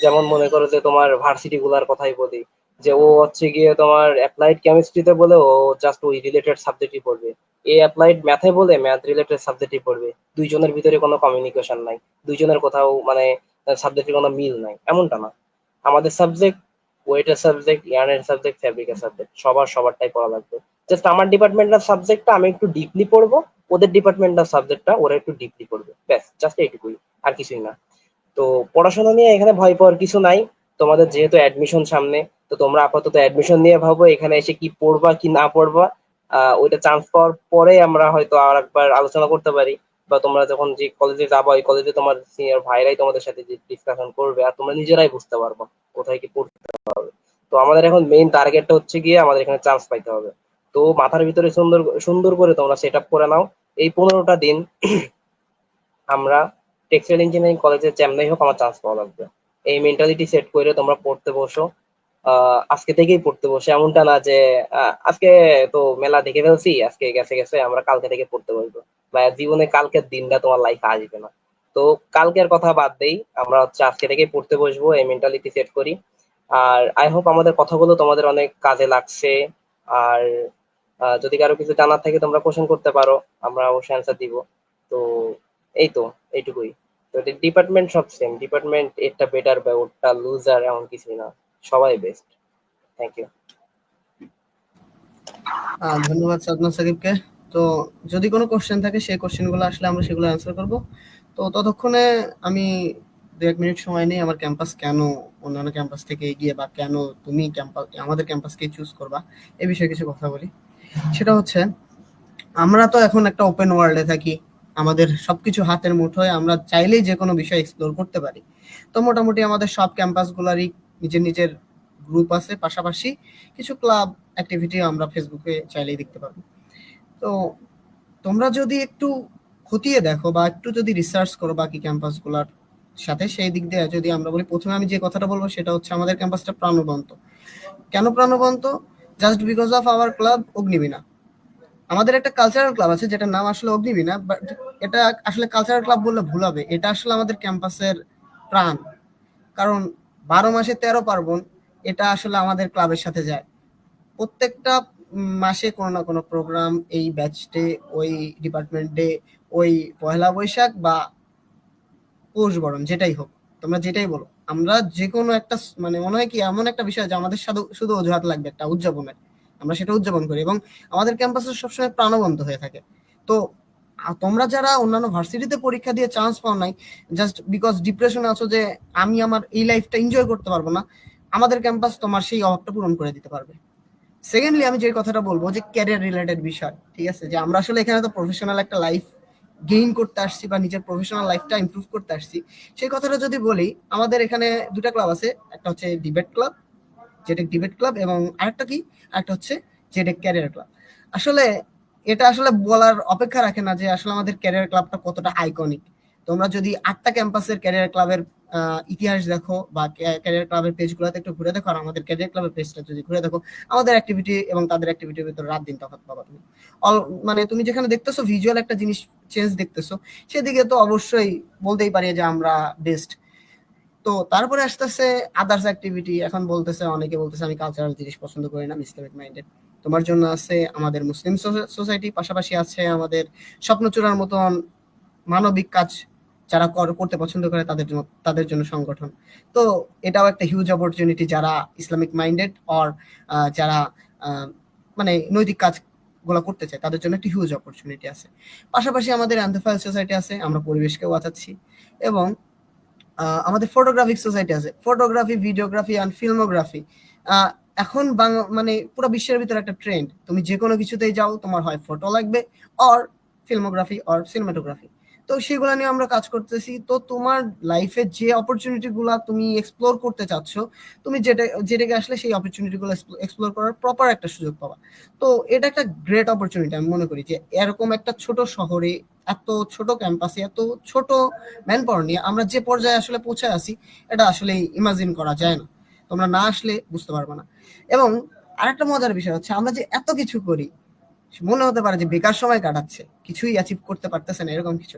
Speaker 5: যেমন মনে করো যে তোমার ভার্সিটি গুলার কথাই বলি, যে ও হচ্ছে গিয়ে তোমার অ্যাপ্লাইড কেমিস্ট্রিতে বলে ও জাস্ট ওই রিলেটেড সাবজেক্টই পড়বে, এ অ্যাপ্লাইড ম্যাথে বলে ম্যাথ রিলেটেড সাবজেক্টই পড়বে। দুইজনের ভিতরে কোনো কমিউনিকেশন নাই, দুইজনের কোথাও মানে সাবজেক্টের কোনো মিল নাই এমনটা না। আমাদের সাবজেক্ট, ওয়েটের সাবজেক্ট, ইয়ার্নের সাবজেক্ট, ফ্যাব্রিকের সাবজেক্ট, সবারটাই পড়া লাগবে। জাস্ট আমার ডিপার্টমেন্টাল সাবজেক্টটা আমি একটু ডিপলি পড়বো, ওদের ডিপার্টমেন্টাল সাবজেক্টটা ওরা একটু ডিপলি পড়বে, ব্যাস জাস্ট এইটুকুই, আর কিছুই না। তো পড়াশোনা নিয়ে এখানে ভয় পাওয়ার কিছু নাই। তোমাদের যেহেতু অ্যাডমিশন সামনে, তো তোমরা আপাতত অ্যাডমিশন নিয়ে ভাবো এখানে এসে কি পড়বা কি না পড়বা। ওইটা চান্স পাওয়ার পরে আমরা হয়তো আর একবার আলোচনা করতে পারি, বা তোমরা যখন যে কলেজে যাবা ওই কলেজে তোমার সিনিয়র ভাইরাই তোমাদের সাথে ডিসকাশন করবে, আর তোমরা নিজেরাই বুঝতে পারবা কোথায় কি পড়তে হবে। তো আমাদের এখন মেইন টার্গেটটা হচ্ছে গিয়ে আমাদের এখানে চান্স পাইতে হবে। তো মাথার ভিতরে সুন্দর সুন্দর করে তোমরা সেট আপ করে নাও। এই 15টা দিন আমরা টেক্সটাইল ইঞ্জিনিয়ারিং কলেজে যেমনই হোক আমার চান্স পাওয়া লাগবে, এই মেন্টালিটি সেট করে তোমরা পড়তে বসো। আজকে থেকেই পড়তে বসে, এমনটা না যে আজকে তো মেলা দেখে ফেলছি, আজকে গেছে গেছে আমরা কালকে থেকে পড়তে বসবো, বা জীবনে কালকের দিনটা তোমার লাইফে আসবে না। তো কালকের কথা বাদ দেই, আমরা হচ্ছে আজকে থেকেই পড়তে বসবো, এই মেন্টালিটি সেট করি। আর আই হোপ আমাদের কথাগুলো তোমাদের অনেক কাজে লাগছে। আর যদি কারো কিছু জানার থাকে তোমরা কোশ্চেন করতে পারো, আমরা অবশ্যই অ্যান্সার দিব। তো এই তো, এইটুকুই। তো ডিপার্টমেন্ট সব সেম, ডিপার্টমেন্ট এটা বেটার বা ওটা লুজার এমন কিছুই না, সবাই বেস্ট। Thank you.
Speaker 2: ধন্যবাদ সাদমান সাকিবকে। তো যদি কোনো কোশ্চেন থাকে সেই কোশ্চেনগুলো আসলে আমরা সেগুলো অ্যান্সার করব। তো ততক্ষণে আমি 2-1 মিনিট সময় নিয়ে আমার ক্যাম্পাস কেন অন্যান্য ক্যাম্পাস থেকে এগিয়ে, বা কেন তুমি ক্যাম্পাস আমাদের ক্যাম্পাসকে চুজ করবা, এই বিষয়ে কিছু কথা বলি। সেটা হচ্ছে, আমরা তো এখন একটা ওপেন ওয়ার্ল্ডে থাকি, আমাদের সবকিছু হাতের মুঠোয়, আমরা চাইলেই যে কোনো বিষয় এক্সপ্লোর করতে পারি। তো মোটামুটি আমাদের সব ক্যাম্পাসগুলোরই নিজের নিজের গ্রুপ আছে, পাশাপাশি কিছু ক্লাব অ্যাক্টিভিটি আমরা ফেসবুকে চাইলেই দেখতে পারবো। তো তোমরা যদি একটু খতিয়ে দেখো বা একটু যদি রিসার্চ করো বাকি ক্যাম্পাসগুলোর সাথে সেই দিক দিয়ে যদি আমরা বলি, প্রথমে আমি যে কথাটা বলবো সেটা হচ্ছে আমাদের ক্যাম্পাসটা প্রাণবন্ত। কেন প্রাণবন্ত? Just because of our club Agnibina. আমাদের একটা কালচারাল ক্লাব আছে যেটার নাম আসলে অগ্নিবীণা, বাট এটা আসলে কালচারাল ক্লাব বললে ভুল হবে, এটা আসলে আমাদের ক্যাম্পাসের প্রাণ। কারণ 12 মাসে 13 পার্বণ, এটা আসলে আমাদের ক্লাবের সাথে যায়। প্রত্যেকটা মাসে কোনো না কোনো প্রোগ্রাম, এই ব্যাচ ডে, ওই ডিপার্টমেন্ট ডে, ওই পয়লা বৈশাখ বা পৌষ বরণ, যেটাই হোক, তোমরা যেটাই বলো, আমরা যে কোনো একটা মানে মনে হয় কি এমন একটা বিষয় যে আমাদের শুধু শুধু অজুহাত লাগবে একটা উদযাপনের, আমরা সেটা উদযাপন করি এবং আমাদের ক্যাম্পাসে সবসময় প্রাণবন্ত হয়ে থাকে। তো তোমরা যারা অন্যান্য ভার্সিটিতে পরীক্ষা দিয়ে চান্স পাও নাই জাস্ট বিকজ ডিপ্রেশনে আছো যে আমি আমার এই লাইফটা এনজয় করতে পারবো না, আমাদের ক্যাম্পাস তোমার সেই অভাবটা পূরণ করে দিতে পারবে। সেকেন্ডলি আমি যে কথাটা বলবো যে ক্যারিয়ার রিলেটেড বিষয়, ঠিক আছে, যে আমরা আসলে এখানে তো প্রফেশনাল একটা লাইফ গেইন করতে আসছি বা নিজের প্রফেশনাল লাইফটা ইমপ্রুভ করতে আসছি, সেই কথাটা যদি বলি, আমাদের এখানে দুটা ক্লাব আছে, একটা হচ্ছে ডিবেট ক্লাব, জেটেক ডিবেট ক্লাব, এবং আরেকটা কি, আরেকটা হচ্ছে জেটেক ক্যারিয়ার ক্লাব। আসলে এটা আসলে বলার অপেক্ষা রাখে না যে আসলে আমাদের ক্যারিয়ার ক্লাবটা কতটা আইকনিক। তোমরা যদি 8টা ক্যাম্পাসের ক্যারিয়ার ক্লাবের ইতিহাস দেখো বা ক্যারিয়ার ক্লাবের পেজগুলোতে একটু ঘুরে দেখো, আর আমাদের ক্যারিয়ার ক্লাবের পেজটা যদি ঘুরে দেখো, আমাদের অ্যাক্টিভিটি এবং তাদের অ্যাক্টিভিটির ভিতরে রাত দিন তফাৎ পাবা তুমি। মানে তুমি যেখানে দেখতেছো ভিজুয়াল একটা জিনিস চেঞ্জ দেখতেছো, সেদিকে তো অবশ্যই বলতেই পারি যে আমরা বেস্ট। তো তারপরে আসতেছে আদার্স অ্যাক্টিভিটি। এখন বলতেছে, অনেকে বলতেছে আমি কালচারাল জিনিস পছন্দ করি না, আমি ইসলামিক মাইন্ডেড। তোমার জন্য আছে আমাদের মুসলিম সোসাইটি, পাশাপাশি আছে আমাদের স্বপ্নচূড়ার মতন মানবিক কাজ যারা করতে পছন্দ করে তাদের জন্য সংগঠন। তো এটাও একটা হিউজ অপরচুনিটি, যারা ইসলামিক মাইন্ডেড অর যারা মানে নৈতিক কাজ গুলো করতে চায় তাদের জন্য একটা হিউজ অপরচুনিটি আছে। পাশাপাশি আমাদের অ্যান্থোফাইল সোসাইটি আছে, আমরা পরিবেশকেও বাঁচাচ্ছি। এবং আমাদের ফটোগ্রাফিক সোসাইটি আছে, ফটোগ্রাফি, ভিডিওগ্রাফি অ্যান্ড ফিল্মোগ্রাফি। এখন মানে পুরো বিশ্বের ভিতরে একটা ট্রেন্ড, তুমি যে কোনো কিছুতেই যাও তোমার হয় ফটো লাগবে অর ফিল্মোগ্রাফি অর সিনেমাটোগ্রাফি। তো সেগুলো নিয়ে আমরা কাজ করতেছি। তো তোমার লাইফে যে অপরচুনিটি গুলা তুমি এক্সপ্লোর করতে চাচ্ছ, তুমি যেটাকে আসলে সেই অপরচুনিটি গুলো এক্সপ্লোর করার প্রপার একটা সুযোগ পাবা। তো এটা একটা গ্রেট অপরচুনিটি আমি মনে করি, যে এরকম একটা ছোট শহরে, এত ছোট ক্যাম্পাসে, এত ছোট ম্যান পাওয়ার নিয়ে আমরা যে পর্যায়ে আসলে পৌঁছে আছি, এটা আসলে ইমাজিন করা যায় না, তোমরা না আসলে বুঝতে পারবে না। এবং আরেকটা মজার বিষয় হচ্ছে, আমরা যে এত কিছু করি, মনে হতে পারে যে বেকার সময় কাটাচ্ছে, কিছুই অ্যাচিভ করতে পারতেছে না, এরকম কিছু।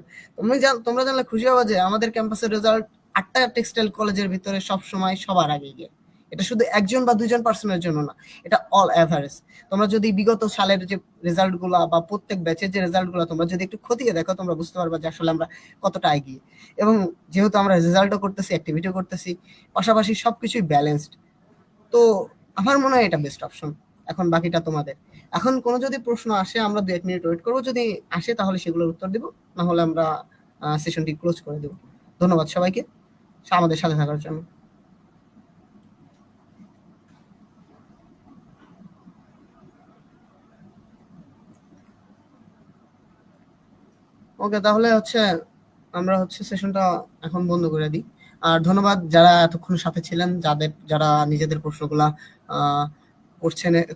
Speaker 2: তোমরা জানলে খুশি হবা যে আমাদের ক্যাম্পাসের রেজাল্ট 8টা টেক্সটাইল কলেজের ভিতরে সব সময় সবার আগে গিয়ে। এটা শুধু একজন বা দুইজন পার্সনের জন্য না, এটা অল এভারেজ। তোমরা যদি বিগত সালের যে রেজাল্ট গুলা বা প্রত্যেক ব্যাচের যে রেজাল্ট গুলা তোমরা যদি একটু খতিয়ে দেখো, তোমরা বুঝতে পারবা যে আসলে আমরা কতটা এগিয়ে। এবং যেহেতু আমরা রেজাল্টও করতেছি, অ্যাক্টিভিটিও করতেছি, পাশাপাশি সবকিছুই ব্যালেন্সড। তো আমার মনে হয় এটা বেস্ট অপশন। এখন বাকিটা তোমাদের। এখন কোনো যদি প্রশ্ন আসে, আমরা 2-1 মিনিট ওয়েট করবো, যদি আসে তাহলে সেগুলোর উত্তর দিব, না হলে আমরা সেশনটি ক্লোজ করে দেব। ধন্যবাদ সবাইকে আমাদের সাথে থাকার জন্য। ওকে, তাহলে হচ্ছে আমরা হচ্ছে সেশনটা এখন বন্ধ করে দিই। আর ধন্যবাদ যারা এতক্ষণ সাথে ছিলেন, যারা নিজেদের প্রশ্নগুলা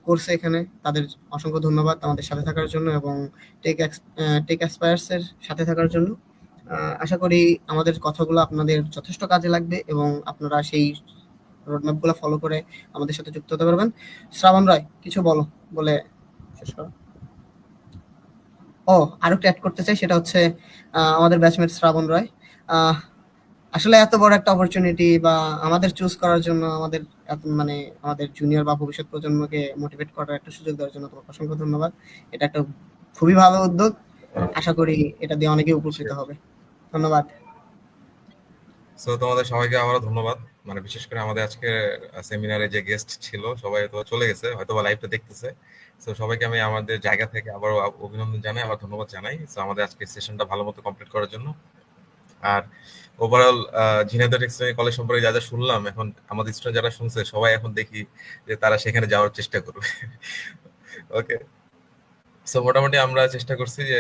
Speaker 2: করছে এখানে, তাদের অসংখ্য ধন্যবাদ আমাদের সাথে থাকার জন্য এবং টেক অ্যাসপায়ার্স এর সাথে থাকার জন্য। আশা করি আমাদের কথাগুলো আপনাদের যথেষ্ট কাজে লাগবে এবং আপনারা সেই রোডম্যাপ গুলো ফলো করে আমাদের সাথে যুক্ত হতে পারবেন। শ্রাবণ রায়, কিছু বলে শেষ করো। আরো একটা অ্যাড করতে চাই, সেটা হচ্ছে আমাদের ব্যাচমেট শ্রাবণ রায়। আসলে এত বড় একটা অপরচুনিটি বা আমাদের চুজ করার জন্য, মানে আমাদের জুনিয়র বা ভবিষ্যৎ প্রজন্মকে মোটিভেট করার একটা সুযোগ দেওয়ার জন্য তোমাকে অসংখ্য ধন্যবাদ। এটা একটা খুবই ভালো উদ্যোগ, আশা করি এটা দিয়ে অনেকে উপকৃত হবে। ধন্যবাদ।
Speaker 1: সো তোমাদের সবাইকে আবারও ধন্যবাদ। মানে বিশেষ করে আমাদের আজকে সেমিনারে যে গেস্ট ছিল সবাই তো চলে গেছে, হয়তো বা লাইভটা দেখতেছে। সো সবাইকে আমি আমাদের জায়গা থেকে আবারও অভিনন্দন জানাই, আবার ধন্যবাদ জানাই। সো আমাদের আজকে সেশনটা ভালো মতো কমপ্লিট করার জন্য। আর ওভারঅল ঝিনাইদহ টেক্সটাইল কলেজ সম্পর্কে যা যা শুনলাম, এখন আমাদের স্টুডেন্ট যারা শুনছে সবাই এখন দেখি যে তারা সেখানে যাওয়ার চেষ্টা করবে। ওকে, সো মোটামুটি আমরা চেষ্টা করছি যে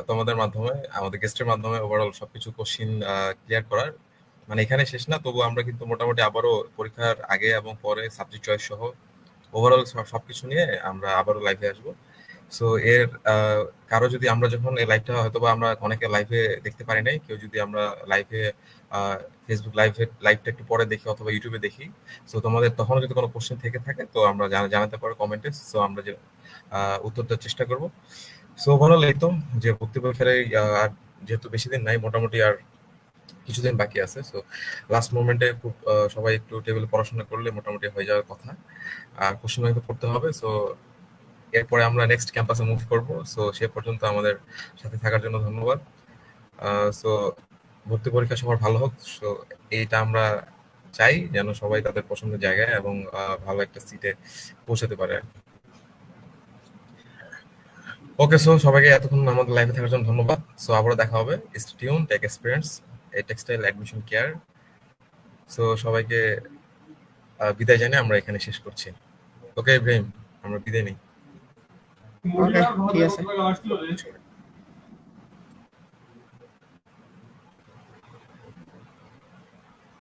Speaker 1: তোমাদের মাধ্যমে, আমাদের গেস্টের মাধ্যমে ওভারঅল সবকিছু কোশ্চিন ক্লিয়ার করার। মানে এখানে শেষ না, তবু আমরা কিন্তু মোটামুটি আবারও পরীক্ষার আগে এবং পরে সাবজেক্ট চয়েস সহ ওভারঅল সবকিছু নিয়ে আমরা আবারও লাইভে আসবো। সো এর কারো যদি আমরা যখন এই লাইভটা হয়তো বা আমরা অনেকে লাইভে দেখতে পারি নাই, কেউ যদি আমরা লাইভে ফেসবুক লাইভটা একটু পরে দেখি অথবা ইউটিউবে দেখি, সো তোমাদের তখনও যদি কোনো কোশ্চেন থেকে থাকে তো আমরা জানাতে পারো কমেন্টে, সো আমরা যে উত্তর দেওয়ার চেষ্টা করব। সো ভালো লাগতো যে ভর্তি পরীক্ষার আর যেহেতু বেশি দিন নাই, মোটামুটি আর কিছুদিন বাকি আছে, সো লাস্ট মোমেন্টে খুব সবাই একটু টেবিলে পড়াশোনা করলে মোটামুটি হয়ে যাওয়ার কথা। আর কোশ্চেন ব্যাংক করতে হবে। সো এরপরে আমরা নেক্সট ক্যাম্পাসে মুভ করব। সো সে পর্যন্ত আমাদের সাথে থাকার জন্য ধন্যবাদ। সো ভর্তি পরীক্ষা সবার ভালো হোক। সো এইটা আমরা চাই যেন সবাই তাদের পছন্দের জায়গায় এবং ভালো একটা সিটে পৌঁছাতে পারে। ওকে, সো সবাইকে এতক্ষণ আমাদের লাইভে থাকার জন্য ধন্যবাদ। সো আবারও দেখা হবে। Stay tune, tech experience, textile admission care. So সবাইকে বিদায় জানিয়ে আমরা এখানে শেষ করছি। ওকে ইব্রাহিম, আমরা বিদায় নিই।
Speaker 2: ওকে, ঠিক আছে।